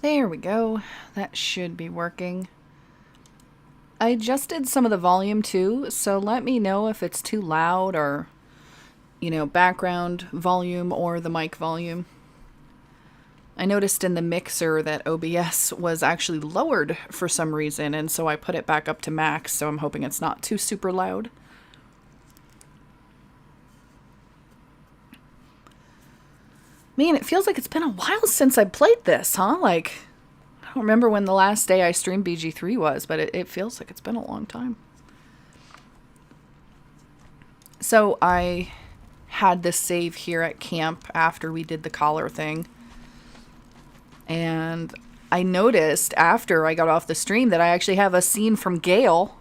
There we go. That should be working. I adjusted some of the volume too, so let me know if it's too loud or, you know, background volume or the mic volume. I noticed in the mixer that OBS was actually lowered for some reason, and so I put it back up to max, so I'm hoping it's not too super loud. Man, it feels like it's been a while since I played this, huh? Like, I don't remember when the last day I streamed BG3 was, but it feels like it's been a long time. So I had this save here at camp after we did the collar thing. And I noticed after I got off the stream that I actually have a scene from Gale.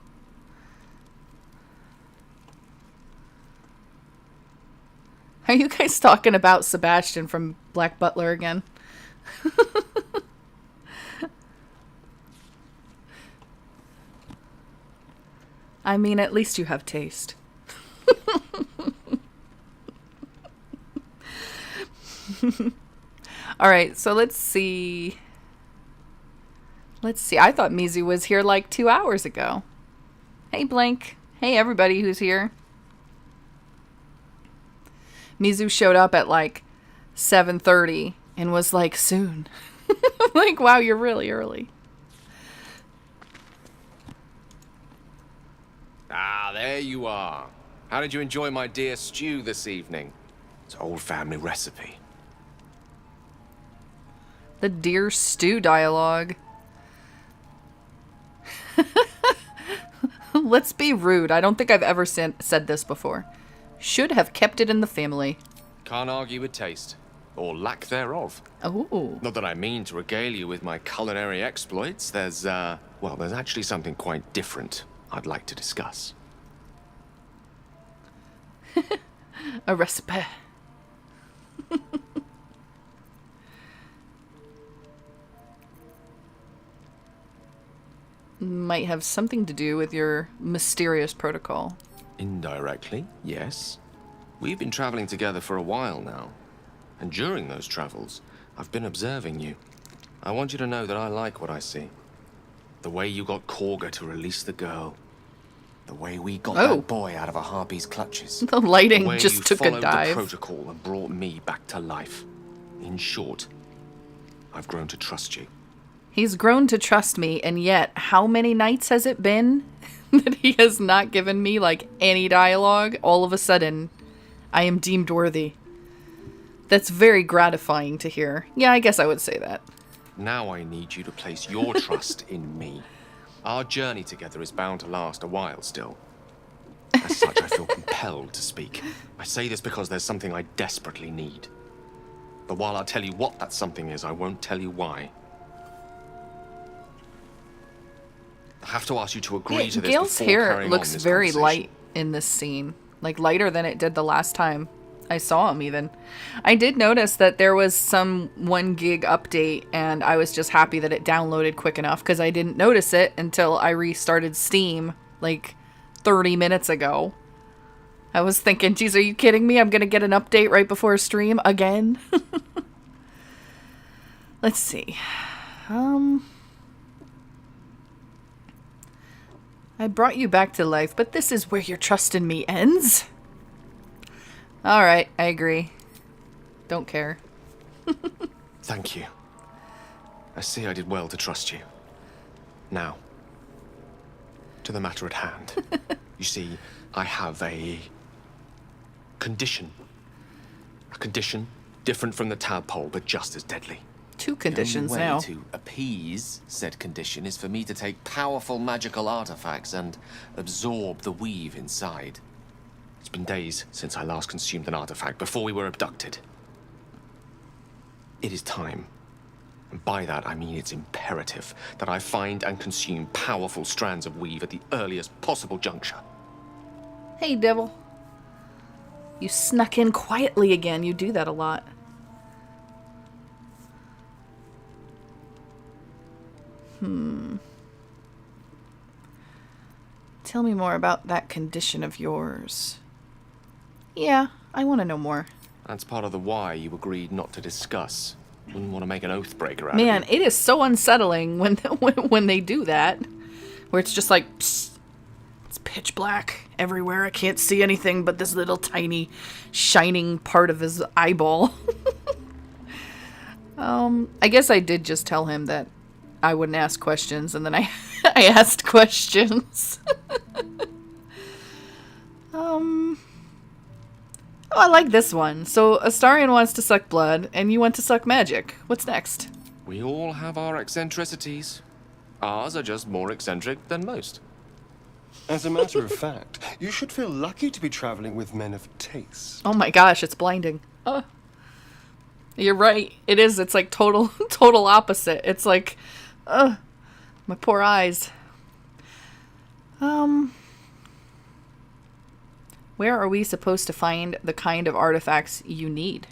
Are you guys talking about Sebastian from Black Butler again? I mean, at least you have taste. Alright, so let's see. I thought Mizu was here like 2 hours ago. Hey, Blank. Hey, everybody who's here. Mizu showed up at like 7:30 and was like, soon. Like, wow, you're really early. Ah, there you are. How did you enjoy my deer stew this evening? It's an old family recipe. The deer stew dialogue. Let's be rude. I don't think I've ever said this before. Should have kept it in the family. Can't argue with taste. Or lack thereof. Oh. Not that I mean to regale you with my culinary exploits. There's actually something quite different I'd like to discuss. A recipe. Might have something to do with your mysterious protocol. Indirectly, yes. We've been traveling together for a while now. And during those travels, I've been observing you. I want you to know that I like what I see. The way you got Korga to release the girl. The way we got that boy out of a harpy's clutches. The lighting the just took a dive. The way you followed the protocol and brought me back to life. In short, I've grown to trust you. He's grown to trust me, and yet, how many nights has it been that he has not given me, like, any dialogue? All of a sudden, I am deemed worthy. That's very gratifying to hear. Yeah, I guess I would say that. Now I need you to place your trust in me. Our journey together is bound to last a while still. As such, I feel compelled to speak. I say this because there's something I desperately need. But while I'll tell you what that something is, I won't tell you why. I have to ask you to agree to this Gale's before hair carrying looks on this very conversation. light in this scene. Like, lighter than it did the last time I saw him, even. I did notice that there was some 1 gig update, and I was just happy that it downloaded quick enough, because I didn't notice it until I restarted Steam, like, 30 minutes ago. I was thinking, geez, are you kidding me? I'm gonna get an update right before stream again? Let's see. I brought you back to life, but this is where your trust in me ends. Alright, I agree. Don't care. Thank you. I see I did well to trust you. Now, to the matter at hand. You see, I have a condition. A condition different from the tadpole, but just as deadly. 2 conditions The only way now. to appease said condition is for me to take powerful magical artifacts and absorb the weave inside. It's been days since I last consumed an artifact, before we were abducted. It is time. And by that, I mean it's imperative that I find and consume powerful strands of weave at the earliest possible juncture. Hey, devil. You snuck in quietly again. You do that a lot. Tell me more about that condition of yours. Yeah, I want to know more. That's part of the why you agreed not to discuss. Wouldn't want to make an oath breaker out Man, of you. it is so unsettling when when they do that. Where it's just like, psst, it's pitch black everywhere. I can't see anything but this little tiny shining part of his eyeball. I guess I did just tell him that I wouldn't ask questions, and then I asked questions. Oh, I like this one. So, Astarion wants to suck blood, and you want to suck magic. What's next? We all have our eccentricities. Ours are just more eccentric than most. As a matter of fact, you should feel lucky to be traveling with men of taste. Oh my gosh, it's blinding. You're right. It is. It's like total opposite. It's like, my poor eyes. Where are we supposed to find the kind of artifacts you need?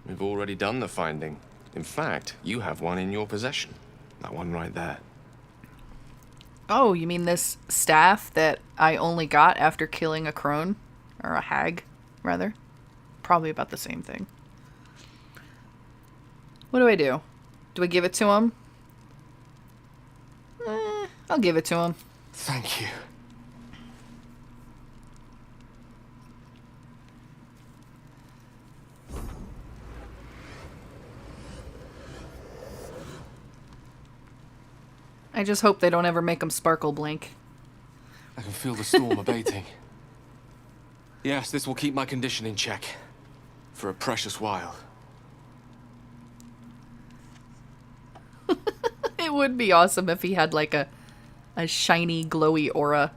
We've already done the finding. In fact, you have one in your possession. That one right there. Oh, you mean this staff that I only got after killing a crone? Or a hag, rather. Probably about the same thing. What do I do? Do I give it to him? I'll give it to him. Thank you. I just hope they don't ever make him sparkle blink. I can feel the storm abating. Yes, this will keep my condition in check. For a precious while. It would be awesome if he had like a shiny, glowy aura.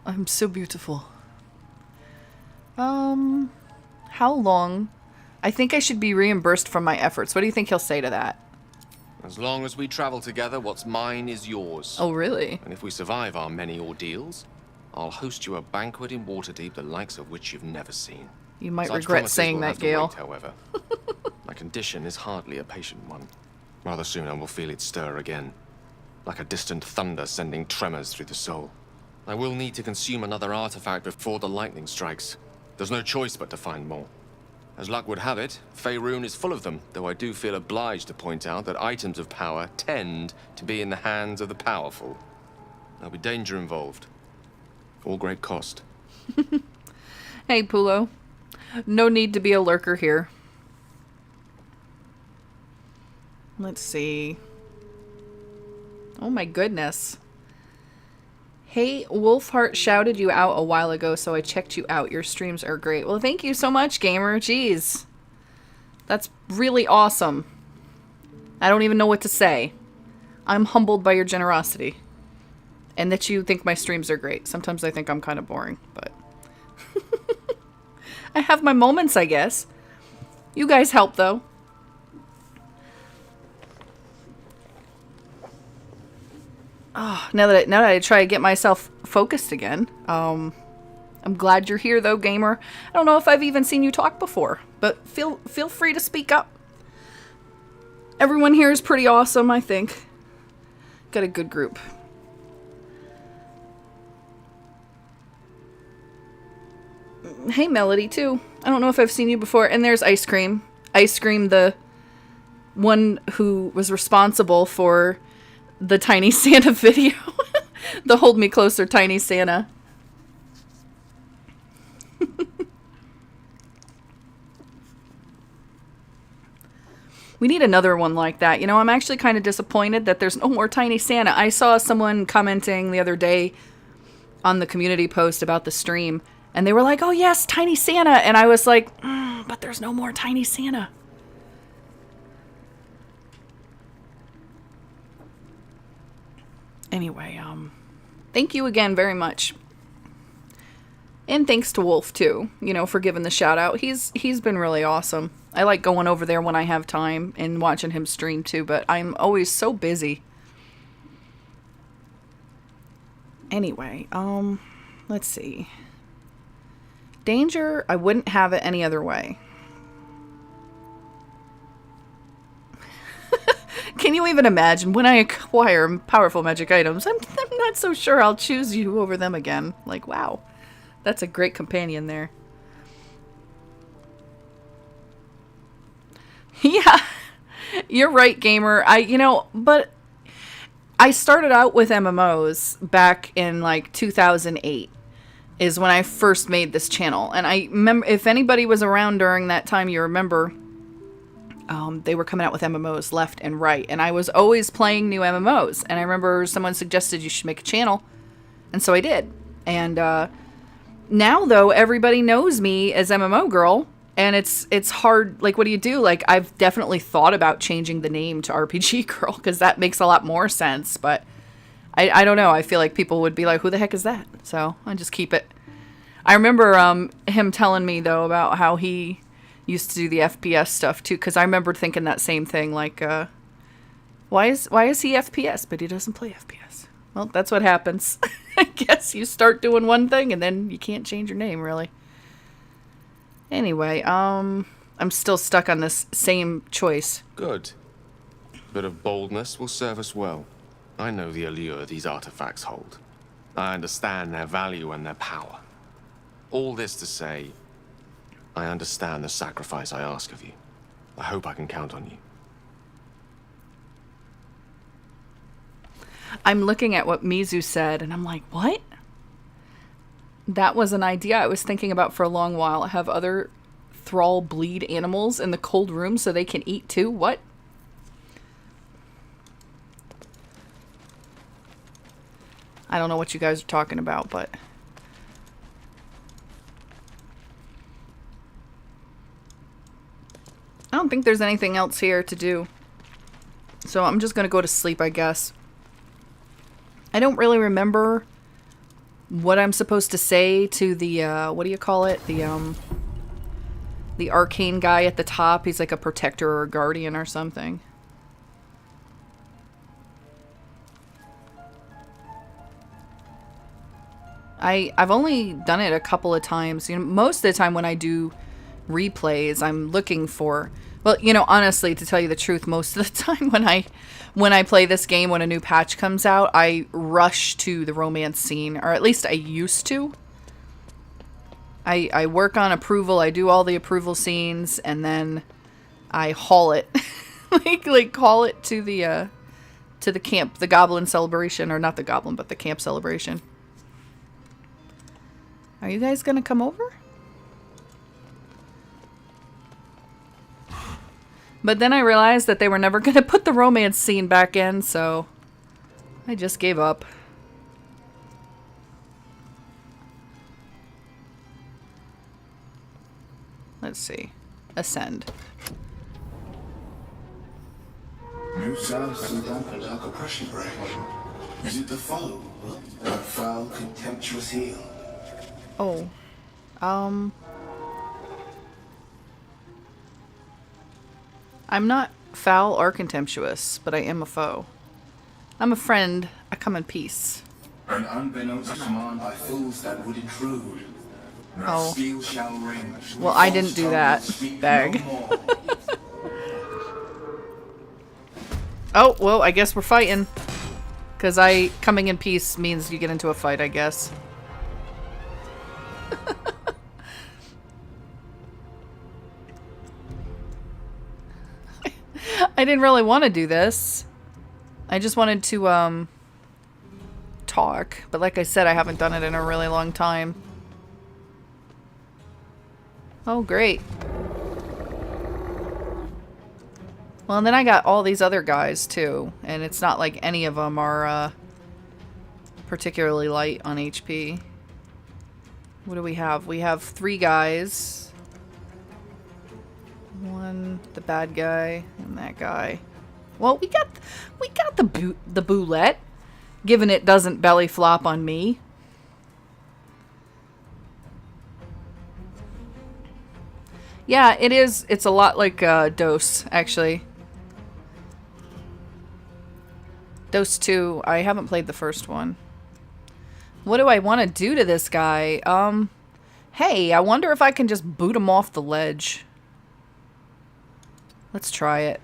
I'm so beautiful. How long? I think I should be reimbursed for my efforts. What do you think he'll say to that? As long as we travel together, what's mine is yours. Oh, really? And if we survive our many ordeals, I'll host you a banquet in Waterdeep, the likes of which you've never seen. You might Such regret promises saying will that, have to Gale. wait, however. My condition is hardly a patient one. Rather soon I will feel it stir again, like a distant thunder sending tremors through the soul. I will need to consume another artifact before the lightning strikes. There's no choice but to find more. As luck would have it, Faerun is full of them, though I do feel obliged to point out that items of power tend to be in the hands of the powerful. There'll be danger involved. All great cost. Hey, Pulo. No need to be a lurker here. Let's see. Oh my goodness. Hey, Wolfheart shouted you out a while ago, so I checked you out. Your streams are great. Well, thank you so much, gamer. Jeez. That's really awesome. I don't even know what to say. I'm humbled by your generosity. And that you think my streams are great. Sometimes I think I'm kind of boring, but... I have my moments, I guess. You guys help, though. Oh, now that I try to get myself focused again. I'm glad you're here, though, gamer. I don't know if I've even seen you talk before, but feel free to speak up. Everyone here is pretty awesome, I think. Got a good group. Hey, Melody, too. I don't know if I've seen you before. And there's Ice Cream. Ice Cream, the one who was responsible for the Tiny Santa video. The Hold Me Closer Tiny Santa. We need another one like that. You know, I'm actually kind of disappointed that there's no more Tiny Santa. I saw someone commenting the other day on the community post about the stream, and they were like, oh yes, Tiny Santa. And I was like, but there's no more Tiny Santa. Anyway, thank you again very much. And thanks to Wolf, too, you know, for giving the shout out. He's been really awesome. I like going over there when I have time and watching him stream, too, but I'm always so busy. Anyway, let's see. Danger, I wouldn't have it any other way. Can you even imagine when I acquire powerful magic items? I'm not so sure I'll choose you over them again. Like, wow. That's a great companion there. Yeah. You're right, gamer. But I started out with MMOs back in like 2008 is when I first made this channel. And I remember, if anybody was around during that time, you remember, they were coming out with MMOs left and right. And I was always playing new MMOs. And I remember someone suggested you should make a channel. And so I did. And now, though, everybody knows me as Mmogurl. And it's hard. Like, what do you do? Like, I've definitely thought about changing the name to RPG Girl. Because that makes a lot more sense. But I don't know. I feel like people would be like, who the heck is that? So I just keep it. I remember him telling me, though, about how he used to do the FPS stuff, too. Because I remember thinking that same thing. Like, why is he FPS, but he doesn't play FPS? Well, that's what happens. I guess you start doing one thing, and then you can't change your name, really. Anyway, I'm still stuck on this same choice. Good. A bit of boldness will serve us well. I know the allure these artifacts hold. I understand their value and their power. All this to say, I understand the sacrifice I ask of you. I hope I can count on you. I'm looking at what Mizu said, and I'm like, what? That was an idea I was thinking about for a long while. Have other thrall bleed animals in the cold room so they can eat too? What? I don't know what you guys are talking about, but... I don't think there's anything else here to do. So I'm just gonna go to sleep, I guess. I don't really remember what I'm supposed to say to the, what do you call it? The arcane guy at the top. He's like a protector or a guardian or something. I've only done it a couple of times. You know, most of the time when I do replays, I'm looking for... Well, you know, honestly, to tell you the truth, most of the time when I play this game, when a new patch comes out, I rush to the romance scene, or at least I used to. I work on approval, I do all the approval scenes, and then I haul it. like haul it to the camp, the goblin celebration, or not the goblin, but the camp celebration. Are you guys gonna come over? But then I realized that they were never gonna put the romance scene back in, so I just gave up. Let's see. Ascend. New sounds to dampen dark oppression break. Is it the foe? That foul, contemptuous heel? Oh. I'm not foul or contemptuous, but I am a foe. I'm a friend. I come in peace. An unbeknownst command by fools that would intrude. No Oh. steel shall ring. Well, I didn't do that, bag. Oh, well, I guess we're fighting. Because coming in peace means you get into a fight, I guess. I didn't really want to do this. I just wanted to, talk. But like I said, I haven't done it in a really long time. Oh, great. Well, and then I got all these other guys, too. And it's not like any of them are, particularly light on HP. What do we have? We have 3 guys. One, the bad guy, and that guy. Well, we got the boulette, given it doesn't belly flop on me. Yeah, it is. It's a lot like Dose, actually. Dose 2. I haven't played the first one. What do I want to do to this guy? Hey, I wonder if I can just boot him off the ledge. Let's try it.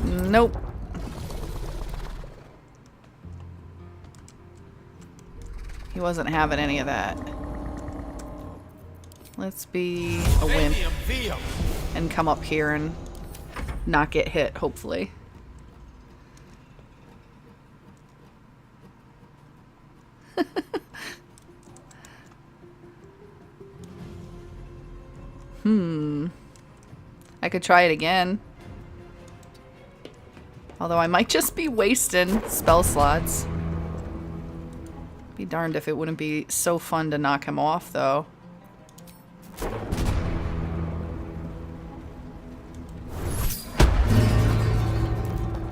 Nope. He wasn't having any of that. Let's be a wimp and come up here and not get hit, hopefully. I could try it again. Although I might just be wasting spell slots. Be darned if it wouldn't be so fun to knock him off, though.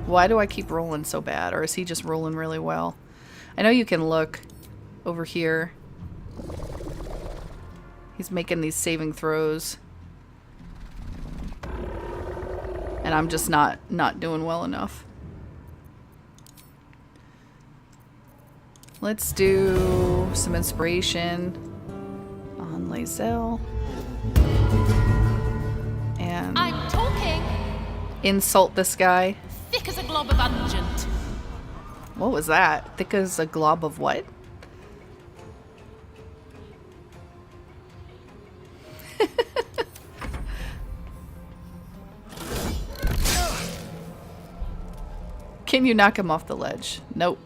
Why do I keep rolling so bad? Or is he just rolling really well? I know you can look over here. He's making these saving throws. And I'm just not doing well enough. Let's do some inspiration on lae'zel. And I'm talking. Insult this guy. Thick as a glob of unguent. What was that? Thick as a glob of what? Can you knock him off the ledge? Nope.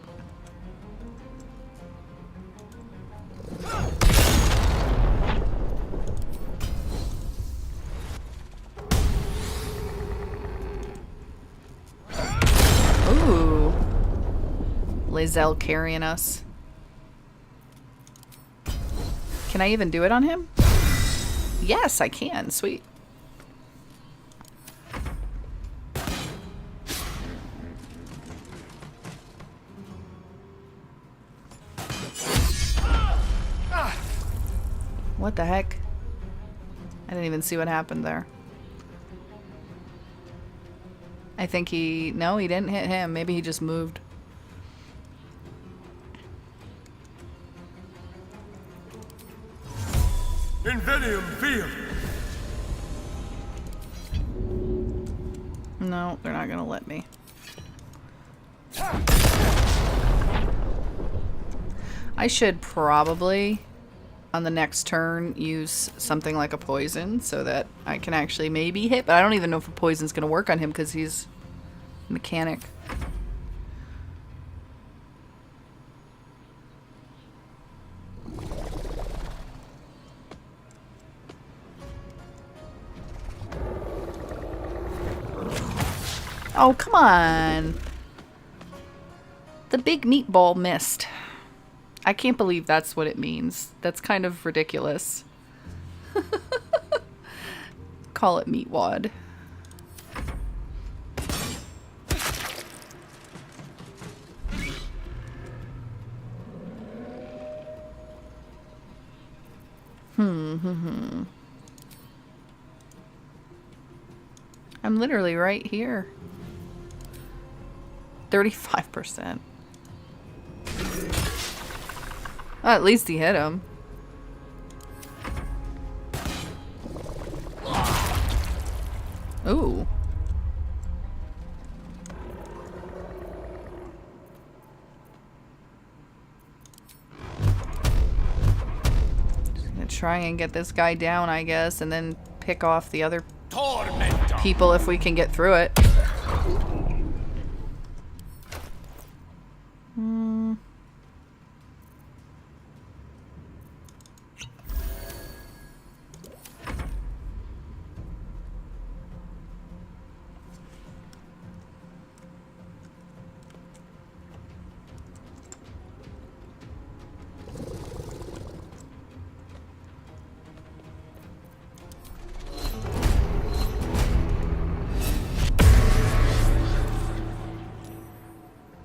Ooh. lae'zel carrying us. Can I even do it on him? Yes, I can. Sweet. What the heck? I didn't even see what happened there. I think he... No, he didn't hit him. Maybe he just moved. Invenium field. No, they're not gonna let me. I should probably, on the next turn, use something like a poison so that I can actually maybe hit, but I don't even know if a poison's gonna work on him because he's mechanic. Oh, come on. The big meatball missed. I can't believe that's what it means. That's kind of ridiculous. Call it meatwad. I'm literally right here. 35%. Well, at least he hit him. Ooh. Just gonna try and get this guy down, I guess, and then pick off the other people if we can get through it.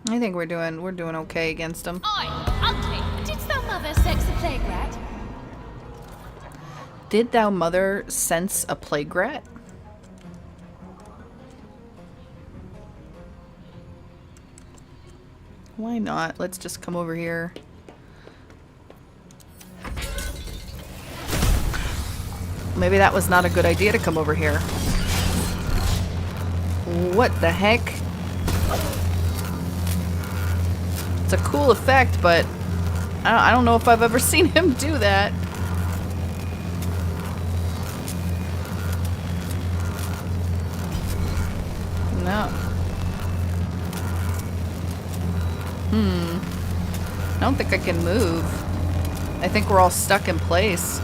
I think we're doing okay against him. Oi, ugly, didst thou mother sex a plague rat? Did thou mother sense a plague rat? Why not? Let's just come over here. Maybe that was not a good idea to come over here. What the heck? It's a cool effect, but I don't know if I've ever seen him do that. No. I don't think I can move. I think we're all stuck in place.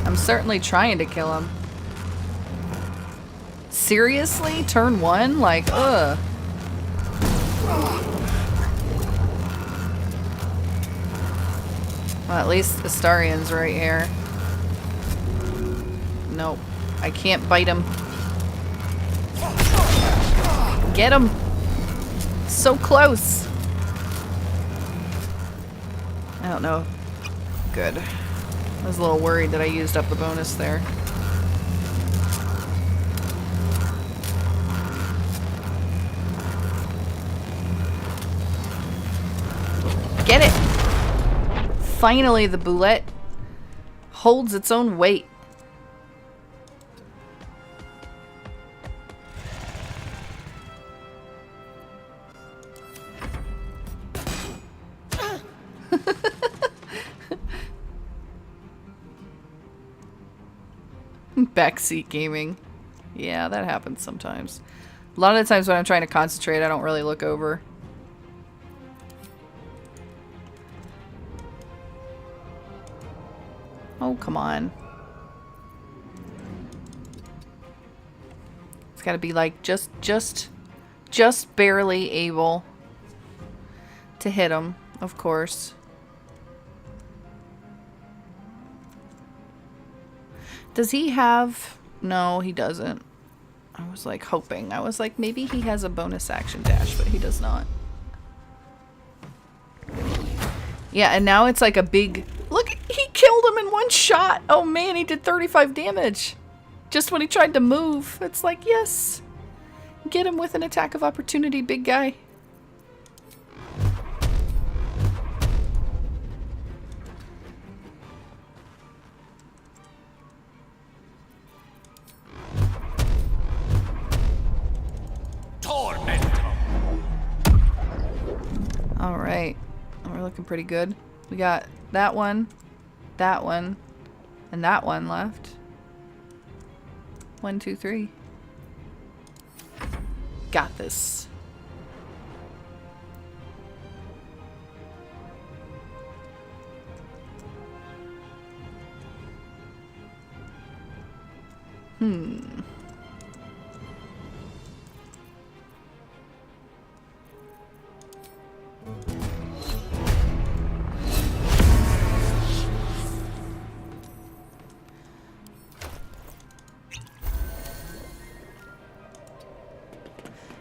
I'm certainly trying to kill him. Seriously? Turn 1? Like, ugh. Well, at least Astarion's right here. Nope. I can't bite him. Get him! So close! I don't know. Good. I was a little worried that I used up the bonus there. Get it! Finally, the boulette holds its own weight. Backseat gaming. Yeah, that happens sometimes. A lot of the times when I'm trying to concentrate, I don't really look over. Oh, come on. It's gotta be like just barely able to hit him, of course. Does he have... No, he doesn't. I was like hoping. I was like, maybe he has a bonus action dash, but he does not. Yeah, and now it's like a big... Look, he killed him in one shot. Oh man, he did 35 damage. Just when he tried to move. It's like, yes. Get him with an attack of opportunity, big guy. Alright. We're looking pretty good. We got that one, and that one left. 1, 2, 3. Got this.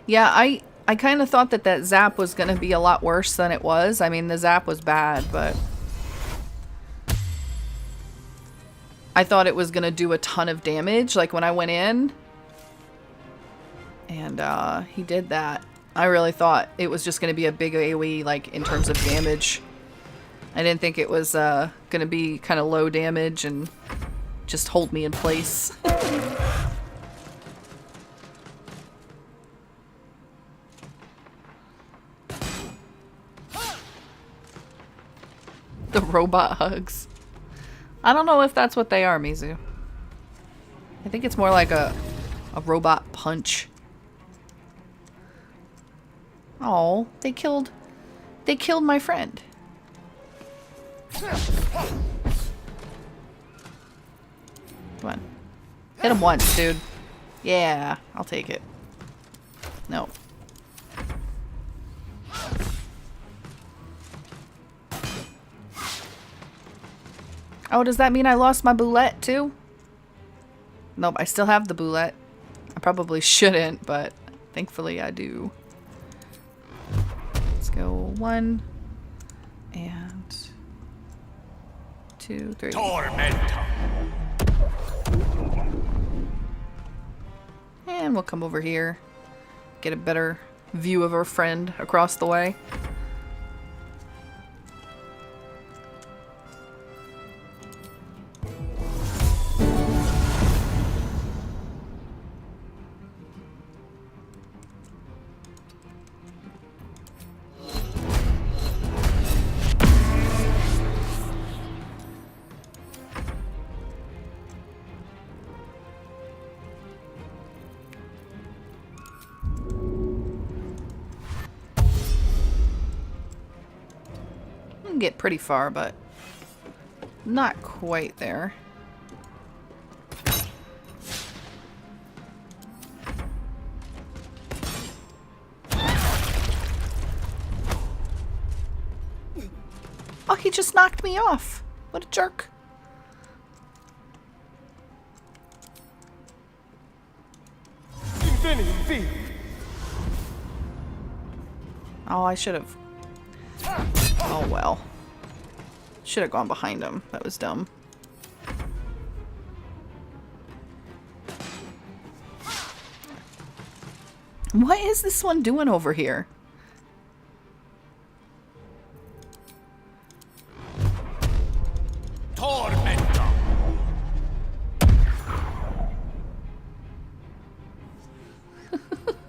Yeah, I kind of thought that zap was going to be a lot worse than it was. I mean, the zap was bad, but I thought it was going to do a ton of damage, like when I went in. And he did that. I really thought it was just going to be a big AoE, like, in terms of damage. I didn't think it was going to be kind of low damage and just hold me in place. The robot hugs. I don't know if that's what they are, Mizu. I think it's more like a robot punch. Oh, they killed my friend. Come on. Hit him once, dude. Yeah, I'll take it. No. Oh, does that mean I lost my boulette too? Nope, I still have the boulette. I probably shouldn't, but thankfully I do. Let's go 1 and 2, 3. Tormentor. And we'll come over here. Get a better view of our friend across the way. can get pretty far, but not quite there. Oh, he just knocked me off. What a jerk. Oh, I should have. Oh, well. Should have gone behind him. That was dumb. What is this one doing over here?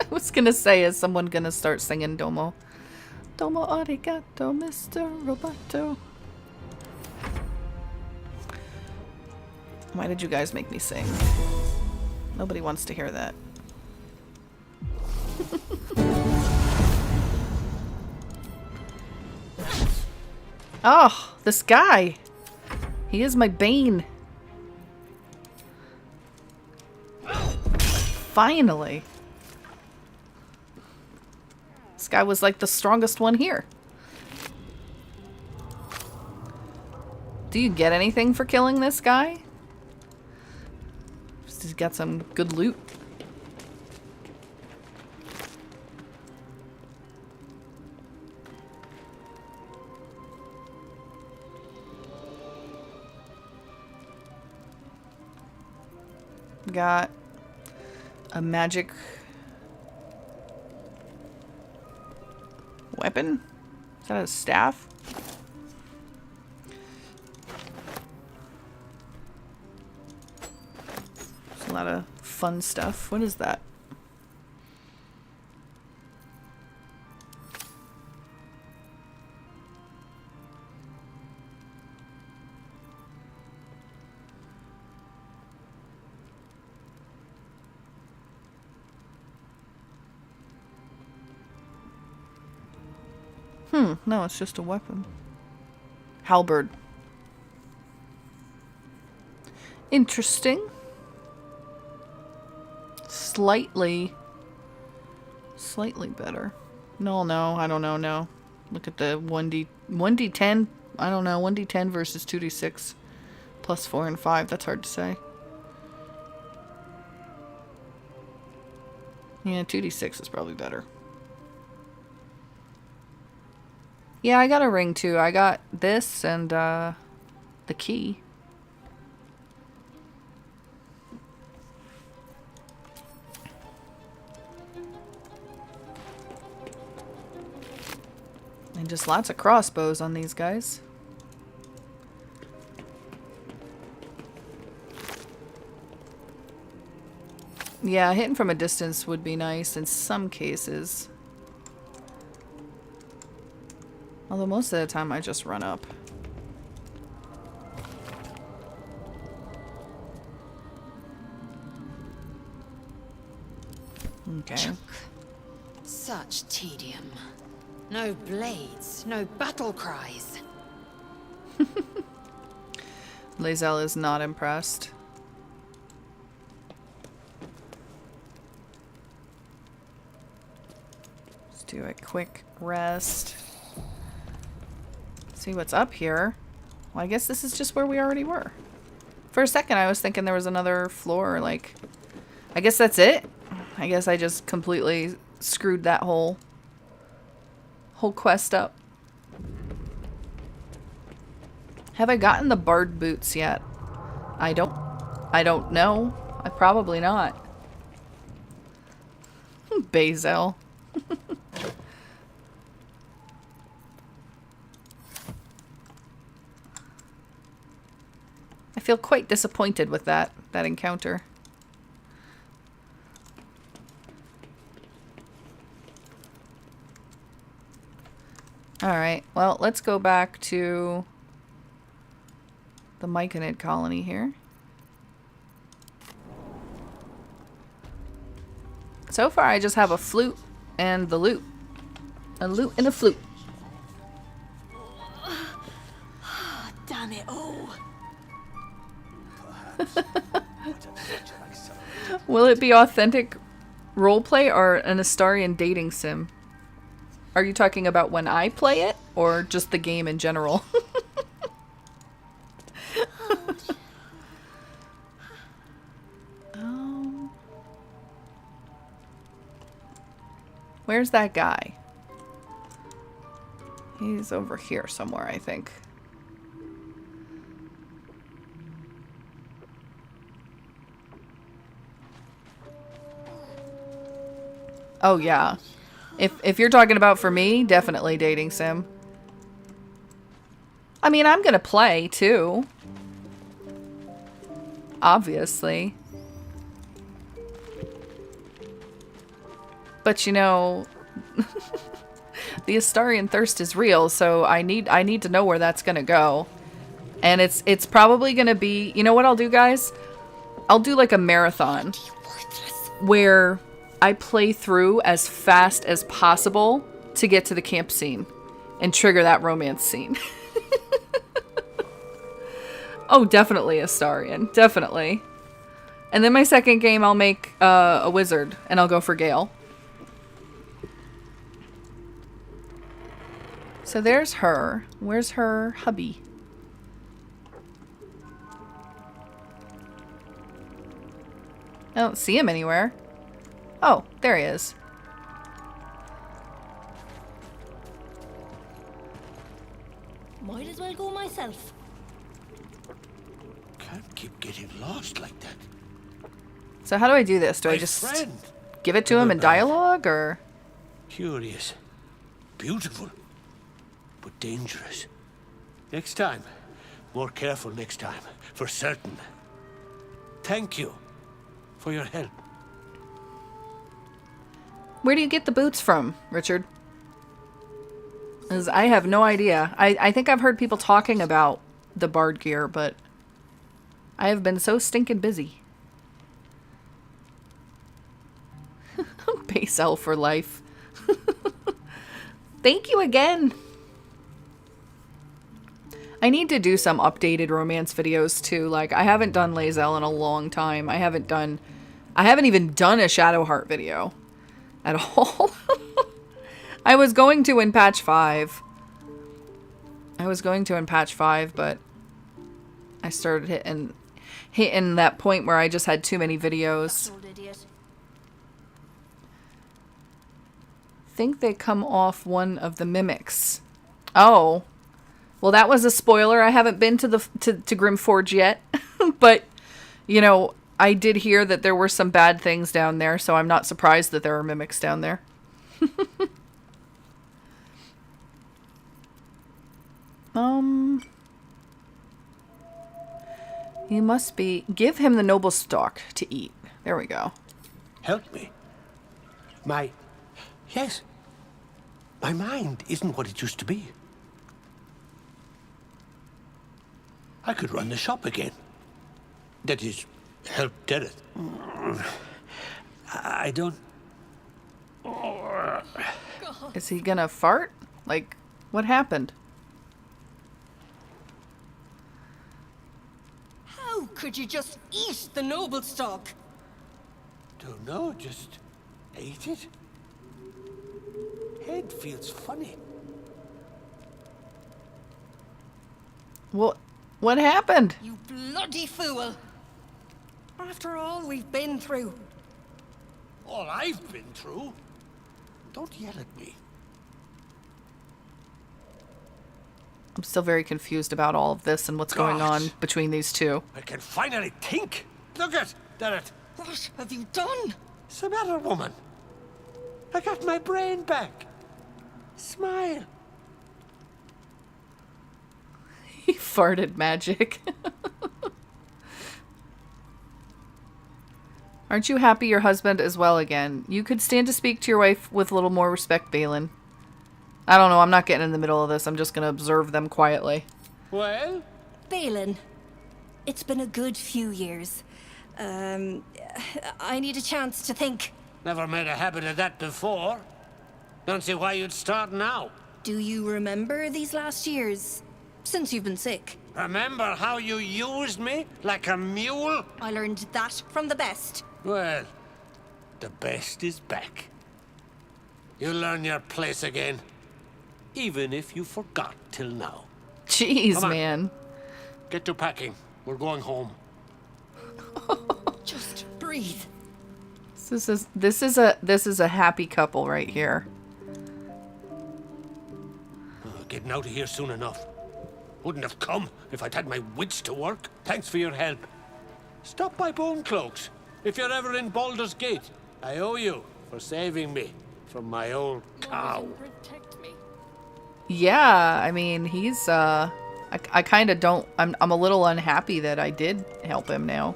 I was gonna say, is someone gonna start singing Domo? Domo arigato, Mr. Roboto. Why did you guys make me sing? Nobody wants to hear that. Oh, this guy. He is my bane. Finally. This guy was like the strongest one here. Do you get anything for killing this guy? He's got some good loot. Got a magic weapon? Is that a staff? There's a lot of fun stuff. What is that? No, it's just a weapon. Halberd. Interesting. Slightly better. No, I don't know, no. Look at the 1d10. I don't know, 1d10 versus 2d6. Plus 4 and 5, that's hard to say. Yeah, 2d6 is probably better. Yeah, I got a ring too. I got this and the key. And just lots of crossbows on these guys. Yeah, hitting from a distance would be nice in some cases. Although most of the time I just run up. Okay. Such tedium. No blades, no battle cries. Lae'zel is not impressed. Let's do a quick rest. See what's up here. Well, I guess this is just where we already were. For a second, I was thinking there was another floor, like... I guess that's it? I guess I just completely screwed that whole quest up. Have I gotten the bard boots yet? I don't know. Probably not. Bazel. I feel quite disappointed with that encounter. Alright, well, let's go back to the Myconid colony here. So far, I just have a flute and the loot. A lute and a flute. Will it be authentic roleplay or an Astarion dating sim? Are you talking about when I play it, or just the game in general? Where's that guy? He's over here somewhere, I think. Oh, yeah. If you're talking about for me, definitely dating sim. I mean, I'm gonna play, too. Obviously. But, you know... the Astarion thirst is real, so I need to know where that's gonna go. And it's probably gonna be... You know what I'll do, guys? I'll do, like, a marathon. Where... I play through as fast as possible to get to the camp scene and trigger that romance scene. Oh, definitely Astarion. Definitely. And then my second game, I'll make a wizard and I'll go for Gale. So there's her. Where's her hubby? I don't see him anywhere. Oh, there he is. Might as well go myself. Can't keep getting lost like that. So how do I do this? Do I My just friend. give it to him in dialogue, or? Curious. Beautiful. But dangerous. Next time. More careful next time. For certain. Thank you for your help. Where do you get the boots from, Richard? 'Cause I have no idea. I think I've heard people talking about the bard gear, but I have been so stinking busy. Base elf for life. Thank you again. I need to do some updated romance videos too. Like, I haven't done lae'zel in a long time. I haven't even done a shadowheart video at all. I was going to in patch 5. But I started hitting that point where I just had too many videos. Think they come off one of the mimics. Oh. Well, that was a spoiler. I haven't been to Grymforge yet. But, you know, I did hear that there were some bad things down there, so I'm not surprised that there are mimics down there. You must be... Give him the noble stock to eat. There we go. Help me. Yes. My mind isn't what it used to be. I could run the shop again. That is, help Derek. I don't... Is he gonna fart? Like, what happened? How could you just eat the noble stock? Don't know, just ate it. Head feels funny. What happened? You bloody fool! After all we've been through. All I've been through? Don't yell at me. I'm still very confused about all of this and what's going on between these two. I can finally think. Look at that. What have you done? What's the matter, woman? I got my brain back. Smile. He farted magic. Aren't you happy your husband is well again? You could stand to speak to your wife with a little more respect, Balin. I don't know, I'm not getting in the middle of this. I'm just gonna observe them quietly. Well? Balin, it's been a good few years. I need a chance to think. Never made a habit of that before. Don't see why you'd start now. Do you remember these last years? Since you've been sick? Remember how you used me like a mule? I learned that from the best. Well, the best is back. You'll learn your place again, even if you forgot till now. Jeez, Come on. man. Get to packing. We're going home. Just breathe. This is a happy couple right here. Getting out of here soon enough. Wouldn't have come if I'd had my wits to work. Thanks for your help. Stop by Bone Cloaks if you're ever in Baldur's Gate. I owe you for saving me from my old cow. Protect me. Yeah, I mean, he's I kind of don't I'm a little unhappy that I did help him now.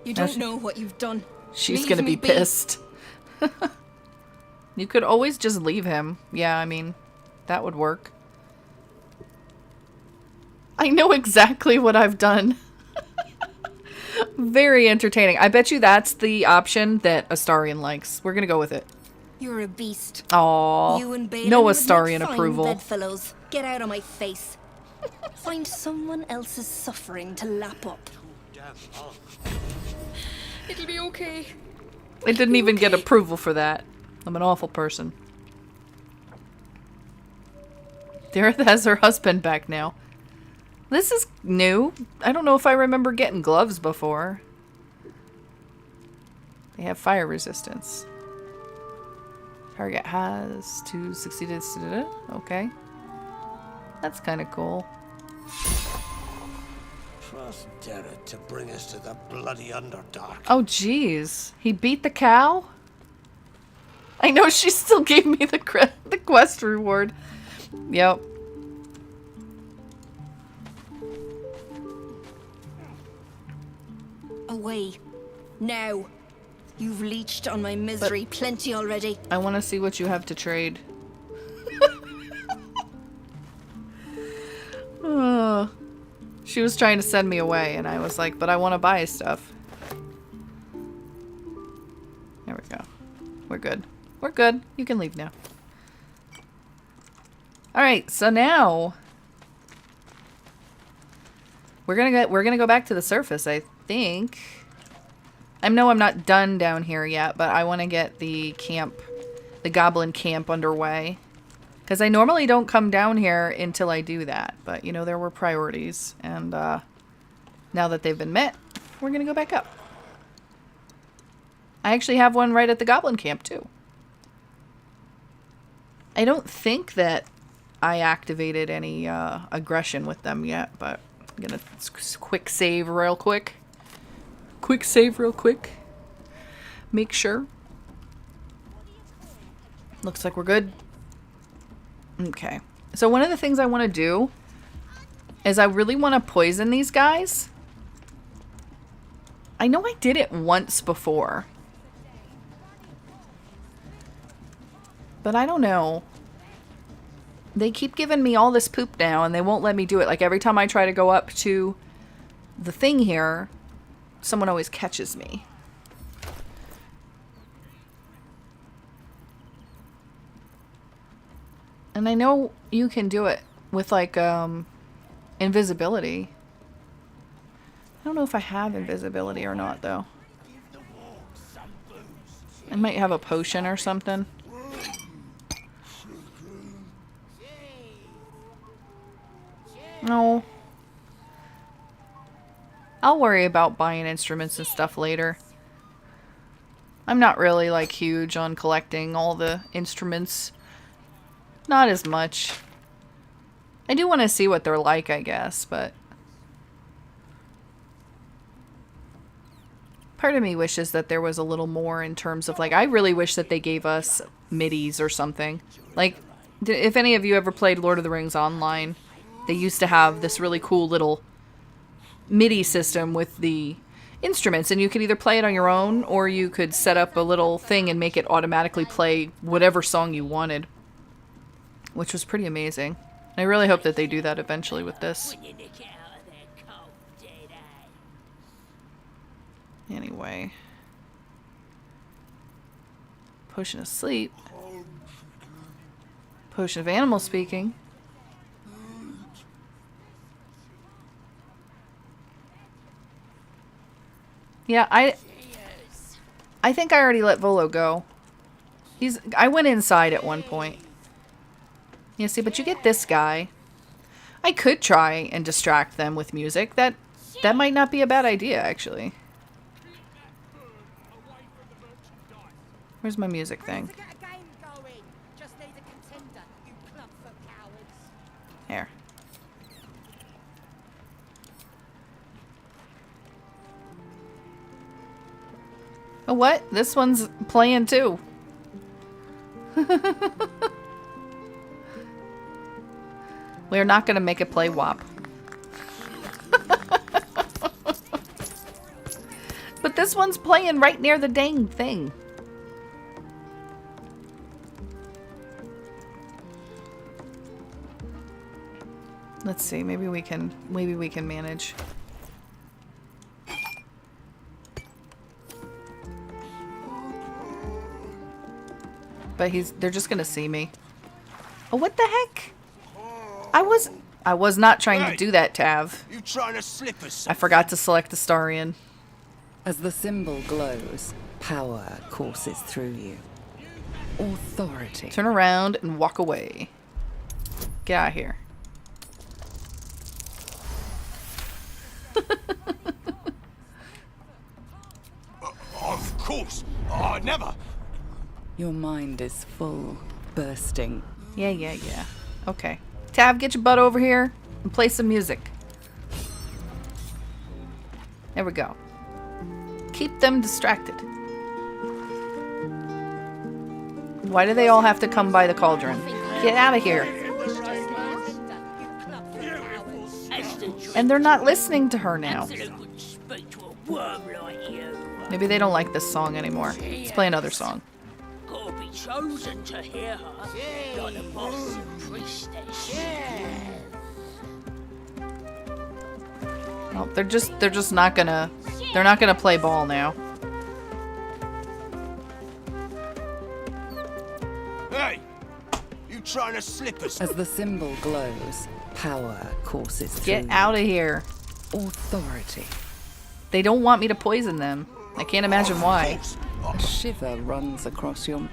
You don't know what you've done. She's Leave gonna me be pissed. You could always just leave him. Yeah, I mean, that would work. I know exactly what I've done. Very entertaining. I bet you that's the option that Astarion likes. We're gonna go with it. You're a beast. Aww. You and Baldur No would Astarion make fine approval. bedfellows. Get out of my face. Find someone else's suffering to lap up. It'll be okay. It didn't even get approval for that. I'm an awful person. Dareth has her husband back now. This is new. I don't know if I remember getting gloves before. They have fire resistance. Target has to succeed. Okay. That's kind of cool. Trust Derek to bring us to the bloody Underdark. Oh, jeez. He beat the cow? I know, she still gave me the quest reward. Yep. Away. Now. You've leached on my misery plenty already. I want to see what you have to trade. She was trying to send me away, and I was like, but I want to buy stuff. There we go. We're good. We're good. You can leave now. Alright, so now we're gonna go back to the surface, I think. I know I'm not done down here yet, but I want to get the camp, the goblin camp underway. Because I normally don't come down here until I do that. But, you know, there were priorities. And now that they've been met, we're going to go back up. I actually have one right at the goblin camp, too. I don't think that I activated any aggression with them yet. But I'm going to quick save real quick. Quick save real quick. Make sure. Looks like we're good. Okay. So one of the things I want to do is I really want to poison these guys. I know I did it once before. But I don't know. They keep giving me all this poop now and they won't let me do it. Like every time I try to go up to the thing here, someone always catches me. And I know you can do it with like invisibility. I don't know if I have invisibility or not though. I might have a potion or something. No. I'll worry about buying instruments and stuff later. I'm not really like huge on collecting all the instruments. Not as much. I do want to see what they're like, I guess, but part of me wishes that there was a little more in terms of like, I really wish that they gave us midis or something. Like, if any of you ever played Lord of the Rings online, they used to have this really cool little MIDI system with the instruments, and you could either play it on your own or you could set up a little thing and make it automatically play whatever song you wanted. Which was pretty amazing. I really hope that they do that eventually with this. Anyway. Potion of sleep. Potion of animal speaking. Yeah, I think I already let Volo go. I went inside at one point. Yeah, see, but you get this guy. I could try and distract them with music. That might not be a bad idea, actually. Where's my music thing? Here. Oh, what? This one's playing too. We're not gonna make it play WAP. But this one's playing right near the dang thing. Let's see, maybe we can manage. But they're just gonna see me. Oh, what the heck? I was not trying to do that, Tav. You trying to slip us? I forgot to select Astarion. As the symbol glows, power courses through you. Authority. Turn around and walk away. Get out of here. Of course. Oh, never. Your mind is full, bursting. Yeah. Okay. Tav, get your butt over here and play some music. There we go. Keep them distracted. Why do they all have to come by the cauldron? Get out of here. And they're not listening to her now. Maybe they don't like this song anymore. Let's play another song. Chosen to hear her, like the boss and priestess. Well, they're just not gonna play ball now. Hey, you trying to slip us? As the symbol glows, power courses through Get out of here. Authority. They don't want me to poison them. I can't imagine why. A shiver runs across your...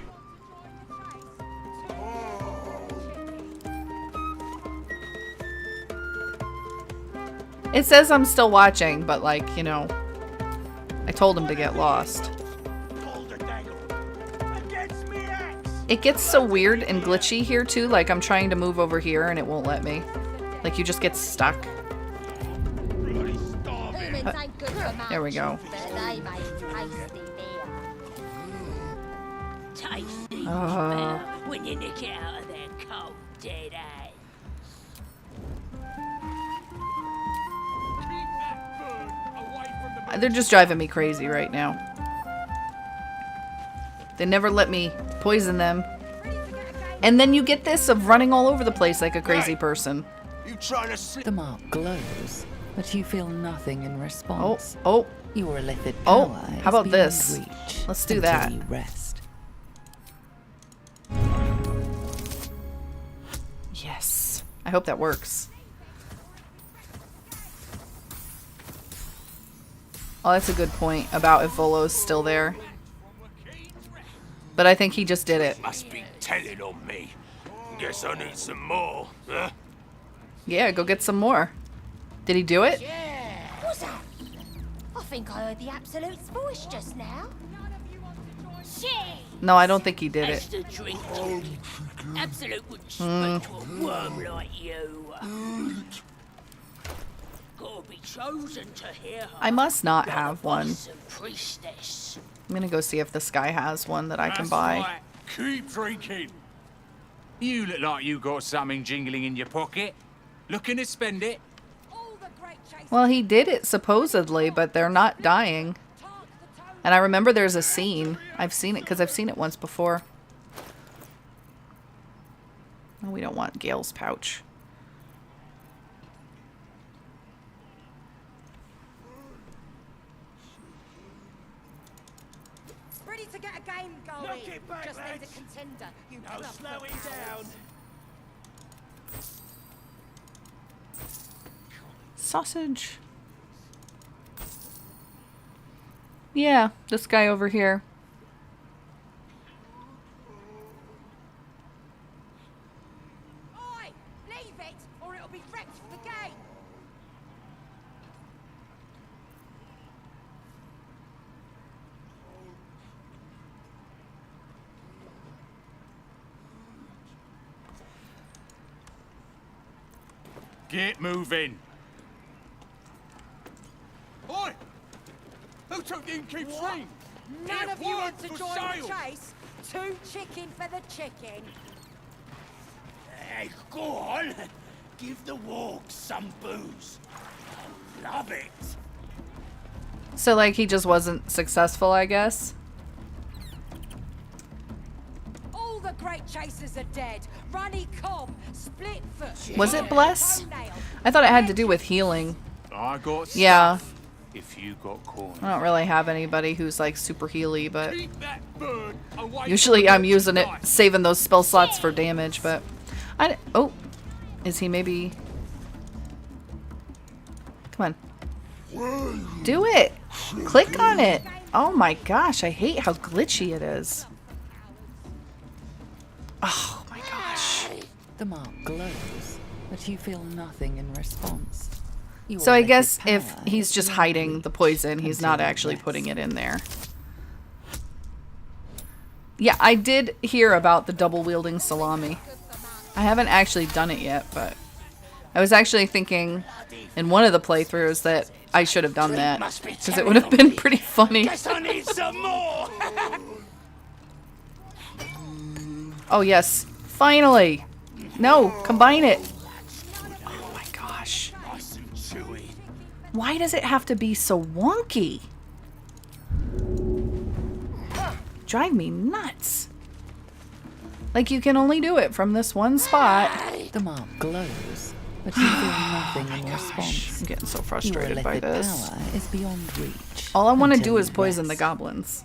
It says I'm still watching, but like, you know, I told him to get lost. It gets so weird and glitchy here too, like I'm trying to move over here and it won't let me. Like you just get stuck. There we go. Tasty when you nick it out of their cold dead eyes. They're just driving me crazy right now. They never let me poison them. And then you get this of running all over the place like a crazy person. You trying to slip? The mark glows, but you feel nothing in response. Oh. Your illithid Oh, power how about is this? beyond reach Let's do until that. You rest. Yes. I hope that works. Oh, that's a good point about if Volo's still there. But I think he just did it. Must be telling on me. Guess I need some more, huh? Yeah, go get some more. Did he do it? What's that? I think I heard the Absolute's voice just now. No, I don't think he did That's it. the drink. Absolute wouldn't speak to a worm like you. Gotta be chosen to hear her. I must not like have the one. boss and priestess. I'm gonna go see if this guy has one that I can buy. Right. Keep drinking. You look like you got something jingling in your pocket. Looking to spend it? Well, he did it supposedly, but they're not dying. And I remember there's a scene. I've seen it because I've seen it once before. Oh, we don't want Gale's pouch. Ready to get a game going. Knock it back, Just lads. need a contender. You Now club slow foot it cowards. down. Sausage. Yeah, this guy over here. Oi! Leave it, or it'll be wrecked for the game! Get moving. Oi! Who took the innkeep's ring? None It of you want weren't to for join sale. the chase? Too chicken for the chicken. Hey, go on. Give the walk some booze. I love it. So, like, he just wasn't successful, I guess. All the great chasers are dead. Runny Cobb, Splitfoot. Was it bless? I thought it had to do with healing. I got stuff. Yeah. If you got coins. I don't really have anybody who's like super healy, but Keep that bird away usually from I'm the using it, knife. saving those spell slots for damage, but oh, is he maybe? Come on. Do it! Click on it! Oh my gosh, I hate how glitchy it is. Oh my gosh. The mark glows, but you feel nothing in response. Your So I elected guess if power he's is just beyond hiding the poison, he's until not it actually rests. putting it in there. Yeah, I did hear about the double wielding salami. I haven't actually done it yet, but I was actually thinking in one of the playthroughs that I should have done that because it would have been pretty funny. Guess I need some more. Oh yes, finally! No, combine it. Oh my gosh. Nice and chewy. Why does it have to be so wonky? Drive me nuts. Like you can only do it from this one spot. The mark glows, but you feel nothing in response. I'm getting so Your frustrated by elected this. power is beyond reach. All I want to until do is you poison the rest. goblins.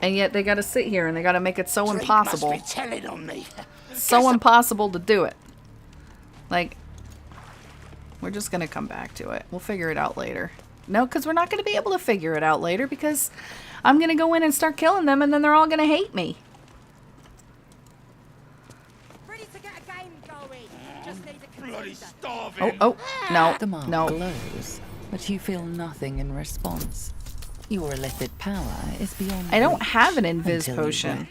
And yet they gotta sit here and they gotta make it so Drink impossible. Must be telling on me. So impossible to do it. Like, we're just gonna come back to it. We'll figure it out later. No, because we're not gonna be able to figure it out later because I'm gonna go in and start killing them and then they're all gonna hate me. Ready to get a game going. Just need a Bloody contender. starving. Oh, no, The mark no. glows, but you feel nothing in response. Your elected power is beyond I don't reach have an invis until you potion. rest.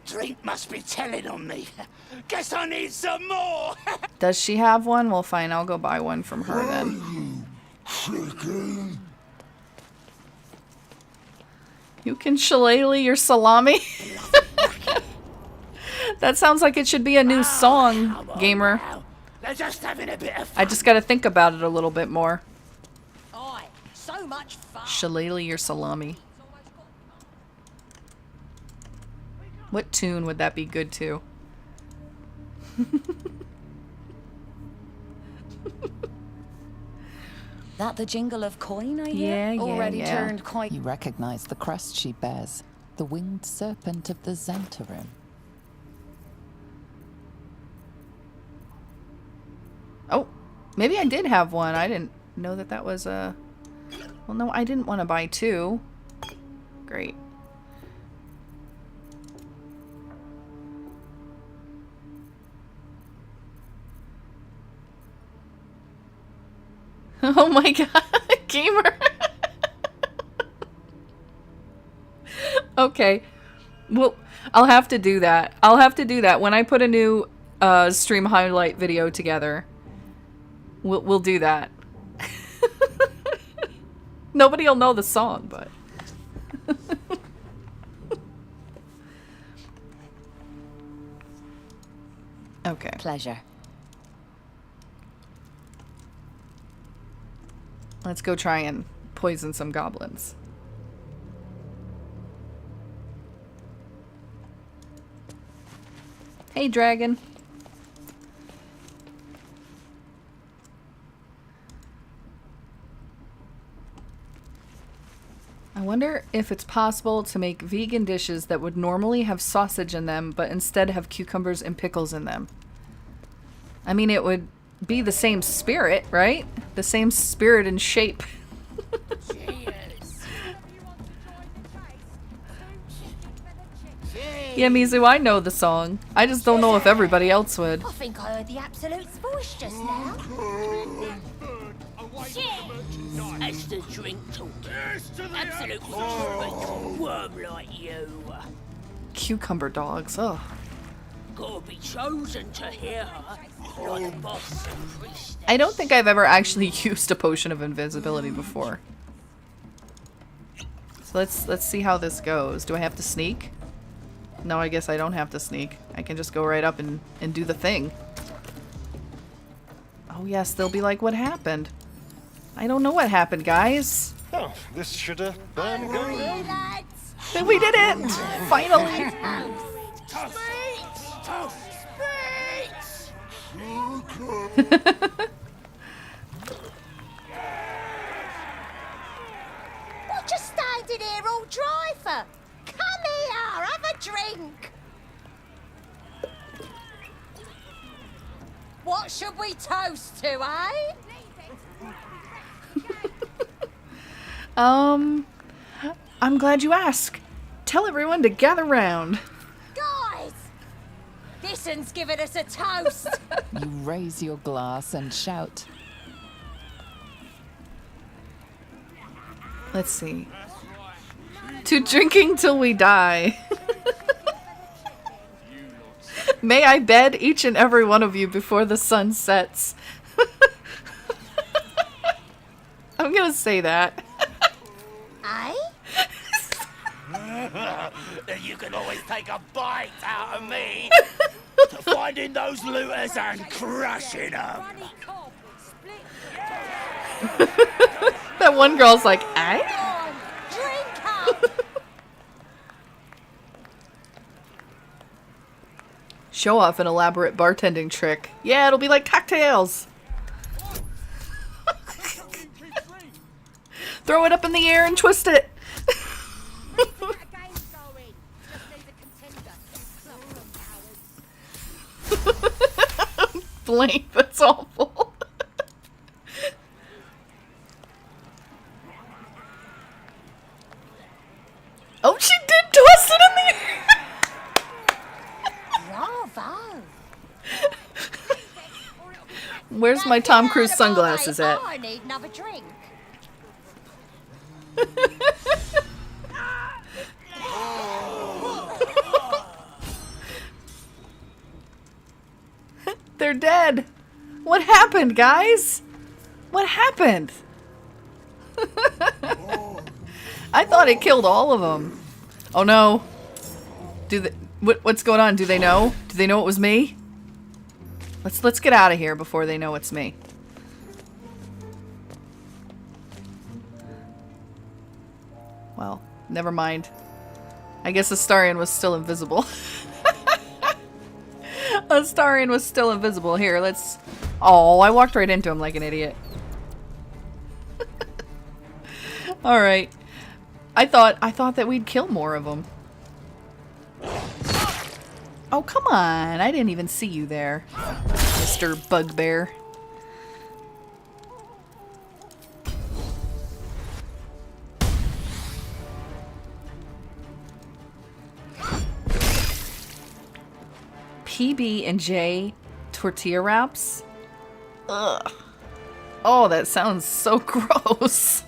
Drink must be telling on me. Guess I need some more. Does she have one? Well, fine, I'll go buy one from her then. You can shillelagh your salami? That sounds like it should be a new song, gamer. They're just having a bit of I fun. just gotta think about it a little bit more. Oi, so much fun. Shillelagh your salami. What tune would that be good to? That the jingle of coin, I Yeah, hear? yeah, Already yeah. turned quite... You recognize the crest she bears, the winged serpent of the Zentarim. Oh, maybe I did have one. I didn't know that that was a... Well, no, I didn't want to buy two. Great. Oh my god, gamer. Okay. Well, I'll have to do that. I'll have to do that when I put a new stream highlight video together. We'll do that. Nobody'll know the song, but okay. Pleasure. Let's go try and poison some goblins. Hey, dragon. I wonder if it's possible to make vegan dishes that would normally have sausage in them, but instead have cucumbers and pickles in them. I mean, it would be the same spirit, right? the same spirit and shape. Yeah, Mizu, I know the song. I just don't know if everybody else would. I think I heard the Absolute's voice just now. That's the drink talking. Absolute worm like you. Cucumber dogs, oh. Gotta be chosen to hear her. Like a boss and priestess. I don't think I've ever actually used a potion of invisibility before. So let's see how this goes. Do I have to sneak? No, I guess I don't have to sneak. I can just go right up and do the thing. Oh yes, they'll be like, what happened? I don't know what happened, guys. Oh, this should have been good. We did it! Finally! What you standing here all dry for? Come here, have a drink. What should we toast to, eh? I'm glad you asked. Tell everyone to gather round. Guys! This one's giving us a toast. You raise your glass and shout. Let's see. To drinking till we die. May I bed each and every one of you before the sun sets. I'm gonna say that. Eh? You can always take a bite out of me. To finding those looters and crushing them. That one girl's like, eh? Drink up. Show off an elaborate bartending trick. Yeah, it'll be like cocktails. Throw it up in the air and twist it. Blame, that's awful. Oh, she did twist it in the air. Bravo. Where's my Tom Cruise sunglasses at? I need another drink. They're dead. What happened, guys? What happened? I thought it killed all of them. Oh no. What's going on? Do they know? Do they know it was me? Let's get out of here before they know it's me. Well, never mind. I guess Astarion was still invisible. Astarion was still invisible. Here, let's... Oh, I walked right into him like an idiot. Alright. I thought that we'd kill more of them. Oh, come on. I didn't even see you there, Mr. Bugbear. PB&J tortilla wraps? Ugh. Oh, that sounds so gross.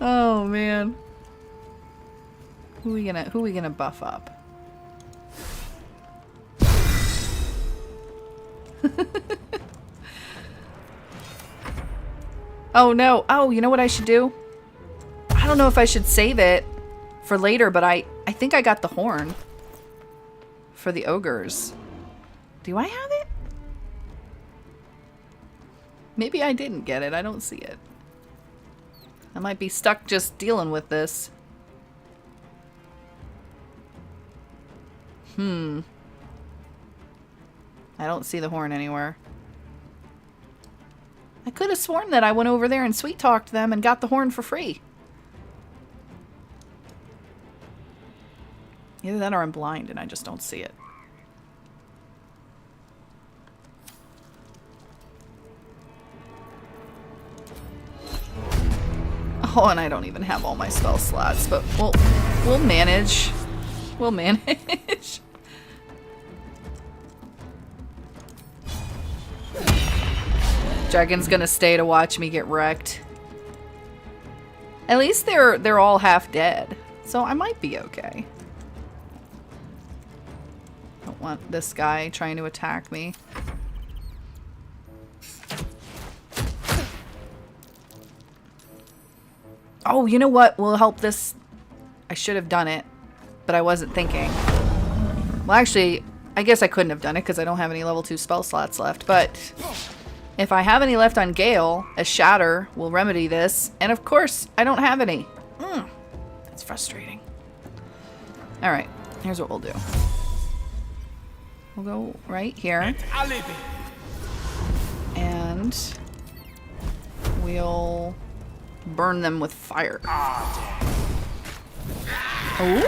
Oh man. Who we gonna buff up? Oh no. Oh, you know what I should do? I don't know if I should save it for later, but I think I got the horn for the ogres. Do I have it? Maybe I didn't get it. I don't see it. I might be stuck just dealing with this. I don't see the horn anywhere. I could have sworn that I went over there and sweet talked them and got the horn for free. Either that or I'm blind and I just don't see it. Oh, and I don't even have all my spell slots, but we'll manage. We'll manage. Dragon's gonna stay to watch me get wrecked. At least they're all half dead, so I might be okay. Don't want this guy trying to attack me. Oh, you know what will help this? I should have done it, but I wasn't thinking. Well, actually, I guess I couldn't have done it because I don't have any level 2 spell slots left, but if I have any left on Gale, a shatter will remedy this, and of course, I don't have any. That's frustrating. Alright, here's what we'll do. We'll go right here. And we'll burn them with fire. Ooh.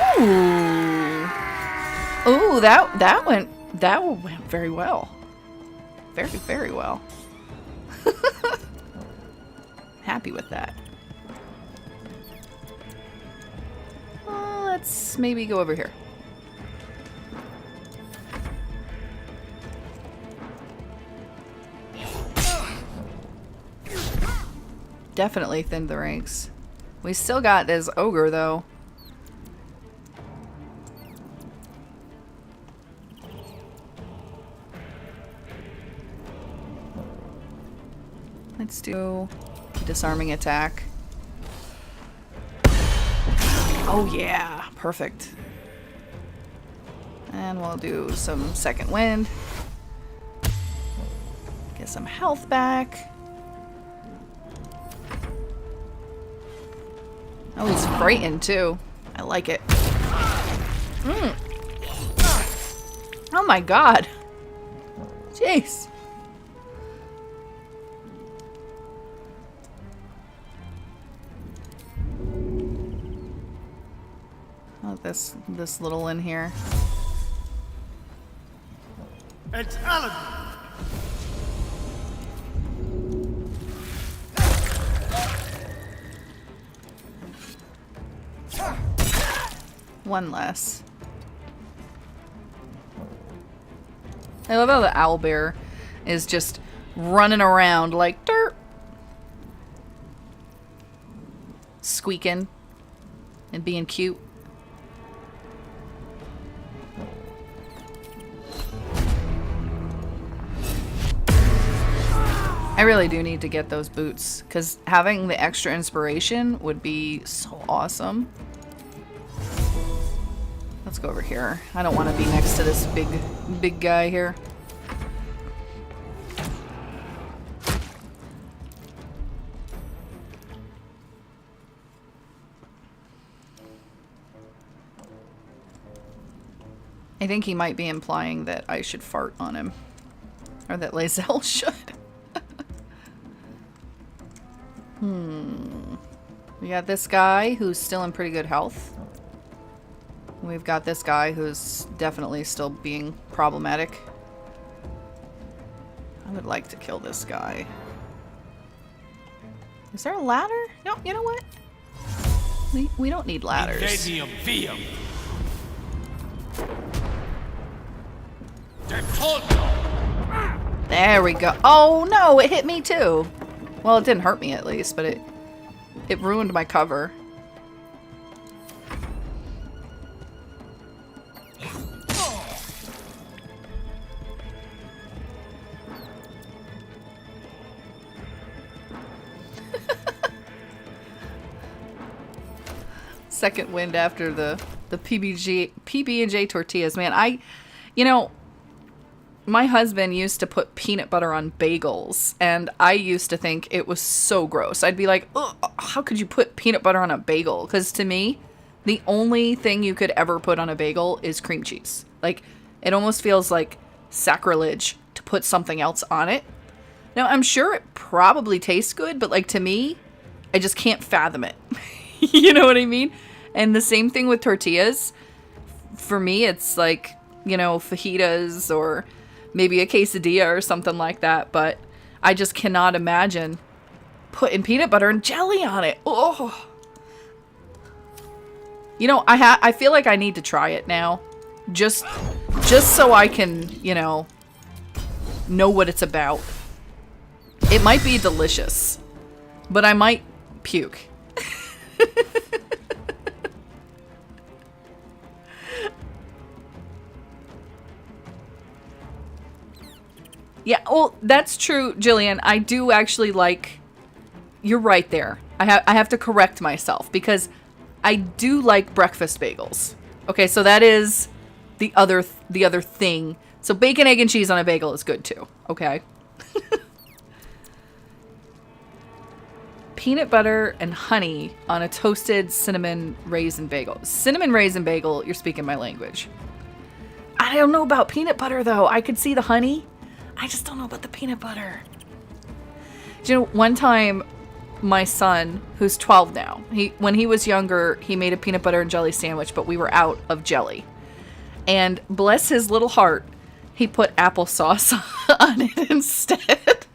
Ooh, that went very well. Very, very well. Happy with that. Let's maybe go over here. Definitely thinned the ranks. We still got this ogre, though. Let's do disarming attack. Oh yeah, perfect. And we'll do some second wind. Get some health back. Oh, he's frightened too. I like it. Oh my god. Jeez. Oh, this little in here. It's Alan. One less. I love how the owlbear is just running around like dirt. Squeaking and being cute. I really do need to get those boots because having the extra inspiration would be so awesome. Let's go over here. I don't want to be next to this big guy here. I think he might be implying that I should fart on him. Or that lae'zel should. We got this guy who's still in pretty good health. We've got this guy who's definitely still being problematic. I would like to kill this guy. Is there a ladder? No, you know what? We don't need ladders. There we go. Oh no, it hit me too. Well, it didn't hurt me at least, but it ruined my cover. Second wind after the PB&J tortillas, man. You know, my husband used to put peanut butter on bagels, and I used to think it was so gross. I'd be like, ugh, how could you put peanut butter on a bagel? Because to me, the only thing you could ever put on a bagel is cream cheese. Like, it almost feels like sacrilege to put something else on it. Now, I'm sure it probably tastes good, but like to me, I just can't fathom it. You know what I mean? And the same thing with tortillas. For me, it's like, you know, fajitas or maybe a quesadilla or something like that, but I just cannot imagine putting peanut butter and jelly on it. Oh. You know, I feel like I need to try it now. Just so I can, you know what it's about. It might be delicious, but I might puke. Yeah, well, that's true, Jillian. I do actually like... You're right there. I have to correct myself because I do like breakfast bagels. Okay, so that is the other thing. So bacon, egg, and cheese on a bagel is good too. Okay. Peanut butter and honey on a toasted cinnamon raisin bagel. Cinnamon raisin bagel, you're speaking my language. I don't know about peanut butter though. I could see the honey. I just don't know about the peanut butter. Do you know, one time my son, who's 12 now, when he was younger, he made a peanut butter and jelly sandwich, but we were out of jelly. And bless his little heart, he put applesauce on it instead.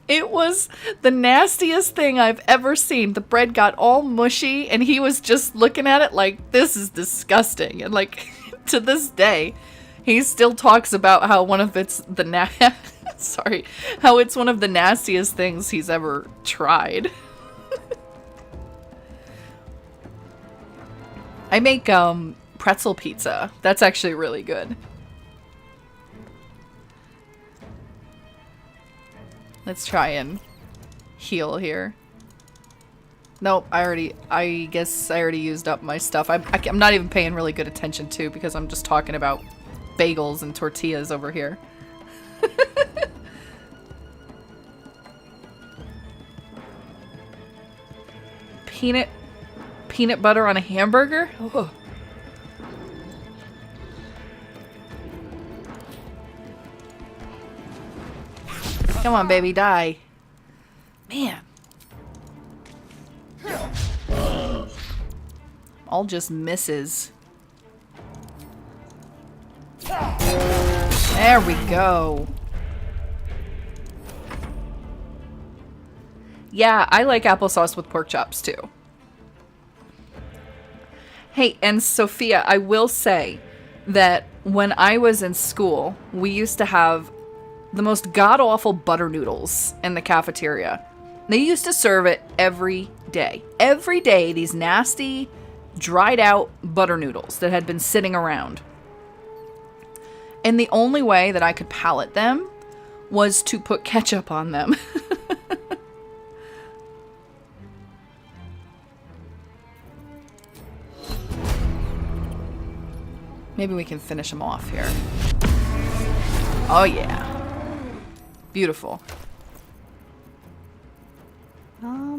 It was the nastiest thing I've ever seen. The bread got all mushy and he was just looking at it like, this is disgusting. And like, to this day, he still talks about how one of it's how it's one of the nastiest things he's ever tried. I make pretzel pizza. That's actually really good. Let's try and heal here. Nope, I guess I already used up my stuff. I'm not even paying really good attention to because I'm just talking about bagels and tortillas over here. Peanut butter on a hamburger? Oh. Come on, baby, die. Man. All just misses. There we go. Yeah, I like applesauce with pork chops too. Hey, and Sophia, I will say that when I was in school, we used to have the most god-awful butter noodles in the cafeteria. They used to serve it every day. Every day, these nasty, dried-out butter noodles that had been sitting around. And the only way that I could palate them was to put ketchup on them. Maybe we can finish them off here. Oh yeah. Beautiful. I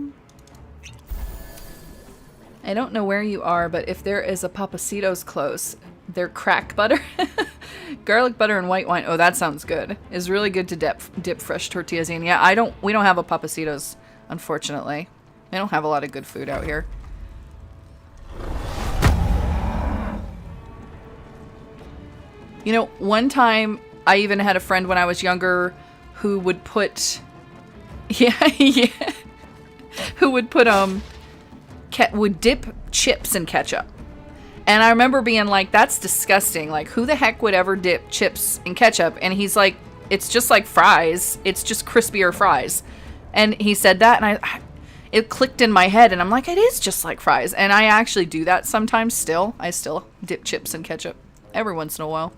don't know where you are, but if there is a Papacitos close, they're crack butter. Garlic butter and white wine. Oh, that sounds good. It's really good to dip fresh tortillas in. Yeah, we don't have a Papacitos, unfortunately. We don't have a lot of good food out here. You know, one time I even had a friend when I was younger who would put, who would put, would dip chips in ketchup. And I remember being like, that's disgusting. Like, who the heck would ever dip chips in ketchup? And he's like, it's just like fries. It's just crispier fries. And he said that, and it clicked in my head, and I'm like, it is just like fries. And I actually do that sometimes still. I still dip chips in ketchup every once in a while.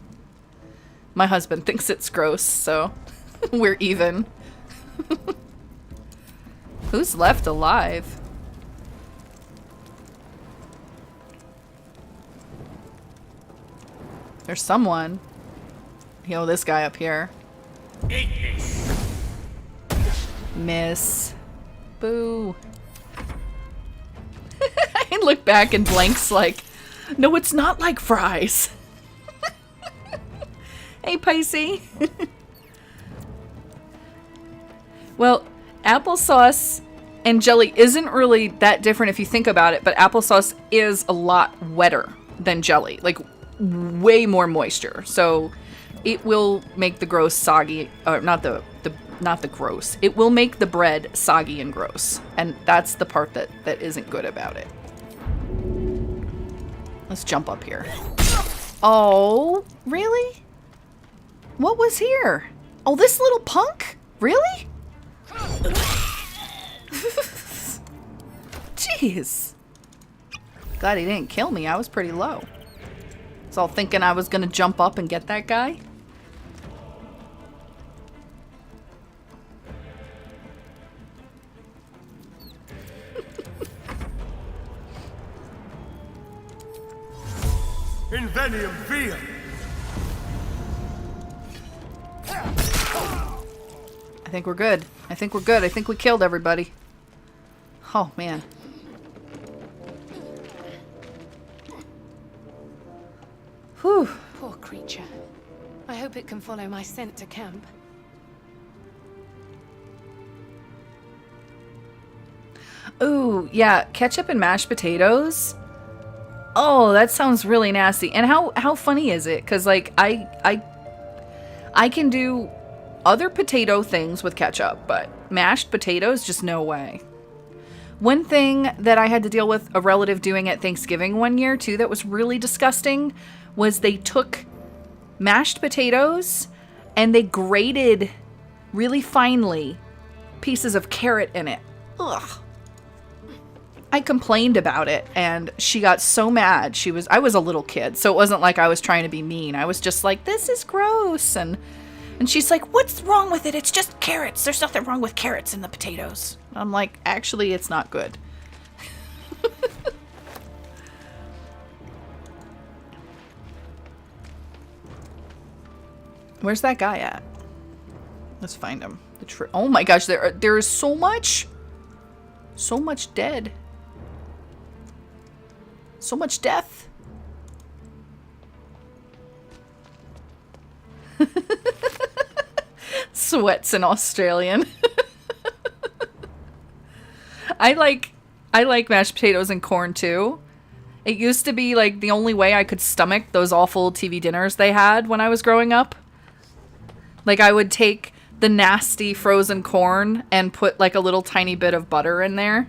My husband thinks it's gross, so we're even. Who's left alive? There's someone. Yo, this guy up here. Miss. Boo. I look back and Blank's like, no, it's not like fries. Hey, Pisces. Well, applesauce and jelly isn't really that different if you think about it, but applesauce is a lot wetter than jelly. Like, way more moisture. So it will make the gross soggy, or not the not the gross. It will make the bread soggy and gross. And that's the part that isn't good about it. Let's jump up here. Oh, really? What was here? Oh, this little punk? Really? Jeez. Glad he didn't kill me. I was pretty low. I was all thinking I was gonna jump up and get that guy. Invenium via. I think we're good. I think we're good. I think we killed everybody. Oh, man. Whew. Poor creature. I hope it can follow my scent to camp. Ooh, yeah. Ketchup and mashed potatoes. Oh, that sounds really nasty. And how funny is it? Because, like, I can do other potato things with ketchup, but mashed potatoes, just no way. One thing that I had to deal with a relative doing at Thanksgiving one year, too, that was really disgusting, was they took mashed potatoes and they grated really finely pieces of carrot in it. Ugh. I complained about it and she got so mad. I was a little kid, so it wasn't like I was trying to be mean. I was just like, this is gross. And she's like, what's wrong with it? It's just carrots. There's nothing wrong with carrots in the potatoes. I'm like, actually, it's not good. Where's that guy at? Let's find him. Oh my gosh, there is so much dead. So much death. Sweats in Australian. I like mashed potatoes and corn too. It used to be like the only way I could stomach those awful TV dinners they had when I was growing up. Like I would take the nasty frozen corn and put like a little tiny bit of butter in there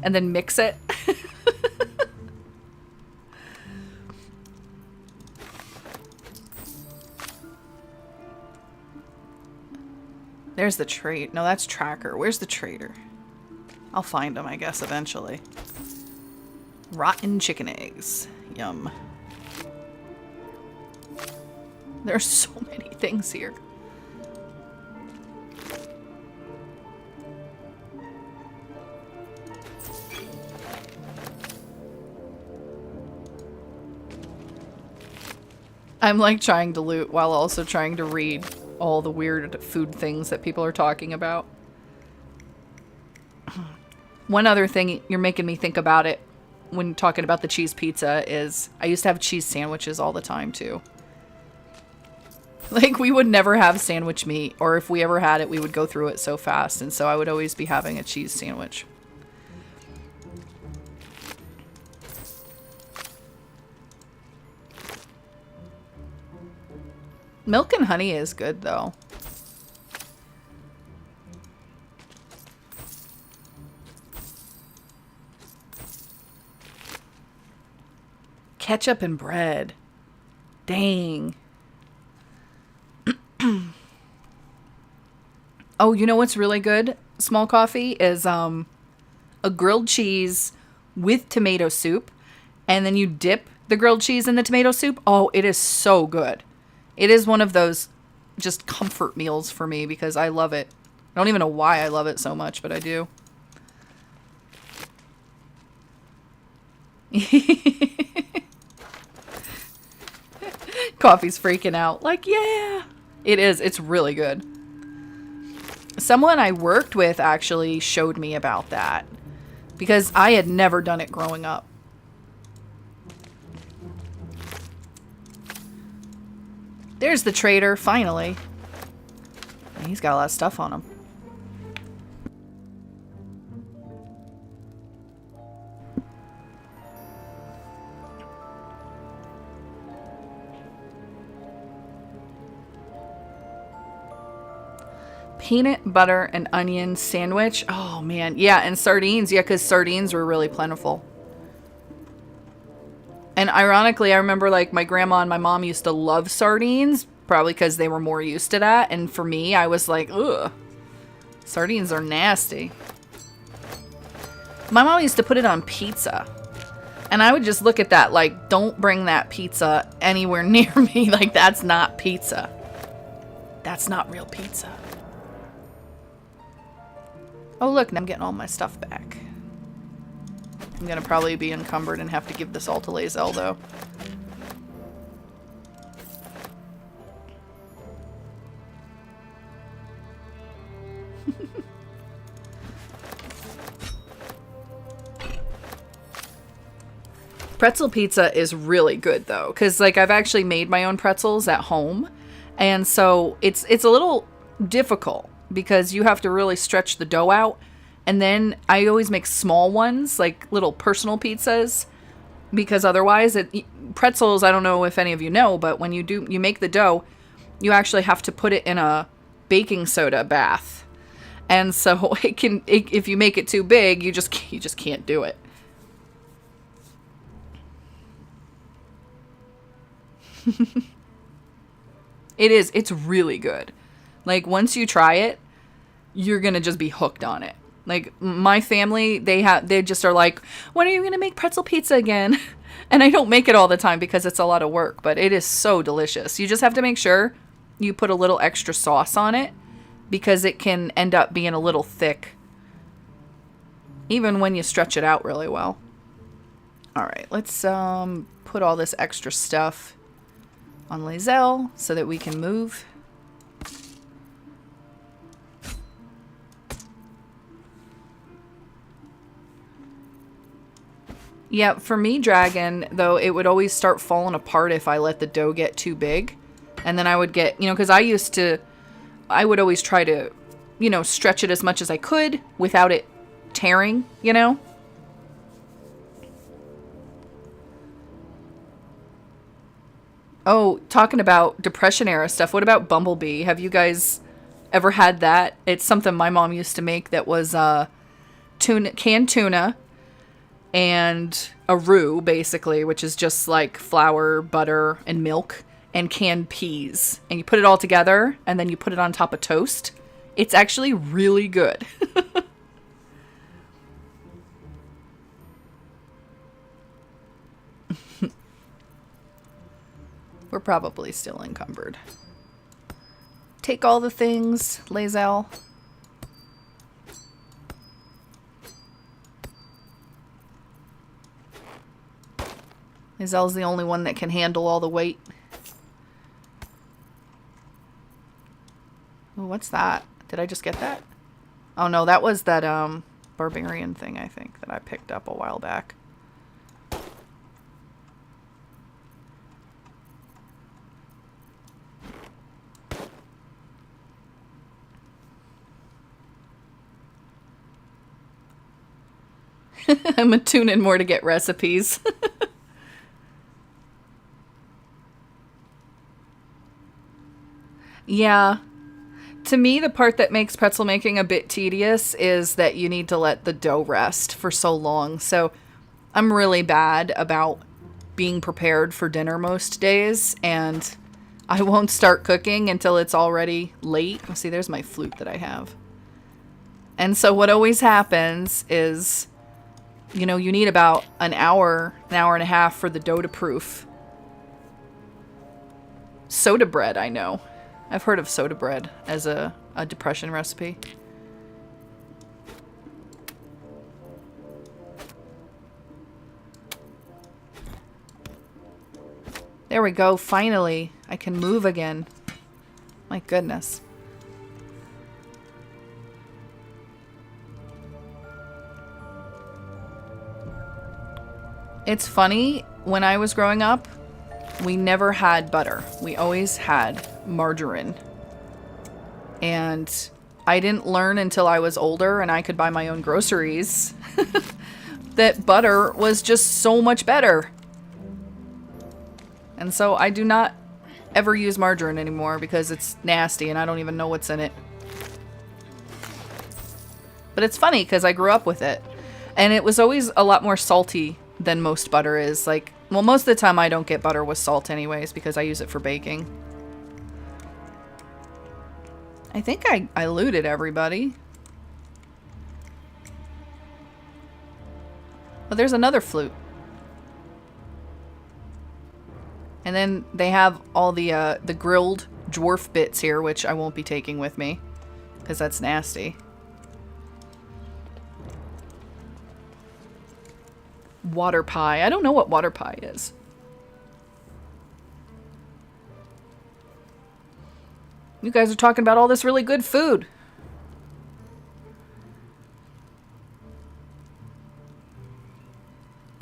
and then mix it. There's the trade. No, that's Tracker. Where's the trader? I'll find him, I guess, eventually. Rotten chicken eggs. Yum. There's so many things here. I'm like trying to loot while also trying to read all the weird food things that people are talking about. One other thing you're making me think about it when talking about the cheese pizza is I used to have cheese sandwiches all the time too. Like we would never have sandwich meat, or if we ever had it, we would go through it so fast, and so I would always be having a cheese sandwich. Milk and honey is good, though. Ketchup and bread. Dang. Oh, you know what's really good? Small coffee is a grilled cheese with tomato soup, and then you dip the grilled cheese in the tomato soup. Oh, it is so good. It is one of those just comfort meals for me because I love it. I don't even know why I love it so much, but I do. Coffee's freaking out. Like, yeah. It is. It's really good. Someone I worked with actually showed me about that because I had never done it growing up. There's the trader, finally. He's got a lot of stuff on him. Peanut butter and onion sandwich. Oh, man. Yeah, and sardines. Yeah, because sardines were really plentiful. And ironically, I remember, like, my grandma and my mom used to love sardines, probably because they were more used to that. And for me, I was like, ugh. Sardines are nasty. My mom used to put it on pizza. And I would just look at that like, don't bring that pizza anywhere near me. Like, that's not pizza. That's not real pizza. Oh, look, now I'm getting all my stuff back. I'm gonna probably be encumbered and have to give this all to lae'zel, though. Pretzel pizza is really good, though, because, like, I've actually made my own pretzels at home, and so it's a little difficult because you have to really stretch the dough out, and then I always make small ones, like little personal pizzas, because otherwise, pretzels, I don't know if any of you know, but when you make the dough, you actually have to put it in a baking soda bath, and so if you make it too big, you just can't do it. It's really good. Like, once you try it, you're gonna just be hooked on it. Like, my family, they just are like, when are you gonna make pretzel pizza again? And I don't make it all the time because it's a lot of work, but it is so delicious. You just have to make sure you put a little extra sauce on it because it can end up being a little thick, even when you stretch it out really well. Alright, let's put all this extra stuff on lae'zel so that we can move. Yeah, for me, dragon, though, it would always start falling apart if I let the dough get too big. And then I would get, because I would always try to, stretch it as much as I could without it tearing, Oh, talking about Depression era stuff, what about Bumblebee? Have you guys ever had that? It's something my mom used to make that was canned tuna and a roux, basically, which is just like flour, butter, and milk, and canned peas. And you put it all together, and then you put it on top of toast. It's actually really good. We're probably still encumbered. Take all the things, lae'zel. Lae'zel's the only one that can handle all the weight. Ooh, what's that? Did I just get that? Oh no, that was that barbarian thing, I think, that I picked up a while back. I'm a tune in more to get recipes. Yeah. To me, the part that makes pretzel making a bit tedious is that you need to let the dough rest for so long. So I'm really bad about being prepared for dinner most days, and I won't start cooking until it's already late. See, there's my flute that I have. And so what always happens is, you need about an hour and a half for the dough to proof. Soda bread, I know. I've heard of soda bread as a depression recipe. There we go, finally. I can move again. My goodness. It's funny, when I was growing up, we never had butter. We always had margarine. And I didn't learn until I was older and I could buy my own groceries that butter was just so much better. And so I do not ever use margarine anymore because it's nasty and I don't even know what's in it. But it's funny because I grew up with it. And it was always a lot more salty than most butter is. Like, well, most of the time I don't get butter with salt anyways because I use it for baking. I think I looted everybody. But there's another flute. And then they have all the grilled dwarf bits here, which I won't be taking with me because that's nasty. Water pie. I don't know what water pie is. You guys are talking about all this really good food.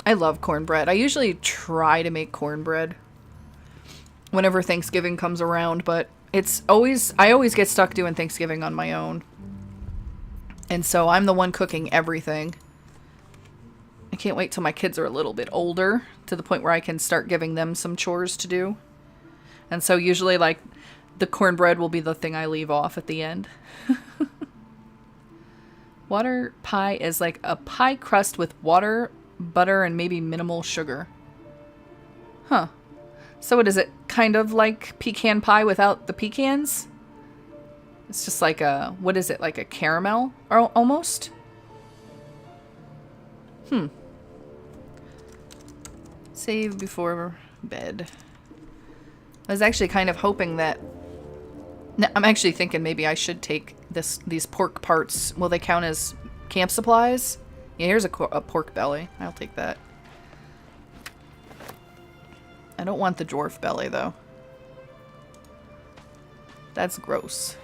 I love cornbread. I usually try to make cornbread whenever Thanksgiving comes around, but I always get stuck doing Thanksgiving on my own. And so I'm the one cooking everything. I can't wait till my kids are a little bit older to the point where I can start giving them some chores to do. And so usually like the cornbread will be the thing I leave off at the end. Water pie is like a pie crust with water, butter, and maybe minimal sugar. Huh. So what is it? Kind of like pecan pie without the pecans? It's just like a, what is it? Like a caramel or almost? Save before bed. I was actually kind of hoping that... No, I'm actually thinking maybe I should take these pork parts. Will they count as camp supplies? Yeah, here's a pork belly. I'll take that. I don't want the dwarf belly, though. That's gross.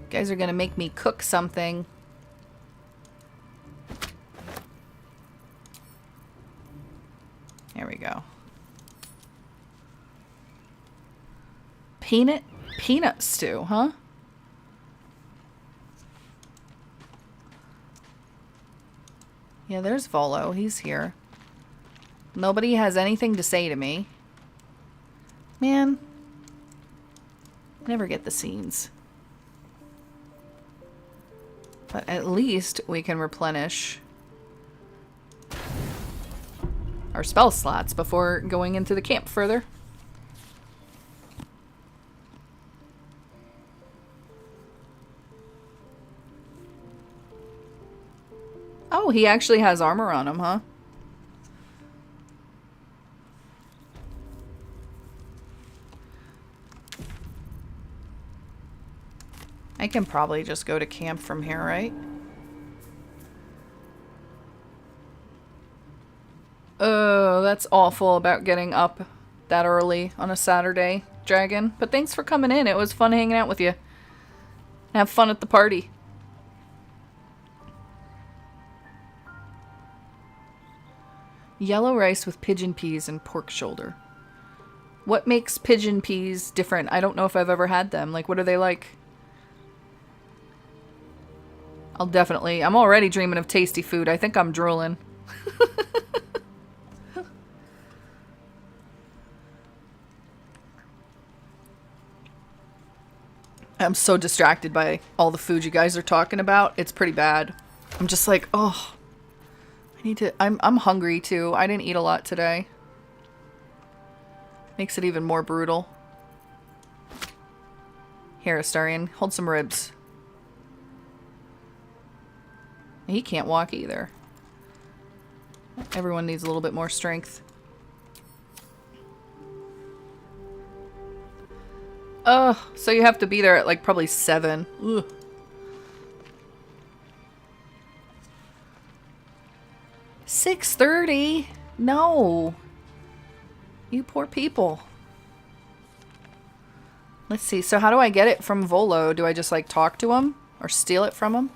You guys are gonna make me cook something. There we go. Peanut stew, huh? Yeah, there's Volo. He's here. Nobody has anything to say to me. Man. Never get the scenes. But at least we can replenish our spell slots before going into the camp further. Oh, he actually has armor on him, huh? I can probably just go to camp from here, right? Oh, that's awful about getting up that early on a Saturday, Dragon. But thanks for coming in. It was fun hanging out with you. Have fun at the party. Yellow rice with pigeon peas and pork shoulder. What makes pigeon peas different? I don't know if I've ever had them. Like, what are they like? I'm already dreaming of tasty food. I think I'm drooling. I'm so distracted by all the food you guys are talking about. It's pretty bad. I'm just like, oh, I'm hungry too. I didn't eat a lot today. Makes it even more brutal. Here, Astarion, hold some ribs. He can't walk either. Everyone needs a little bit more strength. Oh, so you have to be there at like probably 7. Ugh. $6:30? No. You poor people. Let's see. So how do I get it from Volo? Do I just like talk to him or steal it from him?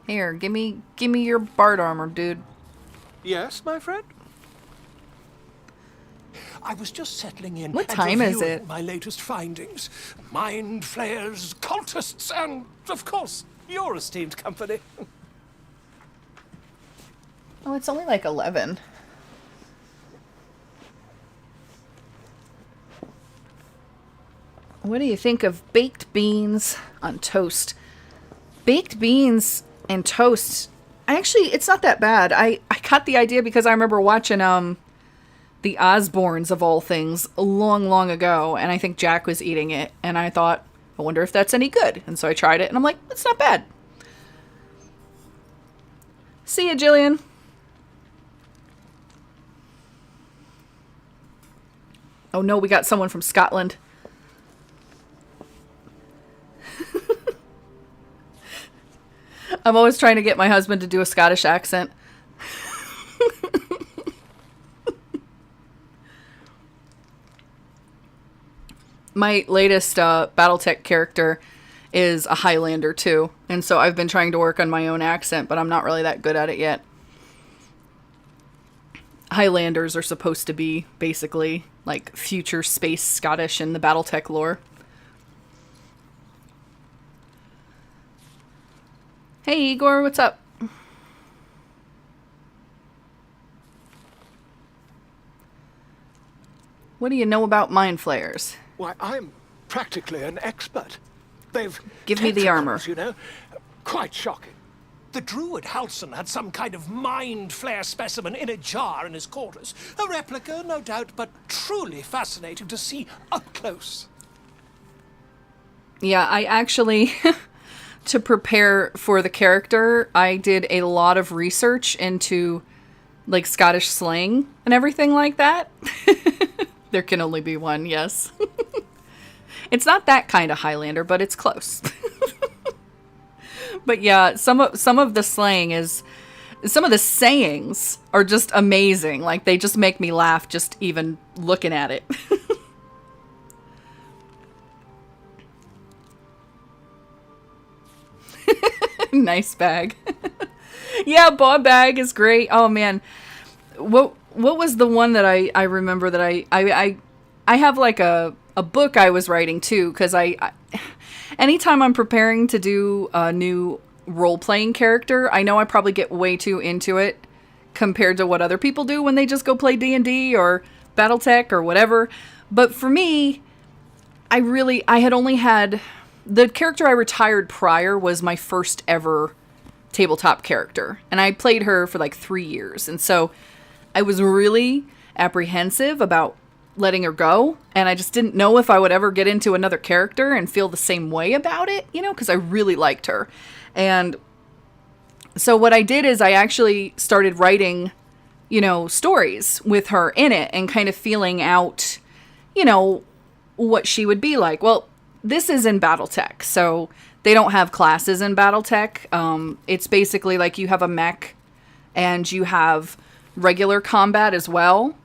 Here, give me your bard armor, dude. Yes, my friend? I was just settling in. What time is it? My latest findings. Mind flayers, cultists, and, of course, your esteemed company. Oh, it's only like 11. What do you think of baked beans on toast? Baked beans and toast. Actually, it's not that bad. I got the idea because I remember watching the Osbournes of all things long, long ago, and I think Jack was eating it, and I thought, I wonder if that's any good. And so I tried it, and I'm like, it's not bad. See ya, Jillian. Oh no, we got someone from Scotland. I'm always trying to get my husband to do a Scottish accent. My latest Battletech character is a Highlander too, and so I've been trying to work on my own accent, but I'm not really that good at it yet. Highlanders are supposed to be basically like future space Scottish in the Battletech lore. Hey Igor, what's up? What do you know about mind flayers? Why, I'm practically an expert. They've Give me the armor. You know, quite shocking. The druid Halsin had some kind of mind flare specimen in a jar in his quarters. A replica, no doubt, but truly fascinating to see up close. Yeah, I actually, to prepare for the character, I did a lot of research into like Scottish slang and everything like that. There can only be one, yes. It's not that kind of Highlander, but it's close. But yeah, some of the slang is, some of the sayings are just amazing. Like, they just make me laugh just even looking at it. Nice bag. Yeah, Bob bag is great. Oh man. What was the one that I remember that I have like a book I was writing too, because I anytime I'm preparing to do a new role-playing character, I know I probably get way too into it compared to what other people do when they just go play D&D or Battletech or whatever. But for me, I had only had, the character I retired prior was my first ever tabletop character, and I played her for like 3 years, and so I was really apprehensive about letting her go, and I just didn't know if I would ever get into another character and feel the same way about it, you know, because I really liked her. And so what I did is I actually started writing, you know, stories with her in it and kind of feeling out, you know, what she would be like. Well, this is in Battletech, so they don't have classes in Battletech. It's basically like you have a mech and you have regular combat as well.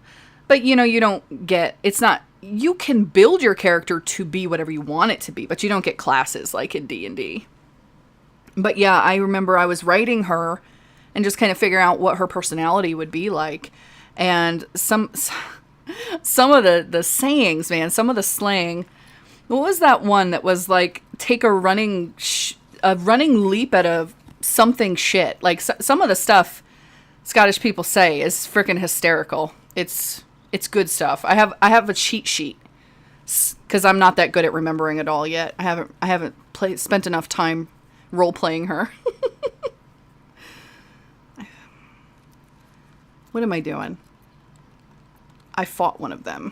But, you know, you don't get, it's not, you can build your character to be whatever you want it to be, but you don't get classes like in D&D. But yeah, I remember I was writing her and just kind of figuring out what her personality would be like. And some of the sayings, man, some of the slang. What was that one that was like, take a running leap at a something shit? Like some of the stuff Scottish people say is freaking hysterical. It's good stuff. I have a cheat sheet because I'm not that good at remembering it all yet. I haven't spent enough time role playing her. What am I doing? I fought one of them.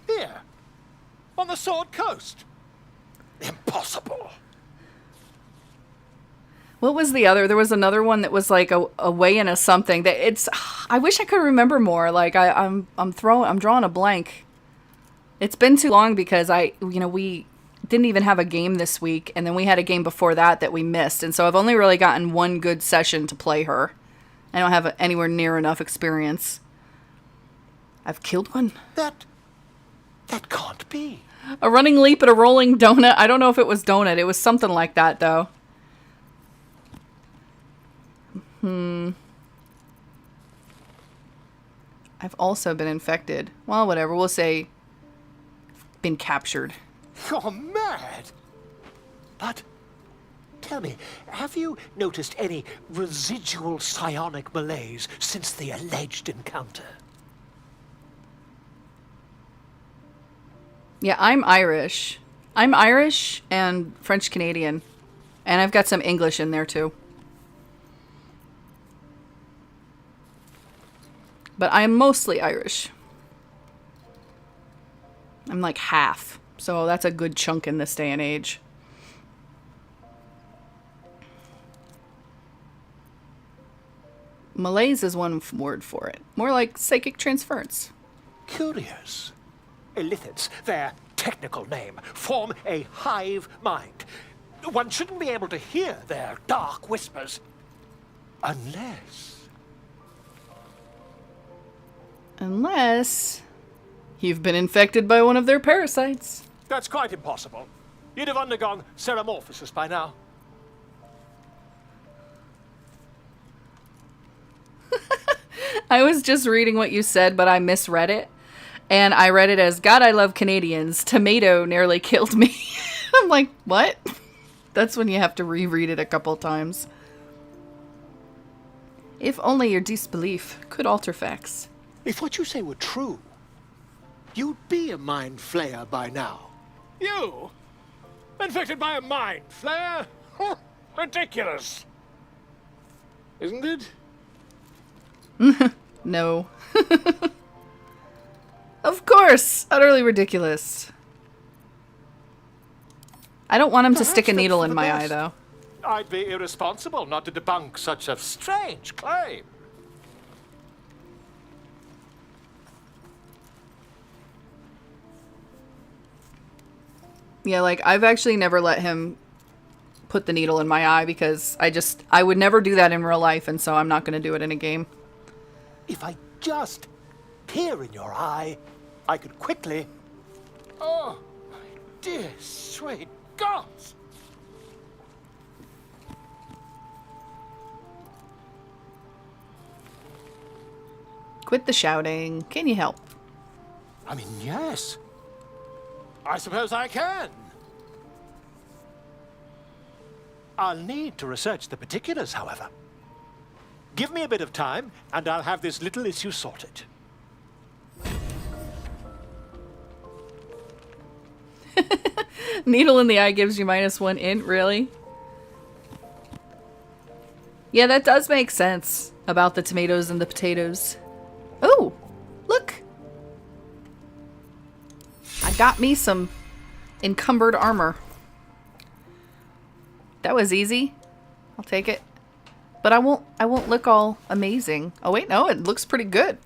Here, on the Sword Coast. Impossible. What was the other? There was another one that was like a way in a something that it's. I wish I could remember more. Like I'm drawing a blank. It's been too long because we didn't even have a game this week, and then we had a game before that we missed, and so I've only really gotten one good session to play her. I don't have anywhere near enough experience. I've killed one. That can't be. A running leap at a rolling donut. I don't know if it was donut. It was something like that though. I've also been infected. Well, whatever. We'll say been captured. You're mad. But tell me, have you noticed any residual psionic malaise since the alleged encounter? Yeah, I'm Irish. I'm Irish and French Canadian. And I've got some English in there too. But I'm mostly Irish. I'm like half. So that's a good chunk in this day and age. Malaise is one word for it. More like psychic transference. Curious. Illithids, their technical name, form a hive mind. One shouldn't be able to hear their dark whispers. Unless you've been infected by one of their parasites. That's quite impossible. You'd have undergone ceramorphosis by now. I was just reading what you said, but I misread it. And I read it as, God, I love Canadians. Tomato nearly killed me. I'm like, what? That's when you have to reread it a couple times. If only your disbelief could alter facts. If what you say were true, you'd be a mind flayer by now. You? Infected by a mind flayer? Ridiculous. Isn't it? No. Of course! Utterly ridiculous. I don't want him to stick a needle in my eye, though. I'd be irresponsible not to debunk such a strange claim. Yeah, like, I've actually never let him put the needle in my eye because I would never do that in real life, and so I'm not going to do it in a game. If I just peer in your eye, I could quickly... Oh, my dear sweet gods! Quit the shouting. Can you help? I mean, yes. I suppose I can. I'll need to research the particulars, however. Give me a bit of time, and I'll have this little issue sorted. Needle in the eye gives you -1 int, really? Yeah, that does make sense about the tomatoes and the potatoes. Oh, look! I got me some encumbered armor. That was easy. I'll take it. But I won't look all amazing. Oh wait, no, it looks pretty good.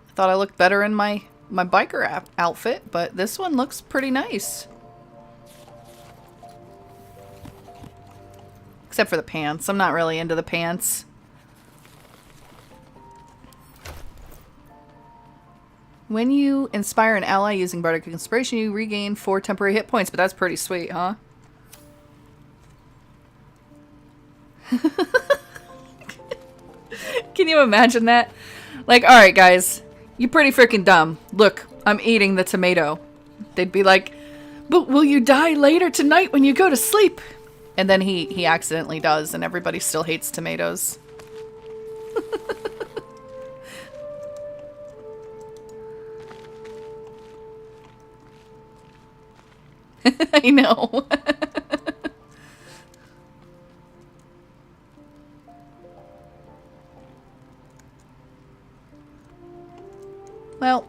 I thought I looked better in my biker outfit, but this one looks pretty nice. Except for the pants. I'm not really into the pants. When you inspire an ally using Bardic Inspiration, you regain 4 temporary hit points, but that's pretty sweet, huh? Can you imagine that? Like, alright guys, you're pretty freaking dumb. Look, I'm eating the tomato. They'd be like, but will you die later tonight when you go to sleep? And then he accidentally does, and everybody still hates tomatoes. I know. Well,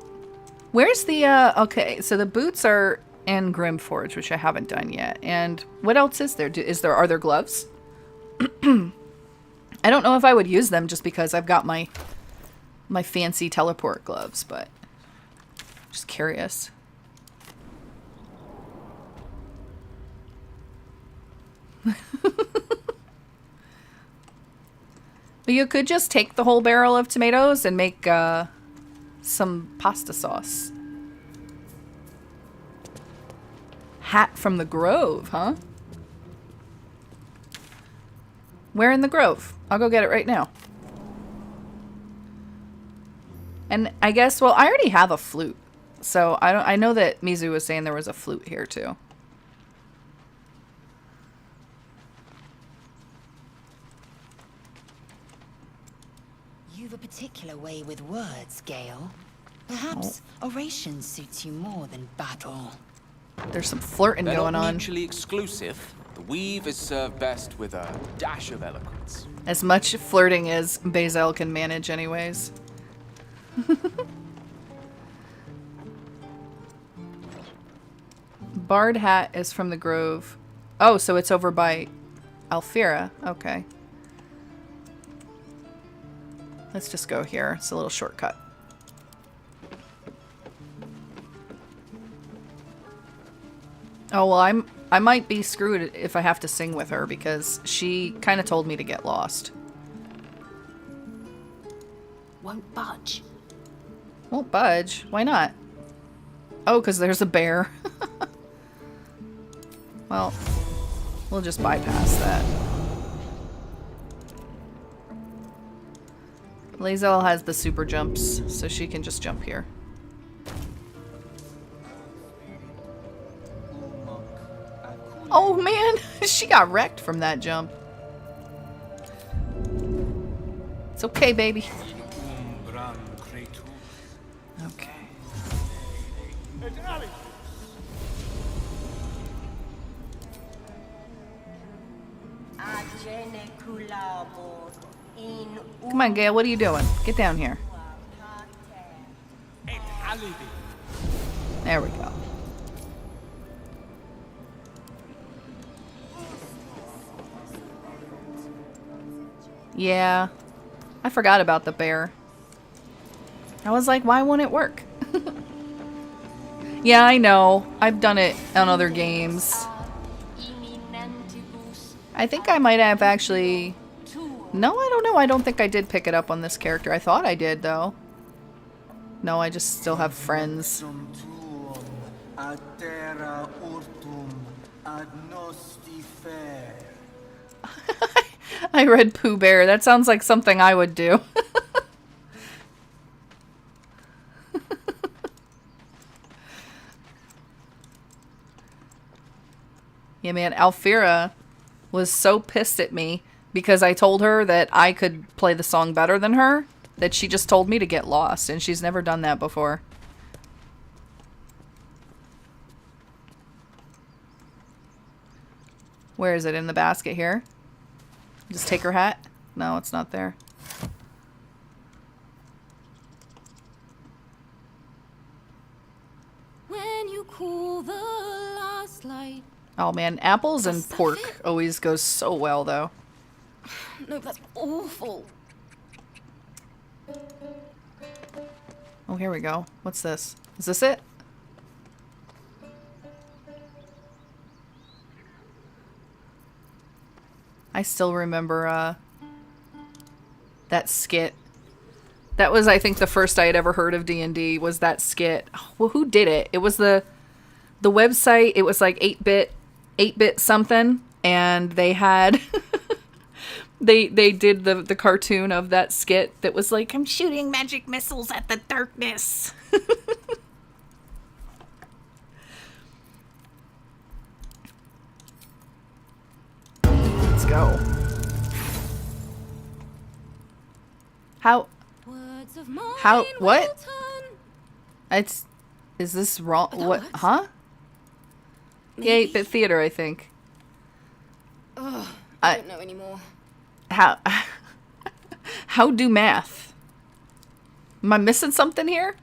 where's the, okay, so the boots are in Grymforge, which I haven't done yet. And what else is there? Are there gloves? I don't know if I would use them just because I've got my fancy teleport gloves, but just curious. But you could just take the whole barrel of tomatoes and make some pasta sauce. Hat from the Grove, huh? Where in the Grove? I'll go get it right now. And I guess, well, I already have a flute. So I know that Mizu was saying there was a flute here too. You've a particular way with words, Gale. Perhaps oration suits you more than battle. There's some flirting They're going not on. mutually exclusive. The weave is served best with a dash of eloquence. As much flirting as Bazel can manage anyways. Bard hat is from the Grove. Oh, so it's over by Alfira. Okay. Let's just go here. It's a little shortcut. Oh, well, I might be screwed if I have to sing with her because she kind of told me to get lost. Won't budge. Won't budge? Why not? Oh, because there's a bear. Well, we'll just bypass that. lae'zel has the super jumps, so she can just jump here. Oh man, she got wrecked from that jump. It's okay, baby. Okay. Come on, Gale, what are you doing? Get down here. There we go. Yeah, I forgot about the bear. I was like, why won't it work? Yeah, I know. I've done it on other games. I think I might have actually... No, I don't know. I don't think I did pick it up on this character. I thought I did, though. No, I just still have friends. I read Pooh Bear. That sounds like something I would do. Yeah, man, Alfira was so pissed at me because I told her that I could play the song better than her that she just told me to get lost, and she's never done that before. Where is it? In the basket here? Just take her hat? No, it's not there. When you cool the last light. Oh man, apples and pork always goes so well though. No, that's awful. Oh, here we go. What's this? Is this it? I still remember that skit. That was, I think, the first I had ever heard of D&D was that skit. Oh, well, who did it? It was the website. It was like 8-bit something, and they had they did the cartoon of that skit that was like, I'm shooting magic missiles at the darkness. Let's go. What? Is this wrong? What? Huh? Yeah, 8-bit theater, I think. Ugh, I don't know anymore. How do math? Am I missing something here?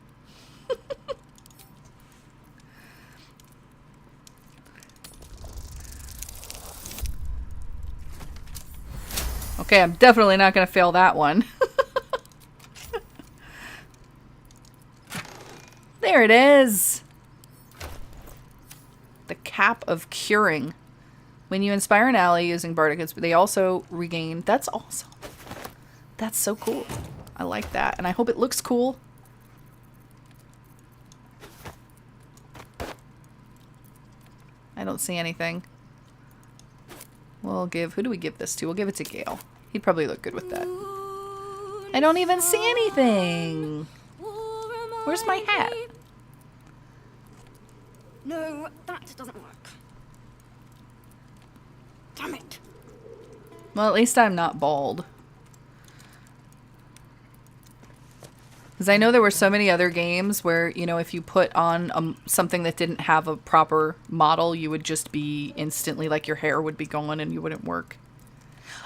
Okay, I'm definitely not going to fail that one. There it is. The Cap of Curing. When you inspire an ally using bardic, they also regain... That's awesome. That's so cool. I like that. And I hope it looks cool. I don't see anything. We'll give... Who do we give this to? We'll give it to Gale. He'd probably look good with that. I don't even see anything. Where's my hat? No, that doesn't work. Damn it. Well, at least I'm not bald. Because I know there were so many other games where, you know, if you put on something that didn't have a proper model, you would just be instantly, like, your hair would be gone and you wouldn't work.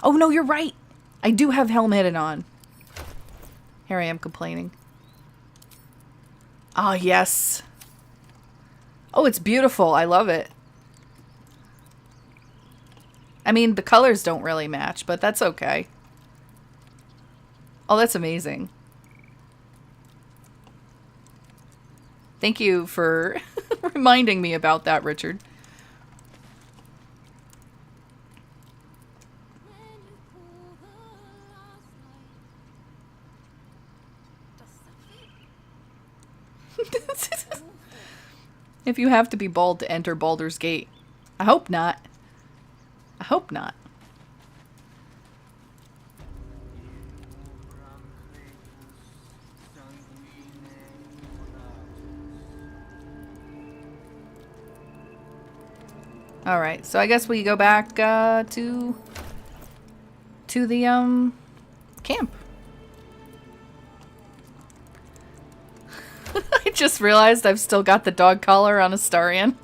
Oh, no, you're right. I do have helm hidden on. Here I am complaining. Ah, yes. Oh, it's beautiful. I love it. I mean, the colors don't really match, but that's okay. Oh, that's amazing. Thank you for reminding me about that, Richard. If you have to be bald to enter Baldur's Gate. I hope not. I hope not. Alright, so I guess we go back to the camp. I just realized I've still got the dog collar on Astarion.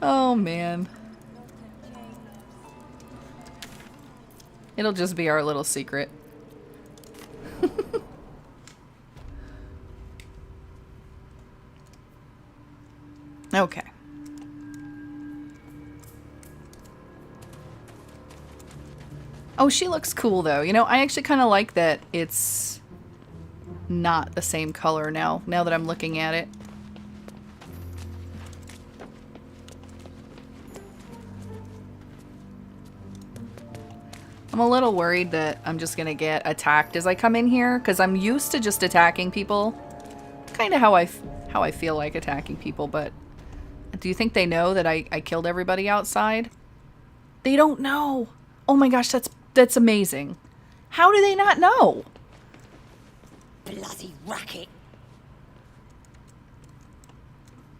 Oh man. It'll just be our little secret. Okay. Oh, she looks cool though. You know, I actually kind of like that it's not the same color now that I'm looking at it. I'm a little worried that I'm just gonna get attacked as I come in here, because I'm used to just attacking people. Kind of how I feel like attacking people, but do you think they know that I killed everybody outside? They don't know. Oh my gosh, that's amazing. How do they not know? Bloody racket.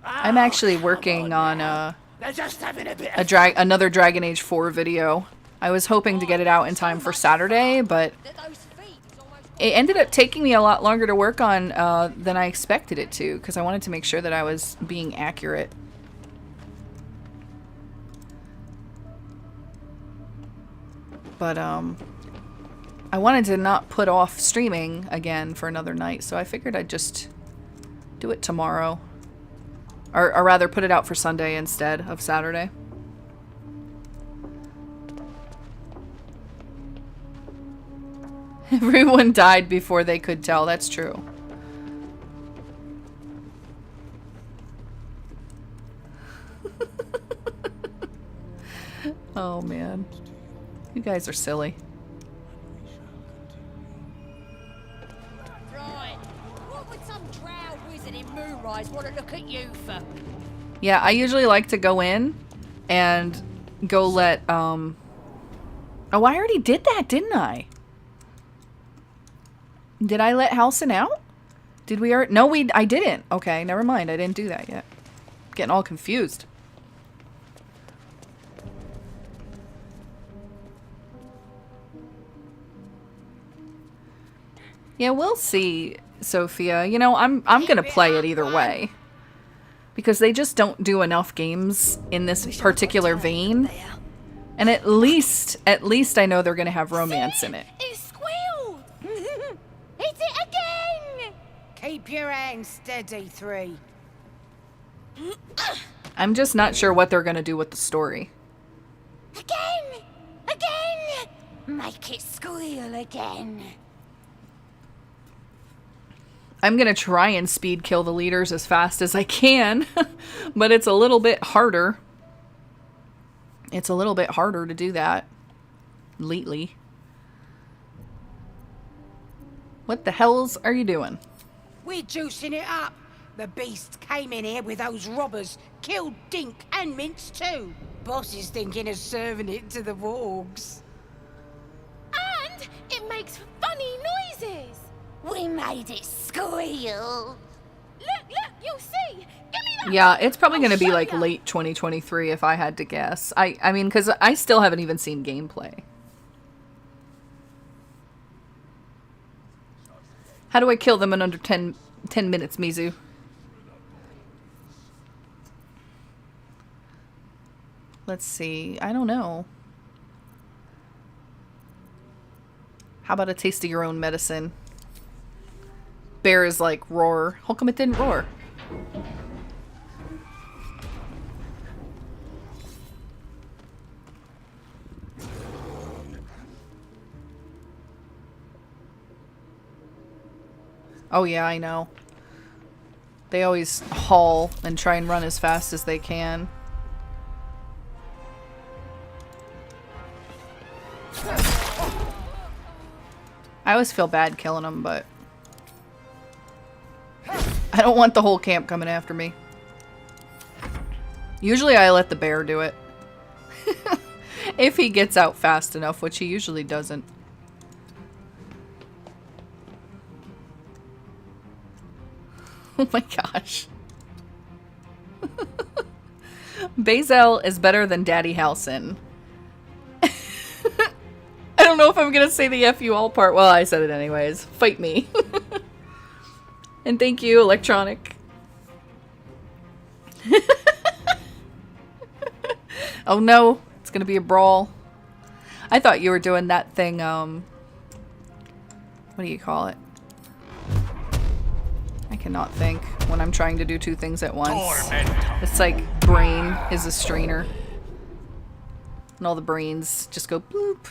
I'm actually working on They're just having a bit another Dragon Age 4 video. I was hoping to get it out in time for Saturday, but it ended up taking me a lot longer to work on than I expected it to, because I wanted to make sure that I was being accurate. But I wanted to not put off streaming again for another night, so I figured I'd just do it tomorrow. Or rather, put it out for Sunday instead of Saturday. Everyone died before they could tell. That's true. Oh, man. You guys are silly. Right. What would some drow wizard in Moonrise want to look at you for? Yeah, I usually like to go in and go let, Oh, I already did that, didn't I? Did I let Halsin out? Did we already? No, I didn't. Okay, never mind. I didn't do that yet. Getting all confused. Yeah, we'll see, Sophia. You know, I'm gonna play it either way. Because they just don't do enough games in this particular vein. And at least I know they're gonna have romance in it. It squealed! Hit it again! Keep your hands steady, 3. I'm just not sure what they're gonna do with the story. Again! Again! Make it squeal again. I'm gonna try and speed kill the leaders as fast as I can, but it's a little bit harder. It's a little bit harder to do that lately. What the hells are you doing? We're juicing it up. The beasts came in here with those robbers, killed Dink and Mince too. Boss is thinking of serving it to the wargs. And it makes funny noises. We made it squeal. Look, you'll see. Give me that. Yeah, it's probably going to be like late 2023 if I had to guess. I mean, because I still haven't even seen gameplay. How do I kill them in under 10 minutes, Mizu? Let's see. I don't know. How about a taste of your own medicine? Bear is like, roar. How come it didn't roar? Oh yeah, I know. They always haul and try and run as fast as they can. I always feel bad killing them, but I don't want the whole camp coming after me. Usually I let the bear do it. If he gets out fast enough, which he usually doesn't. Oh my gosh. Lae'zel is better than Daddy Halsin. I don't know if I'm gonna say the F you all part. Well, I said it anyways. Fight me. And thank you, Electronic. Oh no, it's gonna be a brawl. I thought you were doing that thing, what do you call it? I cannot think when I'm trying to do two things at once. It's like brain is a strainer. And all the brains just go bloop.